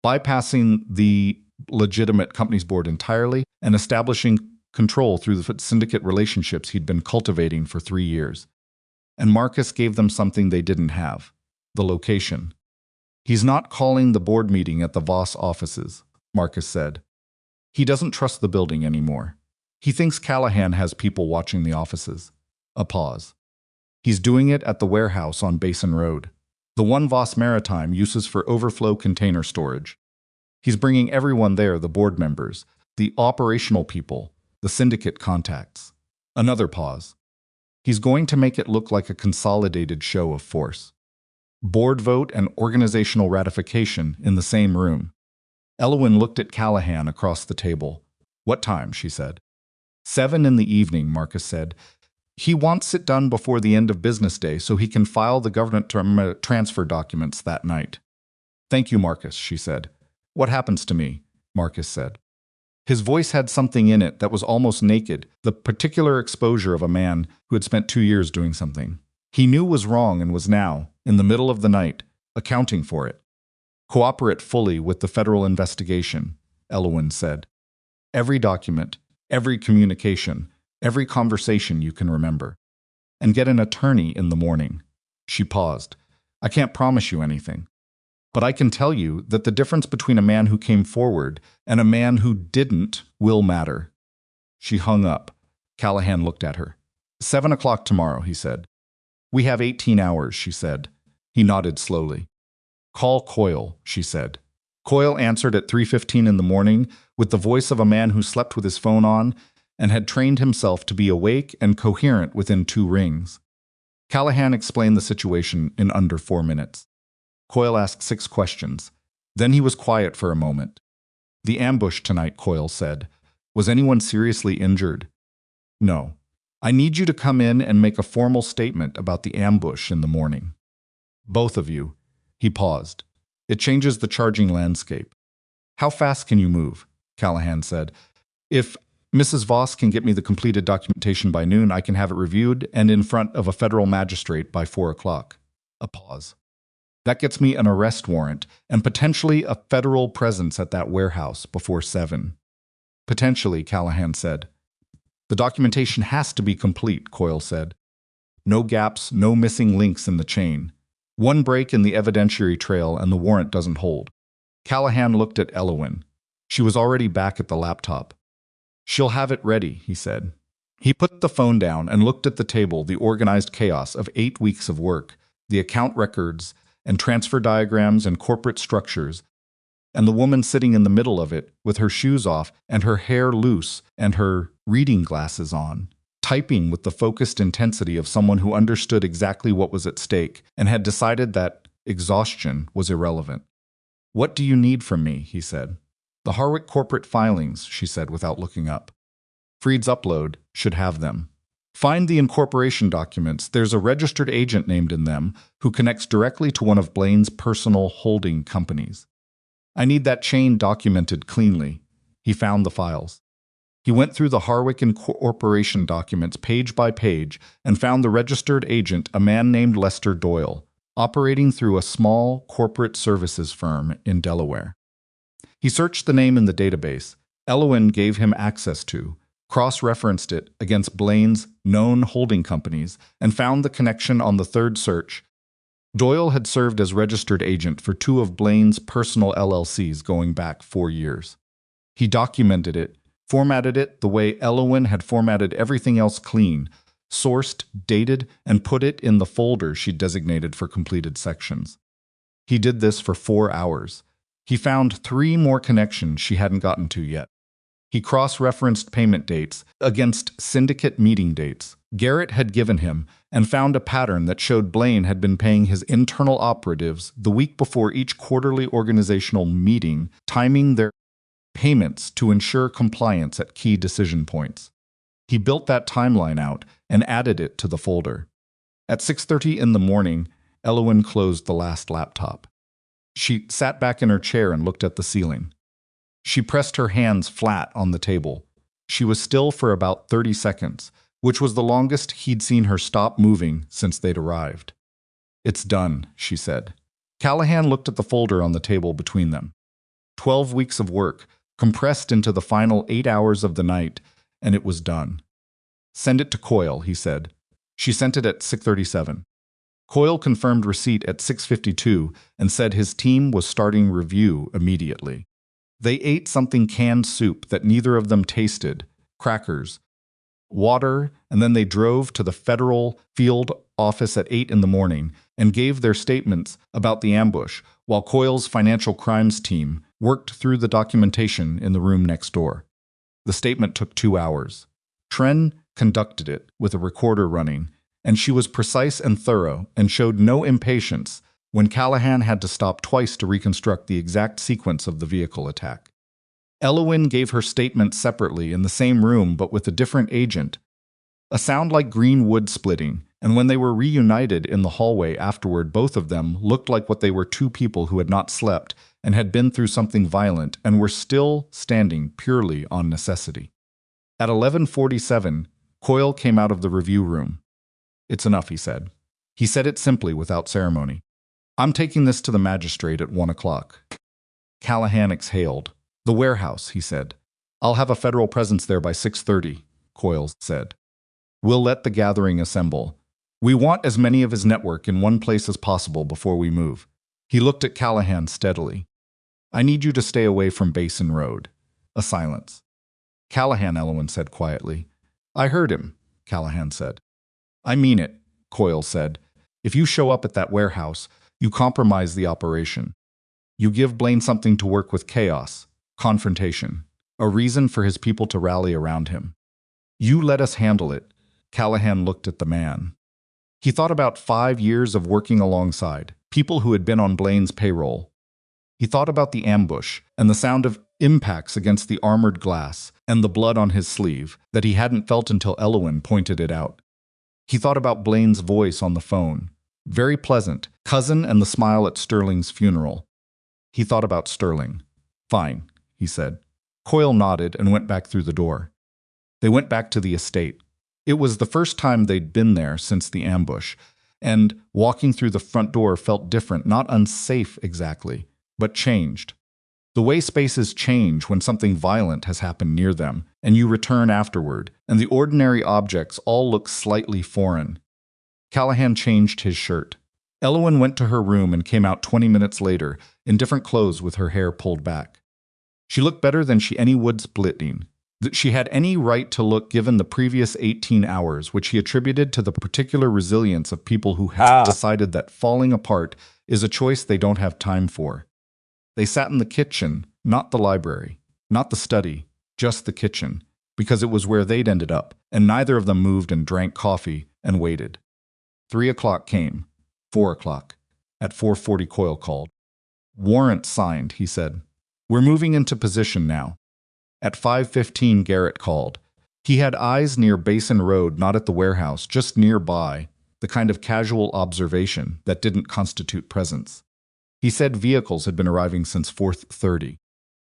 bypassing the legitimate company's board entirely and establishing control through the syndicate relationships he'd been cultivating for 3 years. And Marcus gave them something they didn't have: the location. He's not calling the board meeting at the Voss offices, Marcus said. He doesn't trust the building anymore. He thinks Callahan has people watching the offices. A pause. He's doing it at the warehouse on Basin Road, the one Voss Maritime uses for overflow container storage. He's bringing everyone there, the board members, the operational people, the syndicate contacts. Another pause. He's going to make it look like a consolidated show of force. Board vote and organizational ratification in the same room. Elowyn looked at Callahan across the table. What time, she said. 7 in the evening, Marcus said. He wants it done before the end of business day so he can file the government transfer documents that night. Thank you, Marcus, she said. What happens to me? Marcus said. His voice had something in it that was almost naked, the particular exposure of a man who had spent 2 years doing something he knew was wrong and was now, in the middle of the night, accounting for it. Cooperate fully with the federal investigation, Elowyn said. Every document, every communication, every conversation you can remember. And get an attorney in the morning. She paused. I can't promise you anything. But I can tell you that the difference between a man who came forward and a man who didn't will matter. She hung up. Callahan looked at her. 7 o'clock tomorrow, he said. We have 18 hours, she said. He nodded slowly. Call Coyle, she said. Coyle answered at 3:15 in the morning with the voice of a man who slept with his phone on and had trained himself to be awake and coherent within 2 rings. Callahan explained the situation in under 4 minutes. Coyle asked 6 questions. Then he was quiet for a moment. The ambush tonight, Coyle said. Was anyone seriously injured? No. I need you to come in and make a formal statement about the ambush in the morning. Both of you. He paused. It changes the charging landscape. How fast can you move? Callahan said. If Mrs. Voss can get me the completed documentation by noon, I can have it reviewed and in front of a federal magistrate by 4 o'clock. A pause. That gets me an arrest warrant and potentially a federal presence at that warehouse before 7. Potentially, Callahan said. The documentation has to be complete, Coyle said. No gaps, no missing links in the chain. One break in the evidentiary trail and the warrant doesn't hold. Callahan looked at Elowyn. She was already back at the laptop. She'll have it ready, he said. He put the phone down and looked at the table, the organized chaos of 8 weeks of work, the account records and transfer diagrams and corporate structures, and the woman sitting in the middle of it with her shoes off and her hair loose and her reading glasses on, typing with the focused intensity of someone who understood exactly what was at stake and had decided that exhaustion was irrelevant. What do you need from me? He said. The Harwick corporate filings, she said without looking up. Freed's upload should have them. Find the incorporation documents. There's a registered agent named in them who connects directly to one of Blaine's personal holding companies. I need that chain documented cleanly. He found the files. He went through the Harwick incorporation documents page by page and found the registered agent, a man named Lester Doyle, operating through a small corporate services firm in Delaware. He searched the name in the database Elowyn gave him access to, cross-referenced it against Blaine's known holding companies, and found the connection on the third search. Doyle had served as registered agent for 2 of Blaine's personal LLCs going back 4 years. He documented it, formatted it the way Elowyn had formatted everything else clean, sourced, dated, and put it in the folder she designated for completed sections. He did this for 4 hours. He found 3 more connections she hadn't gotten to yet. He cross-referenced payment dates against syndicate meeting dates Garrett had given him and found a pattern that showed Blaine had been paying his internal operatives the week before each quarterly organizational meeting, timing their payments to ensure compliance at key decision points. He built that timeline out and added it to the folder. At 6:30 in the morning, Elowyn closed the last laptop. She sat back in her chair and looked at the ceiling. She pressed her hands flat on the table. She was still for about 30 seconds, which was the longest he'd seen her stop moving since they'd arrived. It's done, she said. Callahan looked at the folder on the table between them. 12 weeks of work, compressed into the final 8 hours of the night, and it was done. Send it to Coyle, he said. She sent it at 6:37. Coyle confirmed receipt at 6:52 and said his team was starting review immediately. They ate something canned soup that neither of them tasted, crackers, water, and then they drove to the federal field office at 8 in the morning and gave their statements about the ambush, while Coyle's financial crimes team worked through the documentation in the room next door. The statement took 2 hours. Tren conducted it with a recorder running, and she was precise and thorough and showed no impatience when Callahan had to stop twice to reconstruct the exact sequence of the vehicle attack. Elowyn gave her statement separately in the same room but with a different agent. A sound like green wood splitting, and when they were reunited in the hallway afterward, both of them looked like what they were: 2 people who had not slept and had been through something violent and were still standing purely on necessity. At 11:47, Coyle came out of the review room. It's enough, he said. He said it simply, without ceremony. I'm taking this to the magistrate at 1 o'clock. Callahan exhaled. The warehouse, he said. I'll have a federal presence there by 6:30, Coyle said. We'll let the gathering assemble. We want as many of his network in one place as possible before we move. He looked at Callahan steadily. I need you to stay away from Basin Road. A silence. Callahan, Elowyn said quietly. I heard him, Callahan said. I mean it, Coyle said. If you show up at that warehouse, you compromise the operation. You give Blaine something to work with: chaos, confrontation, a reason for his people to rally around him. You let us handle it. Callahan looked at the man. He thought about 5 years of working alongside people who had been on Blaine's payroll. He thought about the ambush and the sound of impacts against the armored glass, and the blood on his sleeve that he hadn't felt until Elowyn pointed it out. He thought about Blaine's voice on the phone. Very pleasant, cousin and the smile at Sterling's funeral. He thought about Sterling. Fine, he said. Coyle nodded and went back through the door. They went back to the estate. It was the first time they'd been there since the ambush, and walking through the front door felt different, not unsafe exactly, but changed. The way spaces change when something violent has happened near them, and you return afterward, and the ordinary objects all look slightly foreign. Callahan changed his shirt. Elowyn went to her room and came out 20 minutes later, in different clothes with her hair pulled back. She looked better than any would splitting. That she had any right to look given the previous 18 hours, which he attributed to the particular resilience of people who have decided that falling apart is a choice they don't have time for. They sat in the kitchen, not the library, not the study, just the kitchen, because it was where they'd ended up, and neither of them moved and drank coffee and waited. 3 o'clock came. 4 o'clock. At 4:40 Coyle called. Warrant signed, he said. We're moving into position now. At 5:15 Garrett called. He had eyes near Basin Road, not at the warehouse, just nearby, the kind of casual observation that didn't constitute presence. He said vehicles had been arriving since 4:30.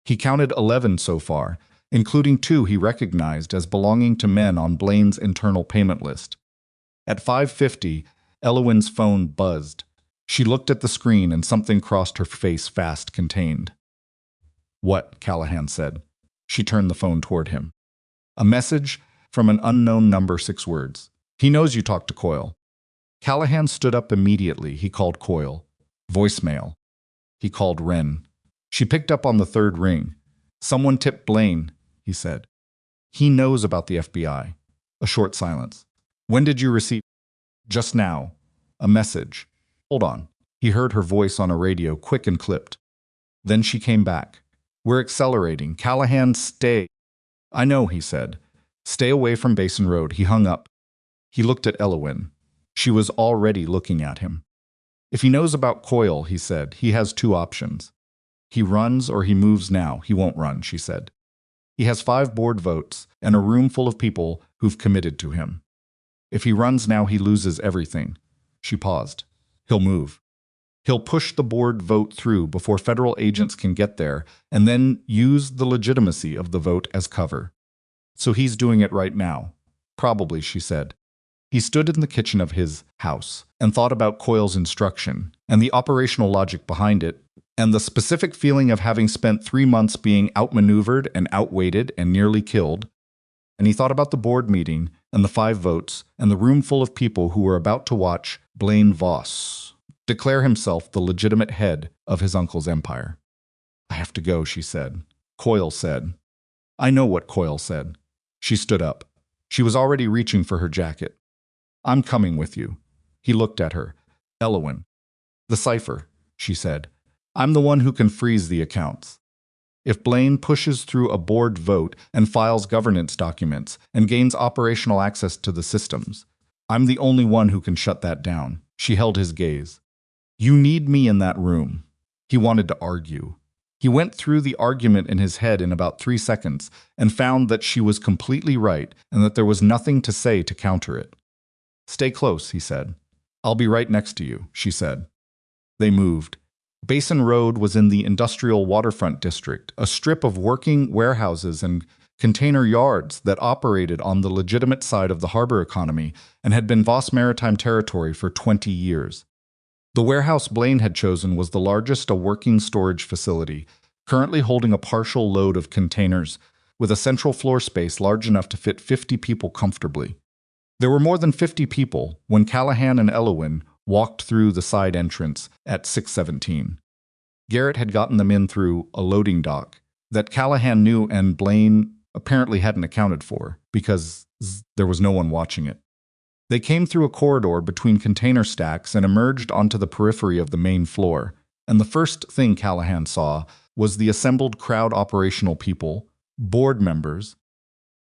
He counted 11 so far, including 2 he recognized as belonging to men on Blaine's internal payment list. At 5:50, Elowyn's phone buzzed. She looked at the screen and something crossed her face fast contained. What? Callahan said. She turned the phone toward him. A message from an unknown number, 6 words. He knows you talked to Coyle. Callahan stood up immediately. He called Coyle. Voicemail. He called Wren. She picked up on the 3rd ring. Someone tipped Blaine, he said. He knows about the FBI. A short silence. When did you receive? Just now. A message. Hold on. He heard her voice on a radio, quick and clipped. Then she came back. We're accelerating. Callahan, stay. I know, he said. Stay away from Basin Road. He hung up. He looked at Elowyn. She was already looking at him. If he knows about Coyle, he said, he has 2 options. He runs or he moves now. He won't run, she said. He has 5 board votes and a room full of people who've committed to him. If he runs now, he loses everything. She paused. He'll move. He'll push the board vote through before federal agents can get there and then use the legitimacy of the vote as cover. So he's doing it right now. Probably, she said. He stood in the kitchen of his house and thought about Coyle's instruction and the operational logic behind it and the specific feeling of having spent 3 months being outmaneuvered and outweighted and nearly killed. And he thought about the board meeting and the 5 votes and the room full of people who were about to watch Blaine Voss declare himself the legitimate head of his uncle's empire. I have to go, she said. Coyle said. I know what Coyle said. She stood up. She was already reaching for her jacket. I'm coming with you. He looked at her. Elowyn. The cipher, she said. I'm the one who can freeze the accounts. If Blaine pushes through a board vote and files governance documents and gains operational access to the systems, I'm the only one who can shut that down. She held his gaze. You need me in that room. He wanted to argue. He went through the argument in his head in about 3 seconds and found that she was completely right and that there was nothing to say to counter it. Stay close, he said. I'll be right next to you, she said. They moved. Basin Road was in the industrial waterfront district, a strip of working warehouses and container yards that operated on the legitimate side of the harbor economy and had been Voss maritime territory for 20 years. The warehouse Blaine had chosen was the largest, a working storage facility, currently holding a partial load of containers, with a central floor space large enough to fit 50 people comfortably. There were more than 50 people when Callahan and Elowyn walked through the side entrance at 6:17. Garrett had gotten them in through a loading dock that Callahan knew and Blaine apparently hadn't accounted for because there was no one watching it. They came through a corridor between container stacks and emerged onto the periphery of the main floor, and the first thing Callahan saw was the assembled crowd operational people, board members,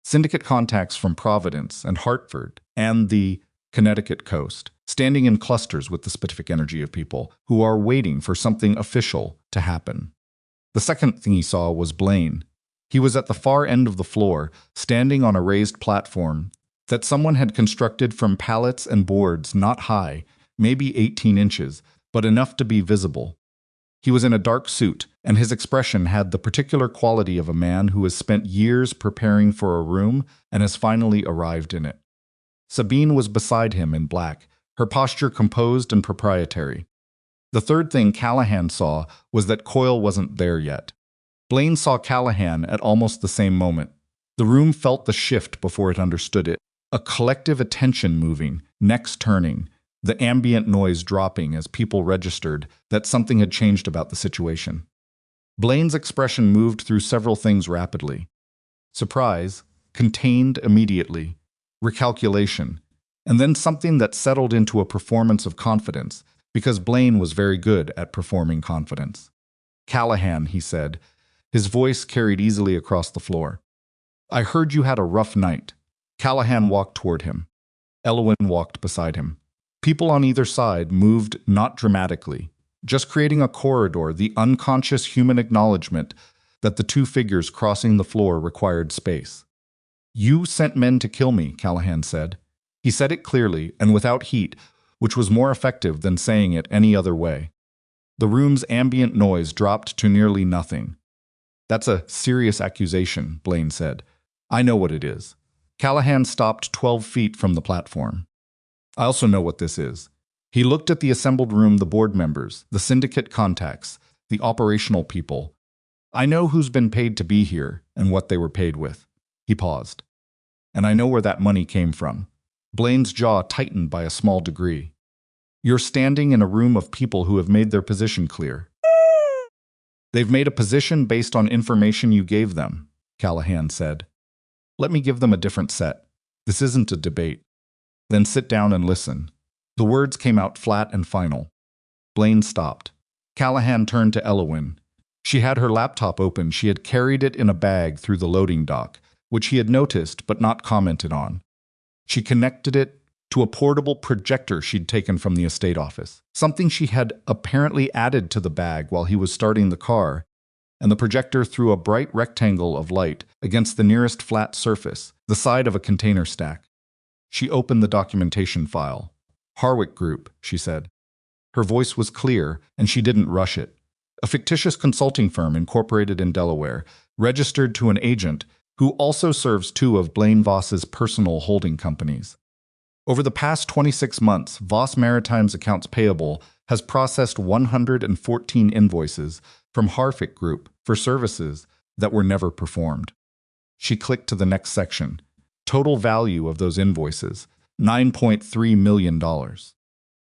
syndicate contacts from Providence and Hartford, and the Connecticut coast, standing in clusters with the specific energy of people who are waiting for something official to happen. The second thing he saw was Blaine. He was at the far end of the floor, standing on a raised platform that someone had constructed from pallets and boards not high, maybe 18 inches, but enough to be visible. He was in a dark suit, and his expression had the particular quality of a man who has spent years preparing for a room and has finally arrived in it. Sabine was beside him in black, her posture composed and proprietary. The third thing Callahan saw was that Coyle wasn't there yet. Blaine saw Callahan at almost the same moment. The room felt the shift before it understood it, a collective attention moving, necks turning, the ambient noise dropping as people registered that something had changed about the situation. Blaine's expression moved through several things rapidly. Surprise, contained immediately, recalculation, and then something that settled into a performance of confidence, because Blaine was very good at performing confidence. "Callahan," he said. His voice carried easily across the floor. "I heard you had a rough night." Callahan walked toward him. Elowyn walked beside him. People on either side moved not dramatically, just creating a corridor, the unconscious human acknowledgement that the two figures crossing the floor required space. "You sent men to kill me," Callahan said. He said it clearly and without heat, which was more effective than saying it any other way. The room's ambient noise dropped to nearly nothing. "That's a serious accusation," Blaine said. "I know what it is." Callahan stopped 12 feet from the platform. "I also know what this is." He looked at the assembled room, the board members, the syndicate contacts, the operational people. "I know who's been paid to be here and what they were paid with." He paused. "And I know where that money came from." Blaine's jaw tightened by a small degree. "You're standing in a room of people who have made their position clear. They've made a position based on information you gave them," Callahan said. "Let me give them a different set. This isn't a debate. Then sit down and listen." The words came out flat and final. Blaine stopped. Callahan turned to Elowyn. She had her laptop open. She had carried it in a bag through the loading dock, which he had noticed but not commented on. She connected it to a portable projector she'd taken from the estate office, something she had apparently added to the bag while he was starting the car, and the projector threw a bright rectangle of light against the nearest flat surface, the side of a container stack. She opened the documentation file. "Harwick Group," she said. Her voice was clear, and she didn't rush it. "A fictitious consulting firm incorporated in Delaware, registered to an agent who also serves two of Blaine Voss's personal holding companies. Over the past 26 months, Voss Maritime's accounts payable has processed 114 invoices from Harwick Group for services that were never performed." She clicked to the next section. Total value of those invoices, $9.3 million.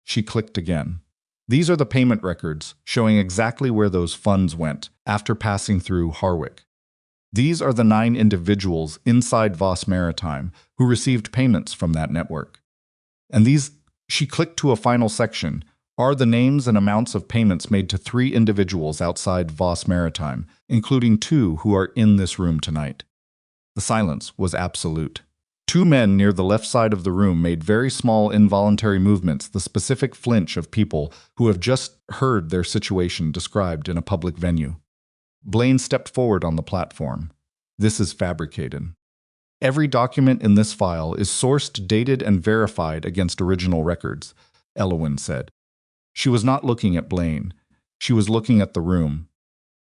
She clicked again. "These are the payment records showing exactly where those funds went after passing through Harwick. These are the 9 individuals inside Voss Maritime who received payments from that network. And these," she clicked to a final section, "are the names and amounts of payments made to 3 individuals outside Voss Maritime, including 2 who are in this room tonight." The silence was absolute. 2 men near the left side of the room made very small involuntary movements, the specific flinch of people who have just heard their situation described in a public venue. Blaine stepped forward on the platform. "This is fabricated. Every document in this file is sourced, dated, and verified against original records," Elowyn said. She was not looking at Blaine. She was looking at the room.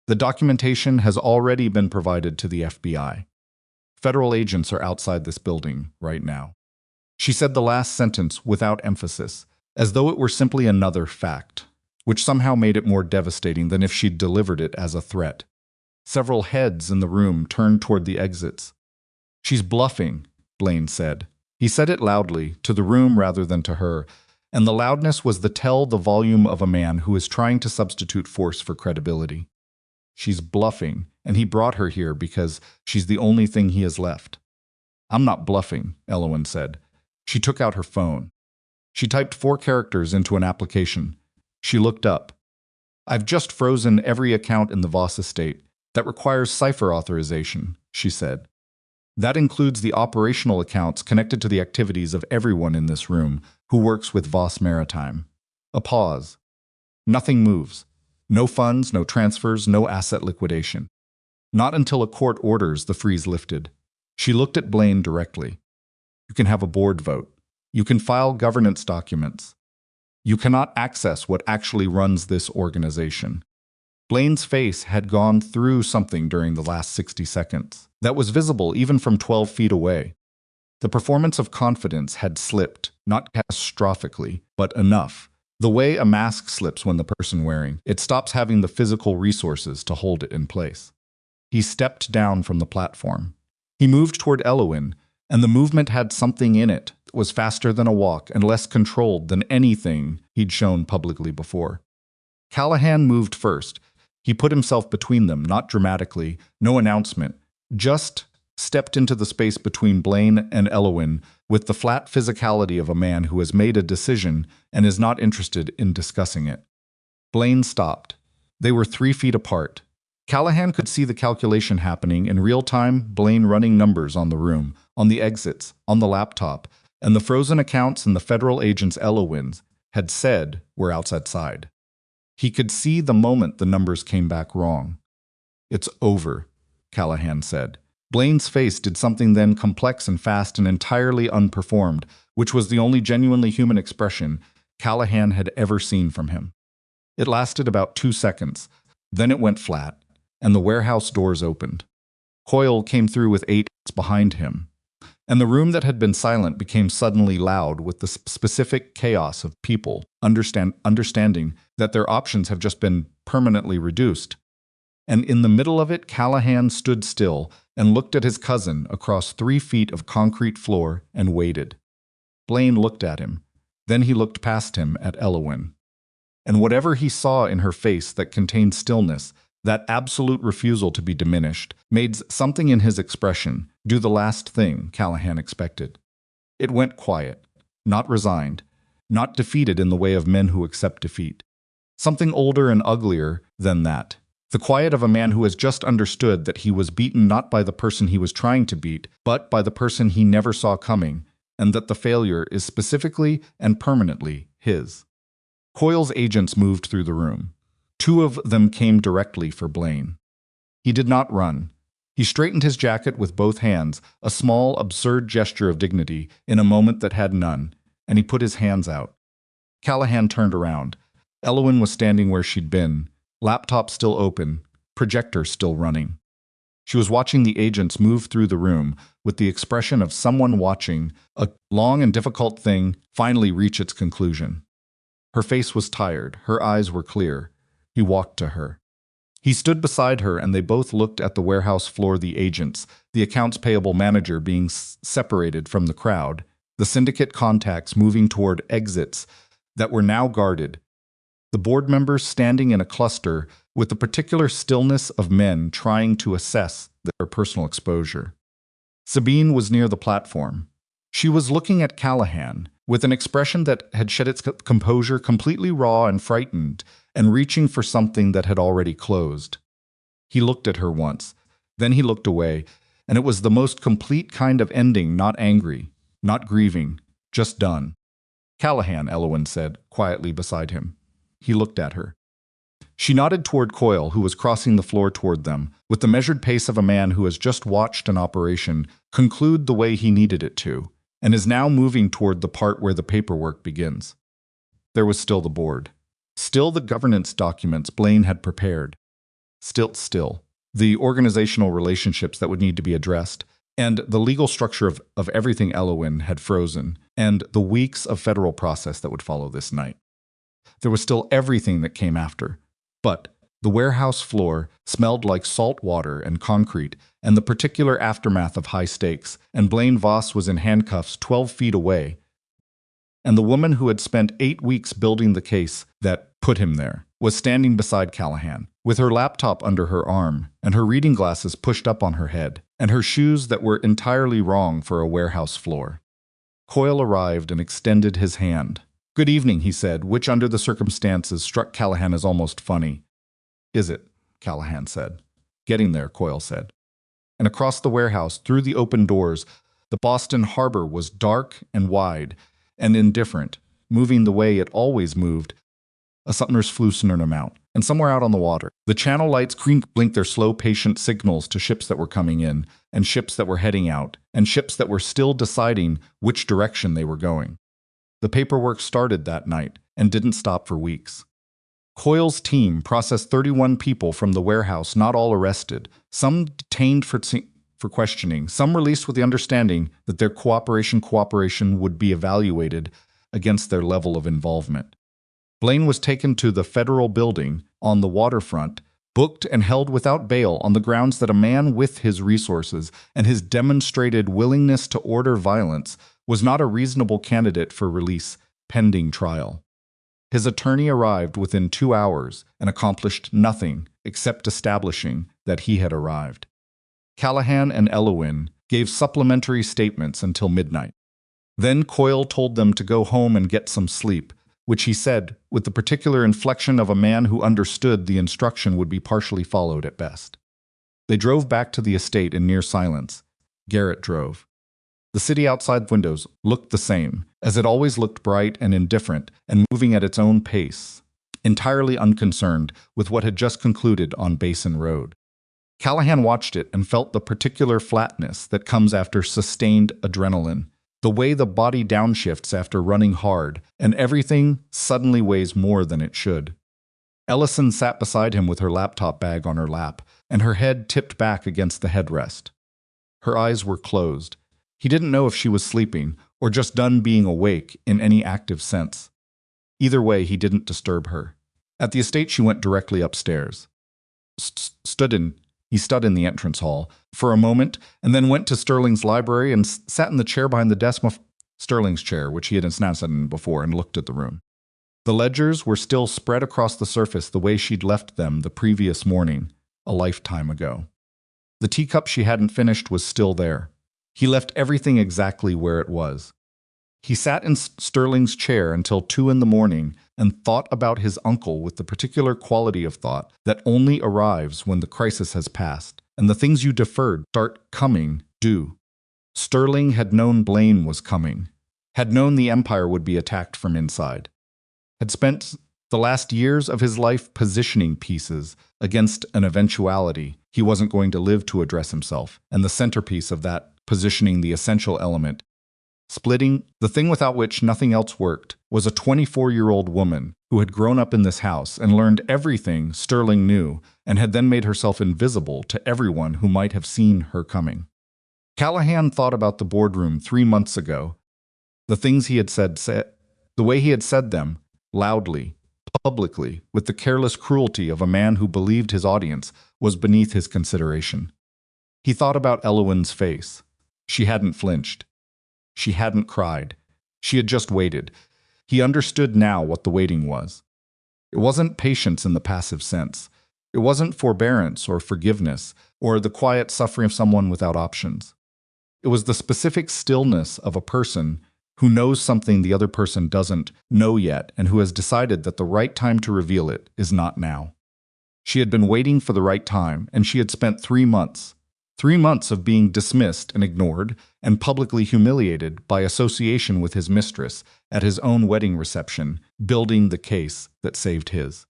"The documentation has already been provided to the FBI. Federal agents are outside this building right now." She said the last sentence without emphasis, as though it were simply another fact, which somehow made it more devastating than if she'd delivered it as a threat. Several heads in the room turned toward the exits. "She's bluffing," Blaine said. He said it loudly, to the room rather than to her, and the loudness was the volume of a man who is trying to substitute force for credibility. "She's bluffing, and he brought her here because she's the only thing he has left." "I'm not bluffing," Elowyn said. She took out her phone. She typed 4 characters into an application. She looked up. "I've just frozen every account in the Voss estate that requires cipher authorization," she said. "That includes the operational accounts connected to the activities of everyone in this room who works with Voss Maritime." A pause. Nothing moves. No funds, no transfers, no asset liquidation. Not until a court orders the freeze lifted. She looked at Blaine directly. You can have a board vote. You can file governance documents. You cannot access what actually runs this organization. Blaine's face had gone through something during the last 60 seconds that was visible even from 12 feet away. The performance of confidence had slipped, not catastrophically, but enough. The way a mask slips when the person wearing it stops having the physical resources to hold it in place. He stepped down from the platform. He moved toward Elowyn, and the movement had something in it that was faster than a walk and less controlled than anything he'd shown publicly before. Callahan moved first. He put himself between them, not dramatically, no announcement, just stepped into the space between Blaine and Elowyn with the flat physicality of a man who has made a decision and is not interested in discussing it. Blaine stopped. They were 3 feet apart. Callahan could see the calculation happening in real time, Blaine running numbers on the room, on the exits, on the laptop, and the frozen accounts and the federal agents Elowyn had said were outside. He could see the moment the numbers came back wrong. It's over, Callahan said. Blaine's face did something then complex and fast and entirely unperformed, which was the only genuinely human expression Callahan had ever seen from him. It lasted about 2 seconds. Then it went flat, and the warehouse doors opened. Coyle came through with 8 behind him, and the room that had been silent became suddenly loud with the specific chaos of people understanding that their options have just been permanently reduced. And in the middle of it, Callahan stood still and looked at his cousin across 3 feet of concrete floor and waited. Blaine looked at him. Then he looked past him at Elowyn. And whatever he saw in her face that contained stillness, that absolute refusal to be diminished, made something in his expression do the last thing Callahan expected. It went quiet, not resigned, not defeated in the way of men who accept defeat. Something older and uglier than that. The quiet of a man who has just understood that he was beaten not by the person he was trying to beat, but by the person he never saw coming, and that the failure is specifically and permanently his. Coyle's agents moved through the room. 2 of them came directly for Blaine. He did not run. He straightened his jacket with both hands, a small, absurd gesture of dignity in a moment that had none, and he put his hands out. Callahan turned around. Elowyn was standing where she'd been, laptop still open, projector still running. She was watching the agents move through the room with the expression of someone watching a long and difficult thing finally reach its conclusion. Her face was tired, her eyes were clear. He walked to her. He stood beside her and they both looked at the warehouse floor, the agents, the accounts payable manager being separated from the crowd, the syndicate contacts moving toward exits that were now guarded, the board members standing in a cluster with the particular stillness of men trying to assess their personal exposure. Sabine was near the platform. She was looking at Callahan with an expression that had shed its composure, completely raw and frightened, and reaching for something that had already closed. He looked at her once, then he looked away, and it was the most complete kind of ending, not angry, not grieving, just done. Callahan, Elowyn said, quietly beside him. He looked at her. She nodded toward Coyle, who was crossing the floor toward them, with the measured pace of a man who has just watched an operation conclude the way he needed it to, and is now moving toward the part where the paperwork begins. There was still the board. Still the governance documents Blaine had prepared. Still, the organizational relationships that would need to be addressed, and the legal structure of everything Elowyn had frozen, and the weeks of federal process that would follow this night. There was still everything that came after. But the warehouse floor smelled like salt water and concrete, and the particular aftermath of high stakes, and Blaine Voss was in handcuffs 12 feet away. And the woman who had spent 8 weeks building the case that put him there was standing beside Callahan, with her laptop under her arm, and her reading glasses pushed up on her head, and her shoes that were entirely wrong for a warehouse floor. Coyle arrived and extended his hand. "Good evening," he said, which under the circumstances struck Callahan as almost funny. "Is it?" Callahan said. "Getting there," Coyle said. And across the warehouse, through the open doors, the Boston harbor was dark and wide and indifferent, moving the way it always moved. A Sumner's Flusenern amount, and somewhere out on the water, the channel lights blinked their slow, patient signals to ships that were coming in, and ships that were heading out, and ships that were still deciding which direction they were going. The paperwork started that night and didn't stop for weeks. Coyle's team processed 31 people from the warehouse, not all arrested, some detained for questioning, some released with the understanding that their cooperation would be evaluated against their level of involvement. Blaine was taken to the federal building on the waterfront, booked and held without bail on the grounds that a man with his resources and his demonstrated willingness to order violence was not a reasonable candidate for release pending trial. His attorney arrived within 2 hours and accomplished nothing except establishing that he had arrived. Callahan and Elowyn gave supplementary statements until midnight. Then Coyle told them to go home and get some sleep, which he said with the particular inflection of a man who understood the instruction would be partially followed at best. They drove back to the estate in near silence. Garrett drove. The city outside windows looked the same, as it always looked, bright and indifferent and moving at its own pace, entirely unconcerned with what had just concluded on Basin Road. Callahan watched it and felt the particular flatness that comes after sustained adrenaline, the way the body downshifts after running hard, and everything suddenly weighs more than it should. Ellison sat beside him with her laptop bag on her lap, and her head tipped back against the headrest. Her eyes were closed. He didn't know if she was sleeping or just done being awake in any active sense. Either way, he didn't disturb her. At the estate, she went directly upstairs. He stood in the entrance hall for a moment and then went to Sterling's library and sat in the chair behind the desk of Sterling's chair, which he had sat in before, and looked at the room. The ledgers were still spread across the surface the way she'd left them the previous morning, a lifetime ago. The teacup she hadn't finished was still there. He left everything exactly where it was. He sat in Sterling's chair until 2 a.m. and thought about his uncle with the particular quality of thought that only arrives when the crisis has passed, and the things you deferred start coming due. Sterling had known Blaine was coming, had known the Empire would be attacked from inside, had spent the last years of his life positioning pieces against an eventuality he wasn't going to live to address himself, and the centerpiece of that positioning, the essential element, splitting, the thing without which nothing else worked, was a 24-year-old woman who had grown up in this house and learned everything Sterling knew and had then made herself invisible to everyone who might have seen her coming. Callahan thought about the boardroom 3 months ago, the things he had said, the way he had said them, loudly, publicly, with the careless cruelty of a man who believed his audience was beneath his consideration. He thought about Elowyn's face. She hadn't flinched. She hadn't cried. She had just waited. He understood now what the waiting was. It wasn't patience in the passive sense. It wasn't forbearance or forgiveness or the quiet suffering of someone without options. It was the specific stillness of a person who knows something the other person doesn't know yet and who has decided that the right time to reveal it is not now. She had been waiting for the right time, and she had spent 3 months. 3 months of being dismissed and ignored and publicly humiliated by association with his mistress at his own wedding reception, building the case that saved his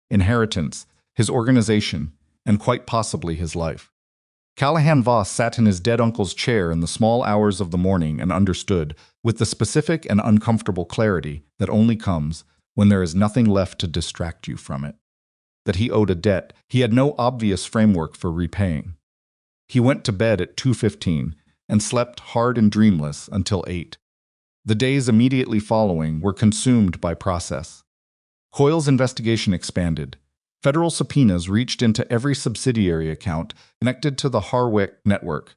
inheritance, his organization, and quite possibly his life. Callahan Voss sat in his dead uncle's chair in the small hours of the morning and understood, with the specific and uncomfortable clarity that only comes when there is nothing left to distract you from it, that he owed a debt he had no obvious framework for repaying. He went to bed at 2:15 and slept hard and dreamless until 8. The days immediately following were consumed by process. Coyle's investigation expanded. Federal subpoenas reached into every subsidiary account connected to the Harwick network,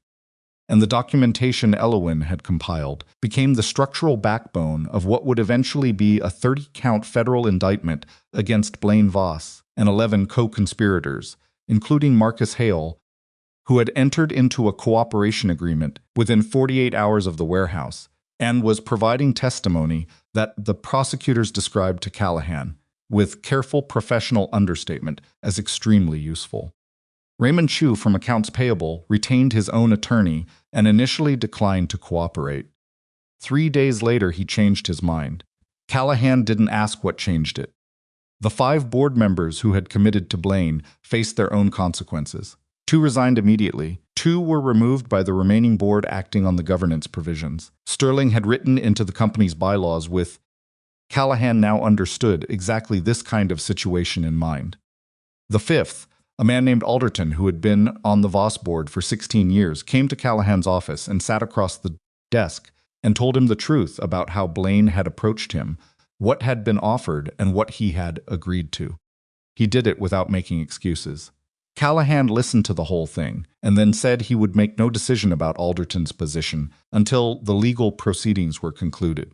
and the documentation Elowyn had compiled became the structural backbone of what would eventually be a 30-count federal indictment against Blaine Voss and 11 co-conspirators, including Marcus Hale, who had entered into a cooperation agreement within 48 hours of the warehouse and was providing testimony that the prosecutors described to Callahan, with careful professional understatement, as extremely useful. Raymond Chu from Accounts Payable retained his own attorney and initially declined to cooperate. 3 days later, he changed his mind. Callahan didn't ask what changed it. The 5 board members who had committed to Blaine faced their own consequences. 2 resigned immediately. 2 were removed by the remaining board acting on the governance provisions. Sterling had written into the company's bylaws with Callahan now understood exactly this kind of situation in mind. The 5th, a man named Alderton, who had been on the Voss board for 16 years, came to Callahan's office and sat across the desk and told him the truth about how Blaine had approached him, what had been offered, and what he had agreed to. He did it without making excuses. Callahan listened to the whole thing and then said he would make no decision about Alderton's position until the legal proceedings were concluded.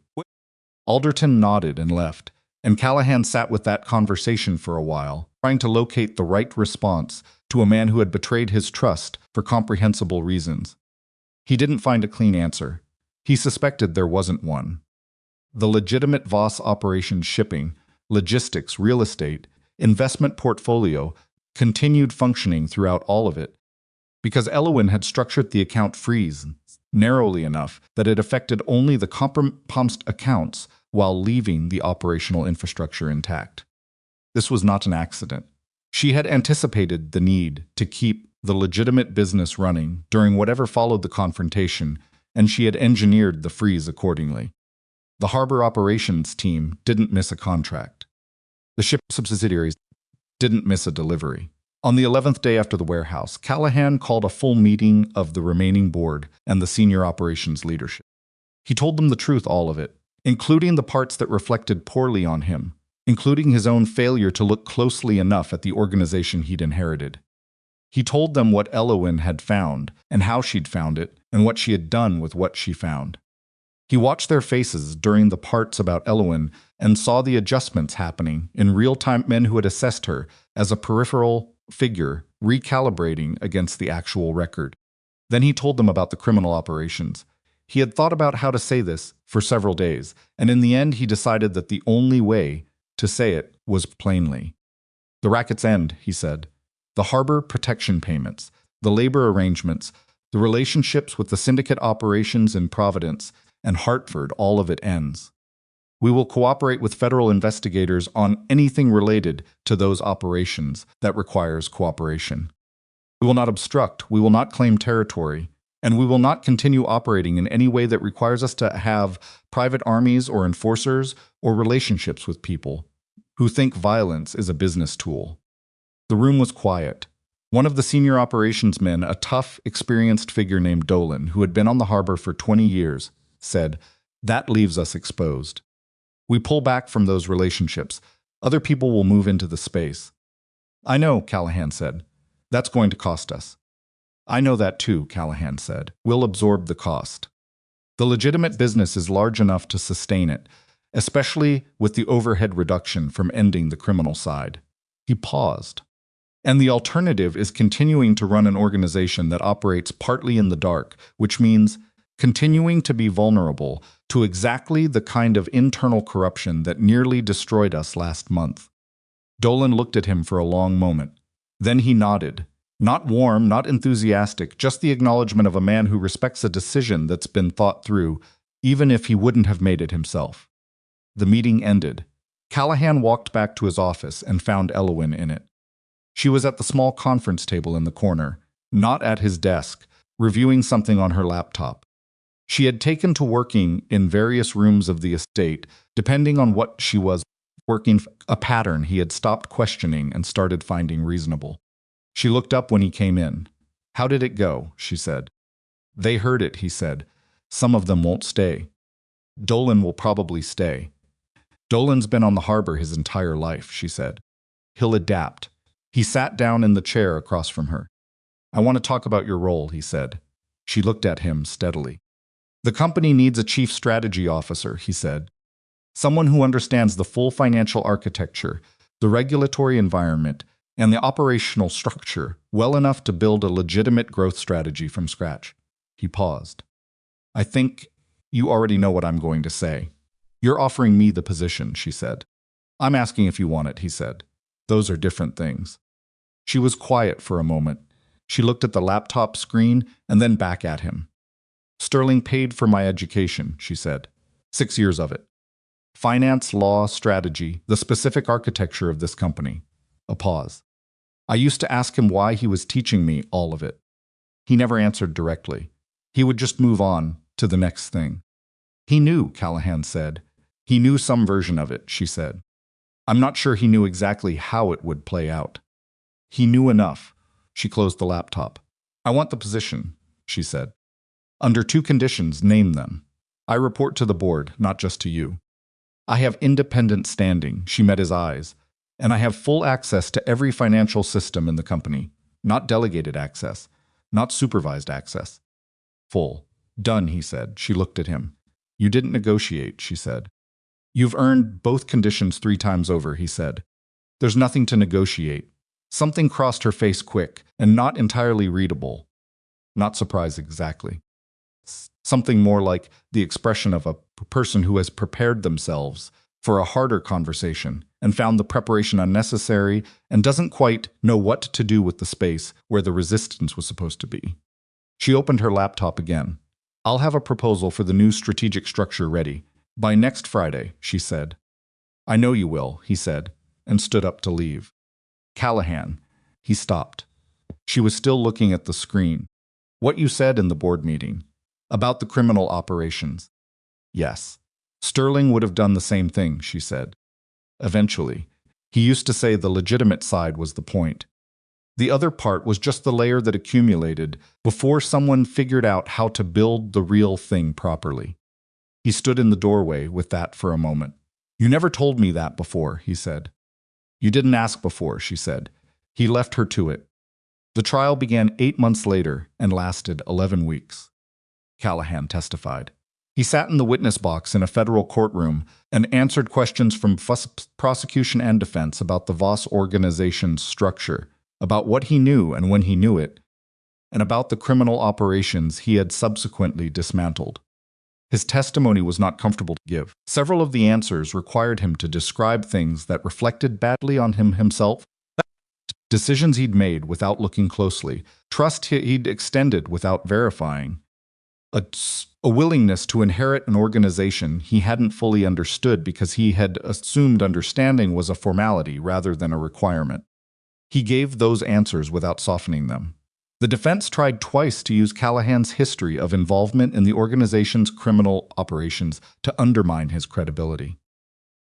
Alderton nodded and left, and Callahan sat with that conversation for a while, trying to locate the right response to a man who had betrayed his trust for comprehensible reasons. He didn't find a clean answer. He suspected there wasn't one. The legitimate Voss operations shipping, logistics, real estate, investment portfolio continued functioning throughout all of it, because Elowyn had structured the account freeze narrowly enough that it affected only the compromised accounts while leaving the operational infrastructure intact. This was not an accident. She had anticipated the need to keep the legitimate business running during whatever followed the confrontation, and she had engineered the freeze accordingly. The harbor operations team didn't miss a contract. The ship subsidiaries didn't miss a delivery. On the 11th day after the warehouse, Callahan called a full meeting of the remaining board and the senior operations leadership. He told them the truth, all of it, including the parts that reflected poorly on him, including his own failure to look closely enough at the organization he'd inherited. He told them what Elowyn had found and how she'd found it and what she had done with what she found. He watched their faces during the parts about Elowyn and saw the adjustments happening in real time, men who had assessed her as a peripheral figure recalibrating against the actual record. Then he told them about the criminal operations. He had thought about how to say this for several days, and in the end he decided that the only way to say it was plainly. The racket's end, he said. The harbor protection payments, the labor arrangements, the relationships with the syndicate operations in Providence and Hartford, all of it ends. We will cooperate with federal investigators on anything related to those operations that requires cooperation. We will not obstruct, we will not claim territory, and we will not continue operating in any way that requires us to have private armies or enforcers or relationships with people who think violence is a business tool. The room was quiet. One of the senior operations men, a tough, experienced figure named Dolan, who had been on the harbor for 20 years, said, "That leaves us exposed. We pull back from those relationships. Other people will move into the space." "I know," Callahan said. "That's going to cost us." "I know that too," Callahan said. "We'll absorb the cost. The legitimate business is large enough to sustain it, especially with the overhead reduction from ending the criminal side." He paused. "And the alternative is continuing to run an organization that operates partly in the dark, which means continuing to be vulnerable to exactly the kind of internal corruption that nearly destroyed us last month." Dolan looked at him for a long moment. Then he nodded. Not warm, not enthusiastic, just the acknowledgement of a man who respects a decision that's been thought through, even if he wouldn't have made it himself. The meeting ended. Callahan walked back to his office and found Elowyn in it. She was at the small conference table in the corner, not at his desk, reviewing something on her laptop. She had taken to working in various rooms of the estate, depending on what she was working, a pattern he had stopped questioning and started finding reasonable. She looked up when he came in. "How did it go?" she said. "They heard it," he said. "Some of them won't stay. Dolan will probably stay." "Dolan's been on the harbor his entire life," she said. "He'll adapt." He sat down in the chair across from her. "I want to talk about your role," he said. She looked at him steadily. "The company needs a chief strategy officer," he said. "Someone who understands the full financial architecture, the regulatory environment, and the operational structure well enough to build a legitimate growth strategy from scratch." He paused. "I think you already know what I'm going to say. You're offering me the position," she said. "I'm asking if you want it," he said. "Those are different things." She was quiet for a moment. She looked at the laptop screen and then back at him. "Sterling paid for my education," she said. 6 years of it. Finance, law, strategy, the specific architecture of this company. A pause. I used to ask him why he was teaching me all of it. He never answered directly. He would just move on to the next thing. He knew, Callahan said. He knew some version of it, she said. I'm not sure he knew exactly how it would play out. He knew enough. She closed the laptop. I want the position, she said. Under 2 conditions, name them. I report to the board, not just to you. I have independent standing, she met his eyes, and I have full access to every financial system in the company. Not delegated access, not supervised access. Full. Done, he said. She looked at him. You didn't negotiate, she said. You've earned both conditions 3 times over, he said. There's nothing to negotiate. Something crossed her face quick, and not entirely readable. Not surprised exactly. Something more like the expression of a person who has prepared themselves for a harder conversation and found the preparation unnecessary and doesn't quite know what to do with the space where the resistance was supposed to be. She opened her laptop again. I'll have a proposal for the new strategic structure ready by next Friday, she said. I know you will, he said, and stood up to leave. Callahan. He stopped. She was still looking at the screen. What you said in the board meeting. About the criminal operations. Yes. Sterling would have done the same thing, she said. Eventually. He used to say the legitimate side was the point. The other part was just the layer that accumulated before someone figured out how to build the real thing properly. He stood in the doorway with that for a moment. You never told me that before, he said. You didn't ask before, she said. He left her to it. The trial began 8 months later and lasted 11 weeks. Callahan testified. He sat in the witness box in a federal courtroom and answered questions from prosecution and defense about the Voss organization's structure, about what he knew and when he knew it, and about the criminal operations he had subsequently dismantled. His testimony was not comfortable to give. Several of the answers required him to describe things that reflected badly on him himself, decisions he'd made without looking closely, trust he'd extended without verifying, a willingness to inherit an organization he hadn't fully understood because he had assumed understanding was a formality rather than a requirement. He gave those answers without softening them. The defense tried twice to use Callahan's history of involvement in the organization's criminal operations to undermine his credibility.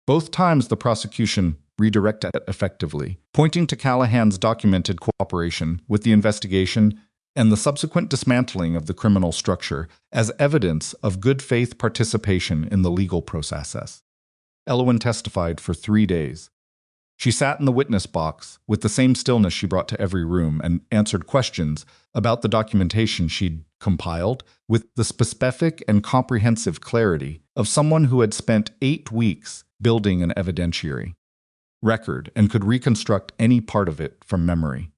Both times the prosecution redirected it effectively, pointing to Callahan's documented cooperation with the investigation and the subsequent dismantling of the criminal structure as evidence of good faith participation in the legal process. Elowyn testified for 3 days. She sat in the witness box with the same stillness she brought to every room and answered questions about the documentation she'd compiled with the specific and comprehensive clarity of someone who had spent 8 weeks building an evidentiary record and could reconstruct any part of it from memory.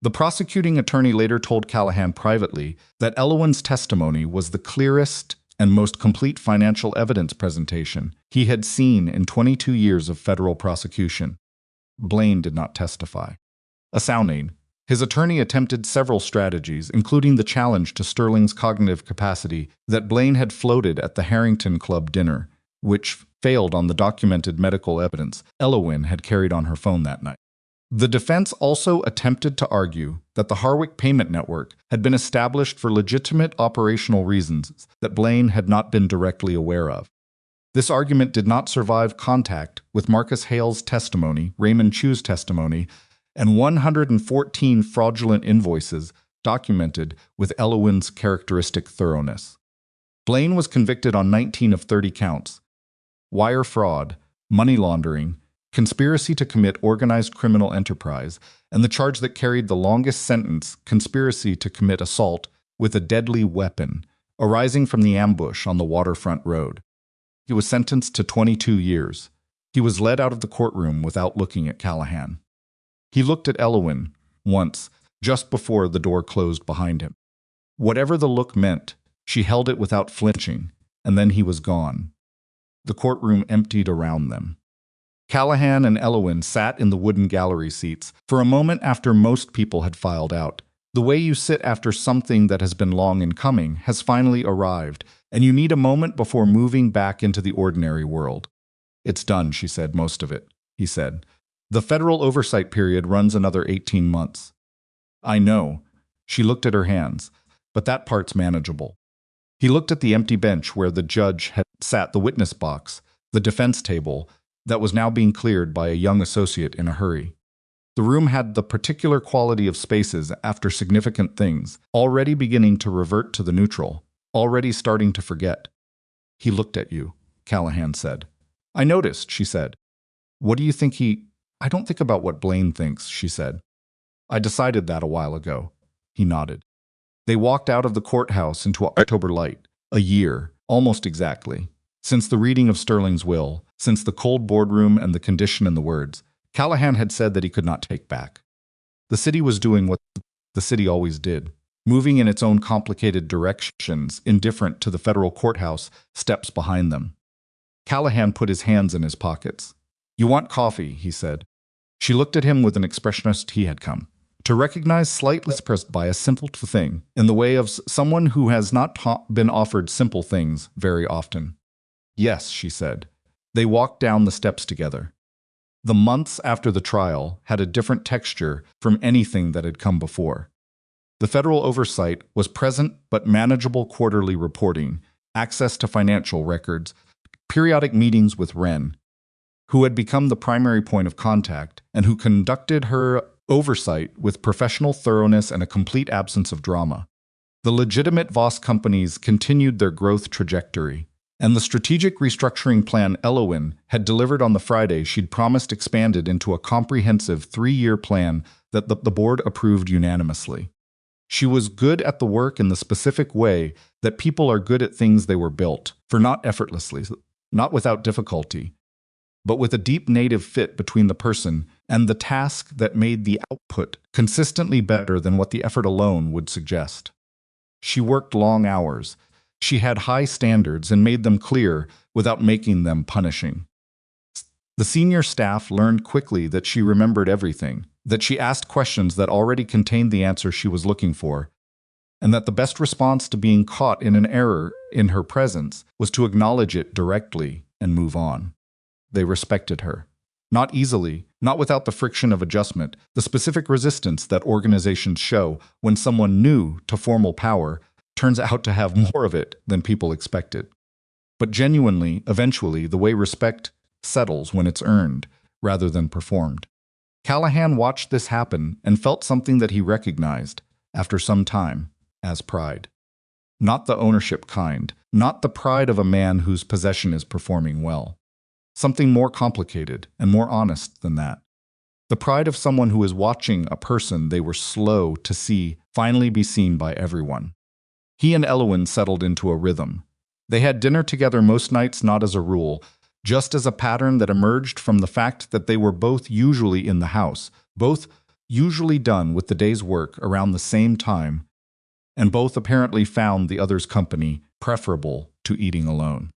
The prosecuting attorney later told Callahan privately that Elowyn's testimony was the clearest and most complete financial evidence presentation he had seen in 22 years of federal prosecution. Blaine did not testify. A sounding. His attorney attempted several strategies, including the challenge to Sterling's cognitive capacity that Blaine had floated at the Harrington Club dinner, which failed on the documented medical evidence Elowyn had carried on her phone that night. The defense also attempted to argue that the Harwick Payment Network had been established for legitimate operational reasons that Blaine had not been directly aware of. This argument did not survive contact with Marcus Hale's testimony, Raymond Chu's testimony, and 114 fraudulent invoices documented with Elowyn's characteristic thoroughness. Blaine was convicted on 19 of 30 counts: wire fraud, money laundering, conspiracy to commit organized criminal enterprise, and the charge that carried the longest sentence, conspiracy to commit assault with a deadly weapon, arising from the ambush on the waterfront road. He was sentenced to 22 years. He was led out of the courtroom without looking at Callahan. He looked at Elowyn once, just before the door closed behind him. Whatever the look meant, she held it without flinching, and then he was gone. The courtroom emptied around them. Callahan and Elowyn sat in the wooden gallery seats for a moment after most people had filed out. The way you sit after something that has been long in coming has finally arrived, and you need a moment before moving back into the ordinary world. It's done, she said, most of it, he said. The federal oversight period runs another 18 months. I know. She looked at her hands, but that part's manageable. He looked at the empty bench where the judge had sat, the witness box, the defense table, that was now being cleared by a young associate in a hurry. The room had the particular quality of spaces after significant things, already beginning to revert to the neutral, already starting to forget. He looked at you, Callahan said. I noticed, she said. What do you think I don't think about what Blaine thinks, she said. I decided that a while ago. He nodded. They walked out of the courthouse into October light, a year, almost exactly. Since the reading of Sterling's will, since the cold boardroom and the condition in the words, Callahan had said that he could not take back. The city was doing what the city always did, moving in its own complicated directions, indifferent to the federal courthouse steps behind them. Callahan put his hands in his pockets. You want coffee, he said. She looked at him with an expressionist he had come to recognize, slightly suppressed by a simple thing, in the way of someone who has not been offered simple things very often. Yes, she said. They walked down the steps together. The months after the trial had a different texture from anything that had come before. The federal oversight was present but manageable quarterly reporting, access to financial records, periodic meetings with Wren, who had become the primary point of contact and who conducted her oversight with professional thoroughness and a complete absence of drama. The legitimate Voss companies continued their growth trajectory, and the strategic restructuring plan Elowyn had delivered on the Friday she'd promised expanded into a comprehensive 3-year plan that the board approved unanimously. She was good at the work in the specific way that people are good at things they were built for, not effortlessly, not without difficulty, but with a deep native fit between the person and the task that made the output consistently better than what the effort alone would suggest. She worked long hours. She had high standards and made them clear without making them punishing. The senior staff learned quickly that she remembered everything, that she asked questions that already contained the answer she was looking for, and that the best response to being caught in an error in her presence was to acknowledge it directly and move on. They respected her. Not easily, not without the friction of adjustment, the specific resistance that organizations show when someone new to formal power turns out to have more of it than people expected. But genuinely, eventually, the way respect settles when it's earned rather than performed. Callahan watched this happen and felt something that he recognized, after some time, as pride. Not the ownership kind, not the pride of a man whose possession is performing well. Something more complicated and more honest than that. The pride of someone who is watching a person they were slow to see finally be seen by everyone. He and Elowyn settled into a rhythm. They had dinner together most nights, not as a rule, just as a pattern that emerged from the fact that they were both usually in the house, both usually done with the day's work around the same time, and both apparently found the other's company preferable to eating alone.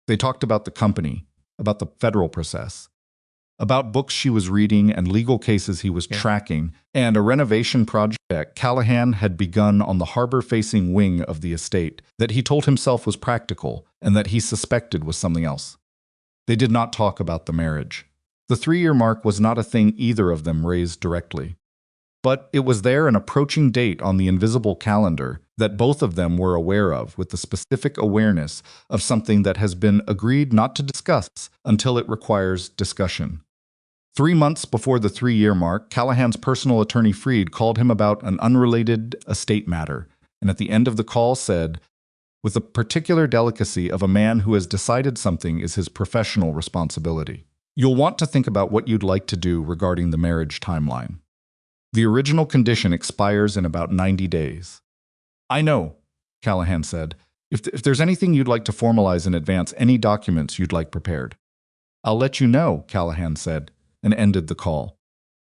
They talked about the company, about the federal process, about books she was reading and legal cases he was tracking, and a renovation project Callahan had begun on the harbor-facing wing of the estate that he told himself was practical and that he suspected was something else. They did not talk about the marriage. The 3-year mark was not a thing either of them raised directly. But it was there, an approaching date on the invisible calendar that both of them were aware of, with the specific awareness of something that has been agreed not to discuss until it requires discussion. 3 months before the 3-year mark, Callahan's personal attorney Freed called him about an unrelated estate matter, and at the end of the call said, with the particular delicacy of a man who has decided something is his professional responsibility, "You'll want to think about what you'd like to do regarding the marriage timeline. The original condition expires in about 90 days. I know, Callahan said. If there's anything you'd like to formalize in advance, any documents you'd like prepared. I'll let you know, Callahan said, and ended the call.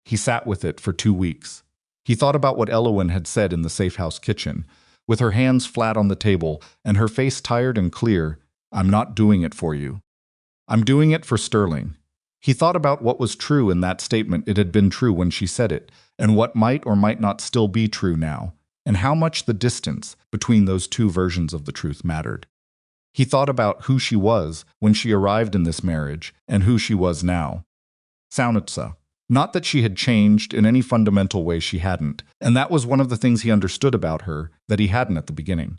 He sat with it for 2 weeks. He thought about what Elowyn had said in the safe house kitchen, with her hands flat on the table and her face tired and clear. I'm not doing it for you. I'm doing it for Sterling. He thought about what was true in that statement. It had been true when she said it, and what might or might not still be true now, and how much the distance between those two versions of the truth mattered. He thought about who she was when she arrived in this marriage and who she was now. Saunitsa. Not that she had changed in any fundamental way, she hadn't, and that was one of the things he understood about her that he hadn't at the beginning.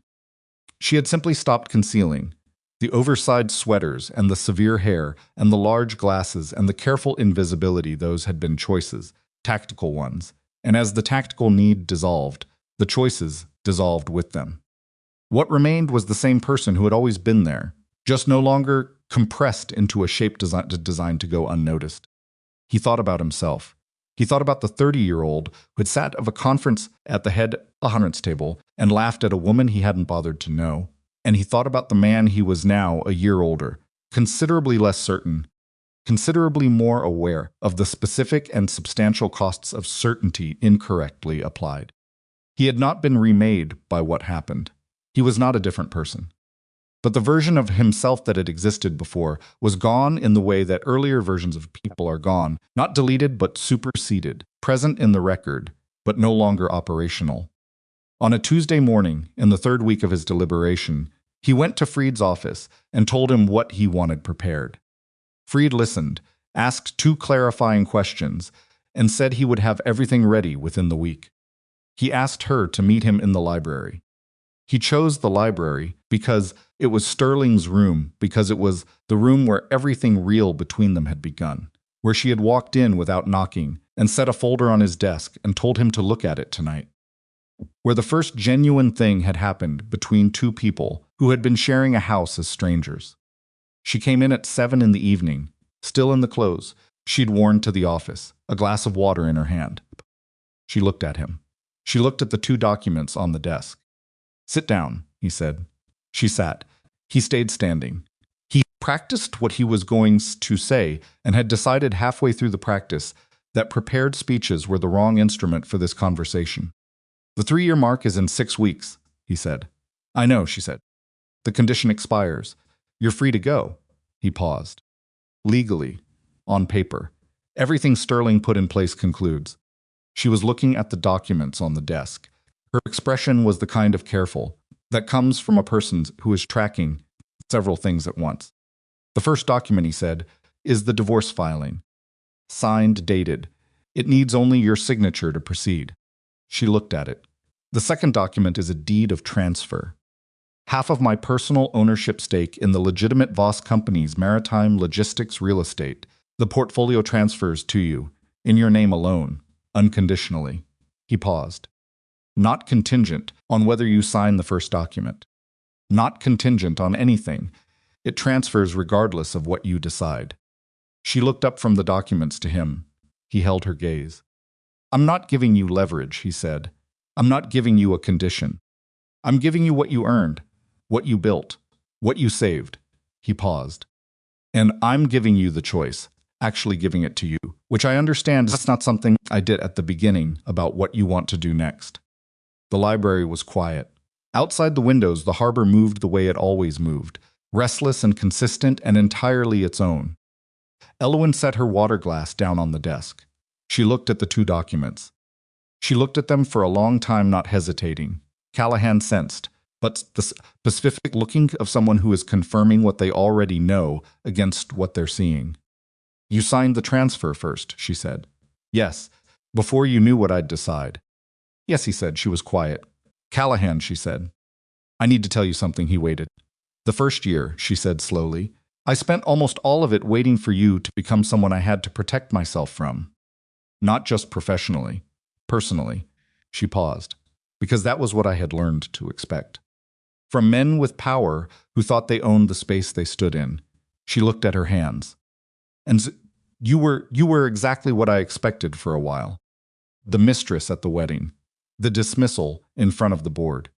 She had simply stopped concealing. The oversized sweaters and the severe hair and the large glasses and the careful invisibility, those had been choices, tactical ones, and as the tactical need dissolved, the choices dissolved with them. What remained was the same person who had always been there, just no longer compressed into a shape designed to go unnoticed. He thought about himself. He thought about the 30-year-old who had sat of a conference at the head of a hundreds table and laughed at a woman he hadn't bothered to know. And he thought about the man he was now a year older, considerably less certain, considerably more aware of the specific and substantial costs of certainty incorrectly applied. He had not been remade by what happened. He was not a different person. But the version of himself that had existed before was gone in the way that earlier versions of people are gone, not deleted but superseded, present in the record, but no longer operational. On a Tuesday morning, in the third week of his deliberation, he went to Freed's office and told him what he wanted prepared. Freed listened, asked 2 clarifying questions, and said he would have everything ready within the week. He asked her to meet him in the library. He chose the library because it was Sterling's room, because it was the room where everything real between them had begun, where she had walked in without knocking and set a folder on his desk and told him to look at it tonight, where the first genuine thing had happened between 2 people who had been sharing a house as strangers. She came in at 7 in the evening, still in the clothes she'd worn to the office, a glass of water in her hand. She looked at him. She looked at the 2 documents on the desk. "Sit down," he said. She sat. He stayed standing. He practiced what he was going to say and had decided halfway through the practice that prepared speeches were the wrong instrument for this conversation. "The 3-year mark is in 6 weeks, he said. "I know," she said. "The condition expires. You're free to go." He paused. "Legally, on paper, everything Sterling put in place concludes." She was looking at the documents on the desk. Her expression was the kind of careful that comes from a person who is tracking several things at once. "The first document," he said, "is the divorce filing. Signed, dated. It needs only your signature to proceed." She looked at it. "The second document is a deed of transfer. Half of my personal ownership stake in the legitimate Voss company's maritime logistics real estate. The portfolio transfers to you, in your name alone, unconditionally." He paused. "Not contingent on whether you sign the first document. Not contingent on anything. It transfers regardless of what you decide." She looked up from the documents to him. He held her gaze. "I'm not giving you leverage," he said. "I'm not giving you a condition. I'm giving you what you earned, what you built, what you saved." He paused. "And I'm giving you the choice, actually giving it to you, which I understand is not something I did at the beginning about what you want to do next." The library was quiet. Outside the windows, the harbor moved the way it always moved, restless and consistent and entirely its own. Elowyn set her water glass down on the desk. She looked at the 2 documents. She looked at them for a long time, not hesitating. Callahan sensed, but the specific looking of someone who is confirming what they already know against what they're seeing. "You signed the transfer first," she said. "Yes, before you knew what I'd decide." "Yes," he said. She was quiet. "Callahan," she said. "I need to tell you something." He waited. "The first year," she said slowly, "I spent almost all of it waiting for you to become someone I had to protect myself from. Not just professionally, personally." She paused, because that was what I had learned to expect. From men with power who thought they owned the space they stood in. She looked at her hands. "And you were exactly what I expected for a while. The mistress at the wedding. The dismissal in front of the board.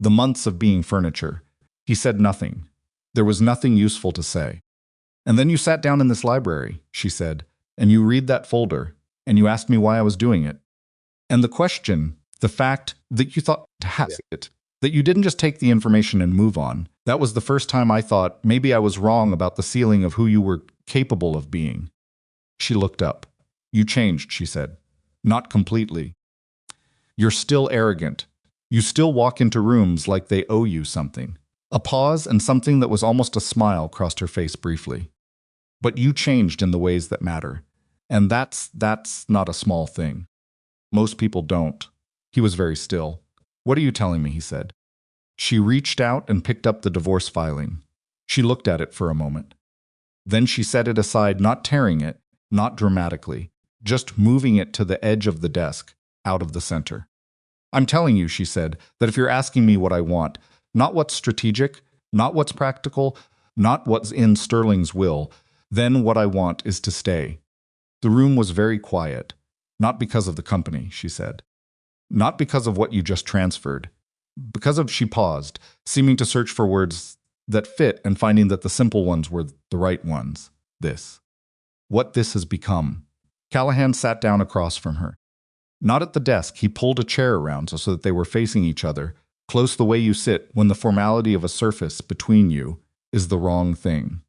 The months of being furniture." He said nothing. There was nothing useful to say. "And then you sat down in this library," she said, "and you read that folder, and you asked me why I was doing it. And the question, the fact that you thought to ask it, that you didn't just take the information and move on, that was the first time I thought maybe I was wrong about the ceiling of who you were capable of being." She looked up. "You changed," she said. "Not completely. You're still arrogant. You still walk into rooms like they owe you something. A pause and something that was almost a smile crossed her face briefly. But you changed in the ways that matter. And that's not a small thing. Most people don't. He was very still. What are you telling me? He said. She reached out and picked up the divorce filing. She looked at it for a moment. Then she set it aside, not tearing it, not dramatically, just moving it to the edge of the desk, out of the center. I'm telling you, she said, that if you're asking me what I want, not what's strategic, not what's practical, not what's in Sterling's will, then what I want is to stay. The room was very quiet, not because of the company, she said. Not because of what you just transferred. She paused, seeming to search for words that fit and finding that the simple ones were the right ones. This. What this has become. Callahan sat down across from her. Not at the desk, he pulled a chair around so that they were facing each other, close the way you sit when the formality of a surface between you is the wrong thing.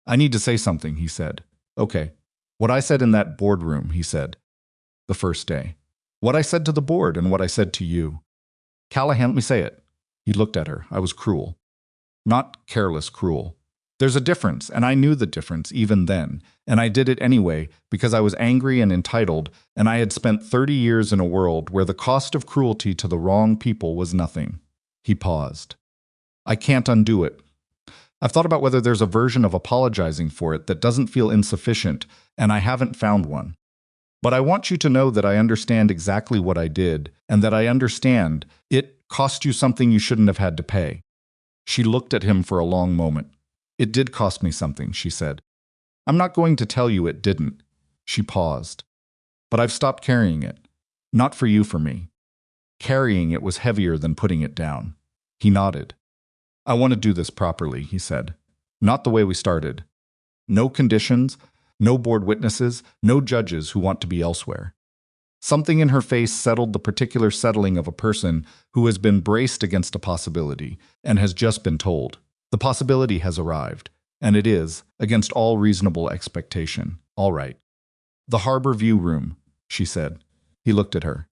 I need to say something, he said. Okay. What I said in that boardroom, he said. The first day. What I said to the board and what I said to you. Callahan, let me say it. He looked at her. I was cruel. Not careless cruel. There's a difference, and I knew the difference even then, and I did it anyway because I was angry and entitled, and I had spent 30 years in a world where the cost of cruelty to the wrong people was nothing. He paused. I can't undo it. I've thought about whether there's a version of apologizing for it that doesn't feel insufficient, and I haven't found one. But I want you to know that I understand exactly what I did, and that I understand it cost you something you shouldn't have had to pay. She looked at him for a long moment. It did cost me something, she said. I'm not going to tell you it didn't. She paused. But I've stopped carrying it. Not for you, for me. Carrying it was heavier than putting it down. He nodded. I want to do this properly, he said. Not the way we started. No conditions, no board witnesses, no judges who want to be elsewhere. Something in her face settled the particular settling of a person who has been braced against a possibility and has just been told. The possibility has arrived, and it is, against all reasonable expectation, all right. The Harbor View Room, she said. He looked at her.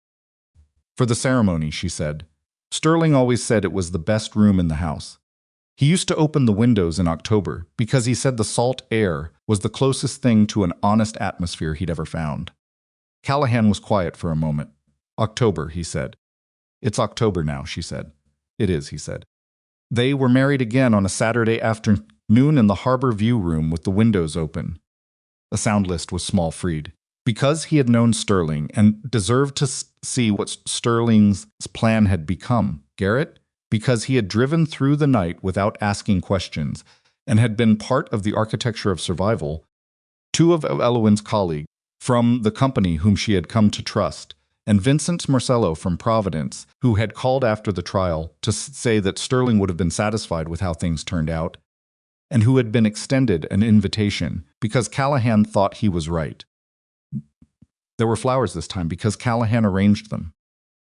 For the ceremony, she said. Sterling always said it was the best room in the house. He used to open the windows in October because he said the salt air was the closest thing to an honest atmosphere he'd ever found. Callahan was quiet for a moment. October, he said. It's October now, she said. It is, he said. They were married again on a Saturday afternoon in the Harbor View Room with the windows open. The sound list was small freed. Because he had known Sterling and deserved to see what Sterling's plan had become, Garrett, because he had driven through the night without asking questions and had been part of the architecture of survival, two of Elowyn's colleagues from the company whom she had come to trust, and Vincent Marcello from Providence, who had called after the trial to say that Sterling would have been satisfied with how things turned out, and who had been extended an invitation because Callahan thought he was right. There were flowers this time because Callahan arranged them.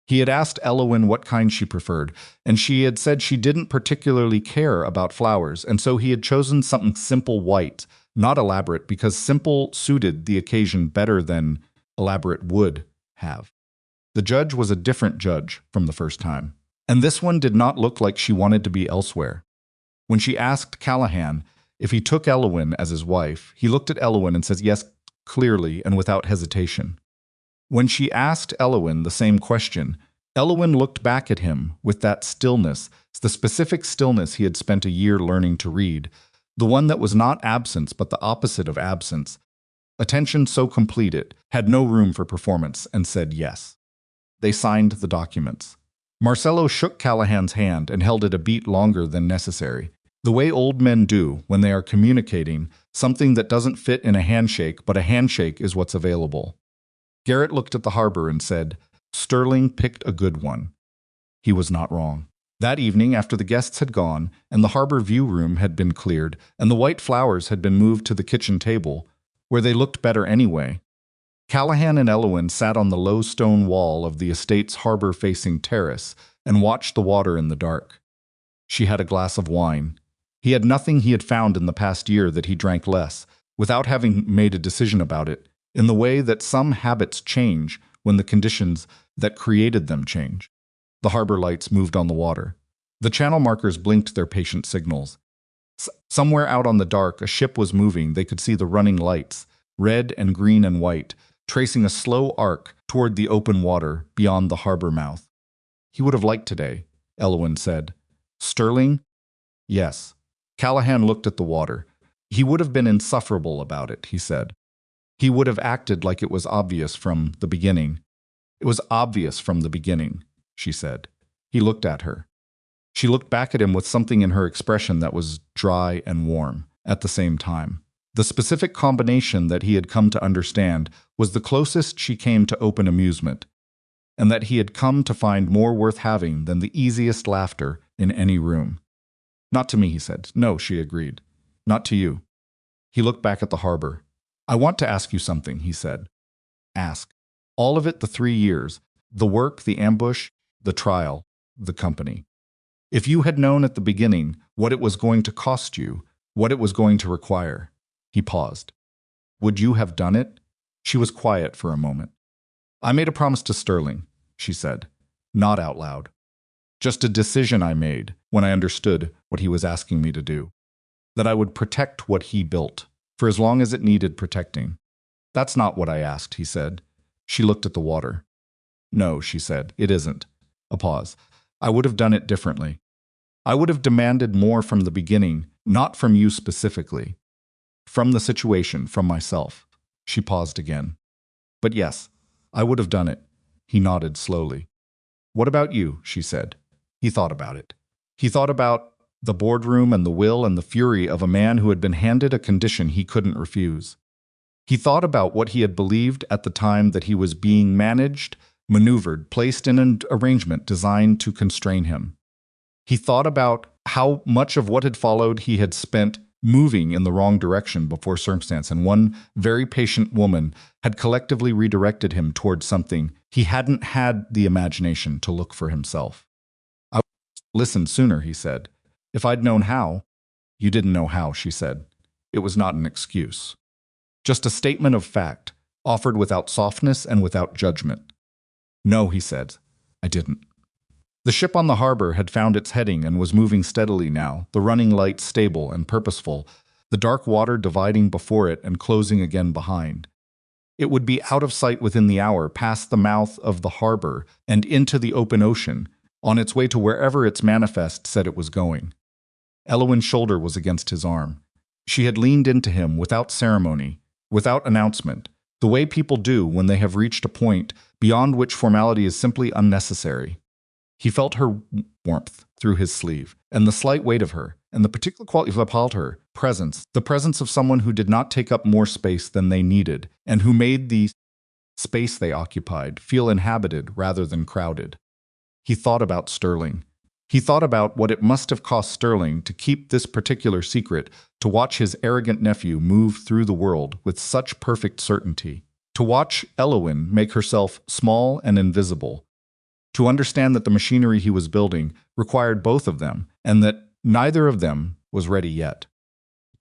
He had asked Elowyn what kind she preferred, and she had said she didn't particularly care about flowers, and so he had chosen something simple white, not elaborate, because simple suited the occasion better than elaborate would have. The judge was a different judge from the first time, and this one did not look like she wanted to be elsewhere. When she asked Callahan if he took Elowyn as his wife, he looked at Elowyn and said yes, clearly and without hesitation. When she asked Elowyn the same question, Elowyn looked back at him with that stillness, the specific stillness he had spent a year learning to read, the one that was not absence but the opposite of absence. Attention so complete it had no room for performance, and said yes. They signed the documents. Marcello shook Callahan's hand and held it a beat longer than necessary, the way old men do when they are communicating something that doesn't fit in a handshake, but a handshake is what's available. Garrett looked at the harbor and said, Sterling picked a good one. He was not wrong. That evening, after the guests had gone, and the Harbor View Room had been cleared, and the white flowers had been moved to the kitchen table, where they looked better anyway, Callahan and Elowyn sat on the low stone wall of the estate's harbor-facing terrace and watched the water in the dark. She had a glass of wine. He had nothing he had found in the past year that he drank less, without having made a decision about it, in the way that some habits change when the conditions that created them change. The harbor lights moved on the water. The channel markers blinked their patient signals. Somewhere out on the dark, a ship was moving. They could see the running lights, red and green and white, tracing a slow arc toward the open water beyond the harbor mouth. He would have liked today, Elowyn said. Sterling? Yes. Callahan looked at the water. He would have been insufferable about it, he said. He would have acted like it was obvious from the beginning. It was obvious from the beginning, she said. He looked at her. She looked back at him with something in her expression that was dry and warm at the same time. The specific combination that he had come to understand was the closest she came to open amusement, and that he had come to find more worth having than the easiest laughter in any room. Not to me, he said. No, she agreed. Not to you. He looked back at the harbor. I want to ask you something, he said. Ask. All of it, the 3 years, the work, the ambush, the trial, the company. If you had known at the beginning what it was going to cost you, what it was going to require. He paused. Would you have done it? She was quiet for a moment. I made a promise to Sterling, she said, not out loud. Just a decision I made when I understood what he was asking me to do. That I would protect what he built, for as long as it needed protecting. That's not what I asked, he said. She looked at the water. No, she said, it isn't. A pause. I would have done it differently. I would have demanded more from the beginning, not from you specifically. From the situation, from myself. She paused again. But yes, I would have done it. He nodded slowly. What about you? She said. He thought about it. He thought about the boardroom and the will and the fury of a man who had been handed a condition he couldn't refuse. He thought about what he had believed at the time, that he was being managed, maneuvered, placed in an arrangement designed to constrain him. He thought about how much of what had followed he had spent moving in the wrong direction before circumstance, and one very patient woman had collectively redirected him towards something he hadn't had the imagination to look for himself. I would have listened sooner, he said. If I'd known how. You didn't know how, she said. It was not an excuse. Just a statement of fact, offered without softness and without judgment. No, he said. I didn't. The ship on the harbor had found its heading and was moving steadily now, the running lights stable and purposeful, the dark water dividing before it and closing again behind. It would be out of sight within the hour, past the mouth of the harbor and into the open ocean, on its way to wherever its manifest said it was going. Elowyn's shoulder was against his arm. She had leaned into him without ceremony, without announcement, the way people do when they have reached a point beyond which formality is simply unnecessary. He felt her warmth through his sleeve, and the slight weight of her, and the particular quality of her presence, the presence of someone who did not take up more space than they needed, and who made the space they occupied feel inhabited rather than crowded. He thought about Sterling. He thought about what it must have cost Sterling to keep this particular secret, to watch his arrogant nephew move through the world with such perfect certainty, to watch Elowyn make herself small and invisible, to understand that the machinery he was building required both of them, and that neither of them was ready yet.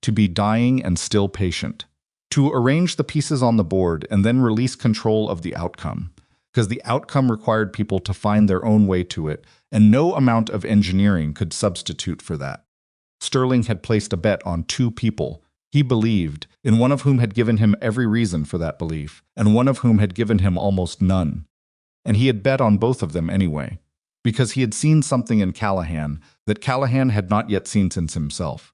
To be dying and still patient. To arrange the pieces on the board and then release control of the outcome, because the outcome required people to find their own way to it, and no amount of engineering could substitute for that. Sterling had placed a bet on 2 people he believed, in one of whom had given him every reason for that belief, and one of whom had given him almost none. And he had bet on both of them anyway, because he had seen something in Callahan that Callahan had not yet seen since himself.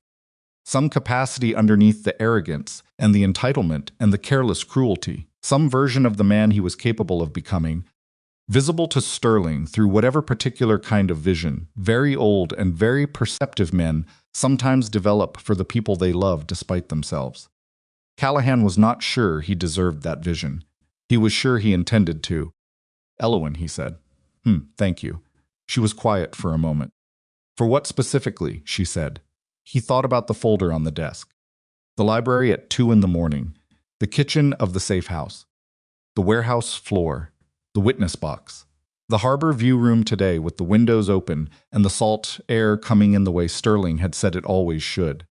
Some capacity underneath the arrogance and the entitlement and the careless cruelty, some version of the man he was capable of becoming, visible to Sterling through whatever particular kind of vision very old and very perceptive men sometimes develop for the people they love despite themselves. Callahan was not sure he deserved that vision. He was sure he intended to. Elowyn, he said. Thank you. She was quiet for a moment. For what specifically, she said. He thought about the folder on the desk. The library at 2 a.m, the kitchen of the safe house, the warehouse floor, the witness box, the harbor view room today with the windows open and the salt air coming in the way Sterling had said it always should.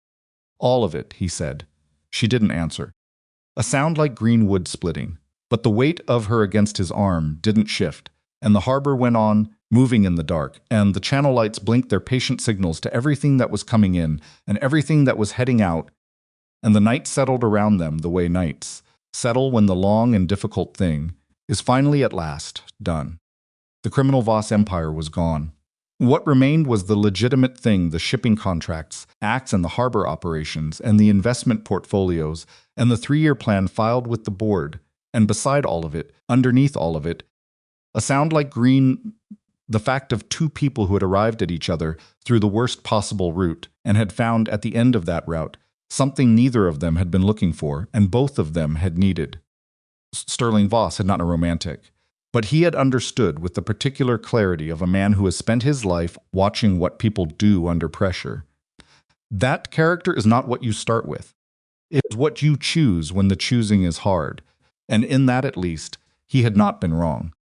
All of it, he said. She didn't answer. A sound like green wood splitting. But the weight of her against his arm didn't shift, and the harbor went on moving in the dark, and the channel lights blinked their patient signals to everything that was coming in and everything that was heading out, and the night settled around them the way nights settle when the long and difficult thing is finally at last done. The criminal Voss empire was gone. What remained was the legitimate thing: the shipping contracts, acts and the harbor operations, and the investment portfolios, and the 3-year plan filed with the board. And beside all of it, underneath all of it, a sound like green, the fact of 2 people who had arrived at each other through the worst possible route and had found at the end of that route something neither of them had been looking for and both of them had needed. Sterling Voss had not been a romantic, but he had understood with the particular clarity of a man who has spent his life watching what people do under pressure. That character is not what you start with. It is what you choose when the choosing is hard, and in that at least, he had not been wrong.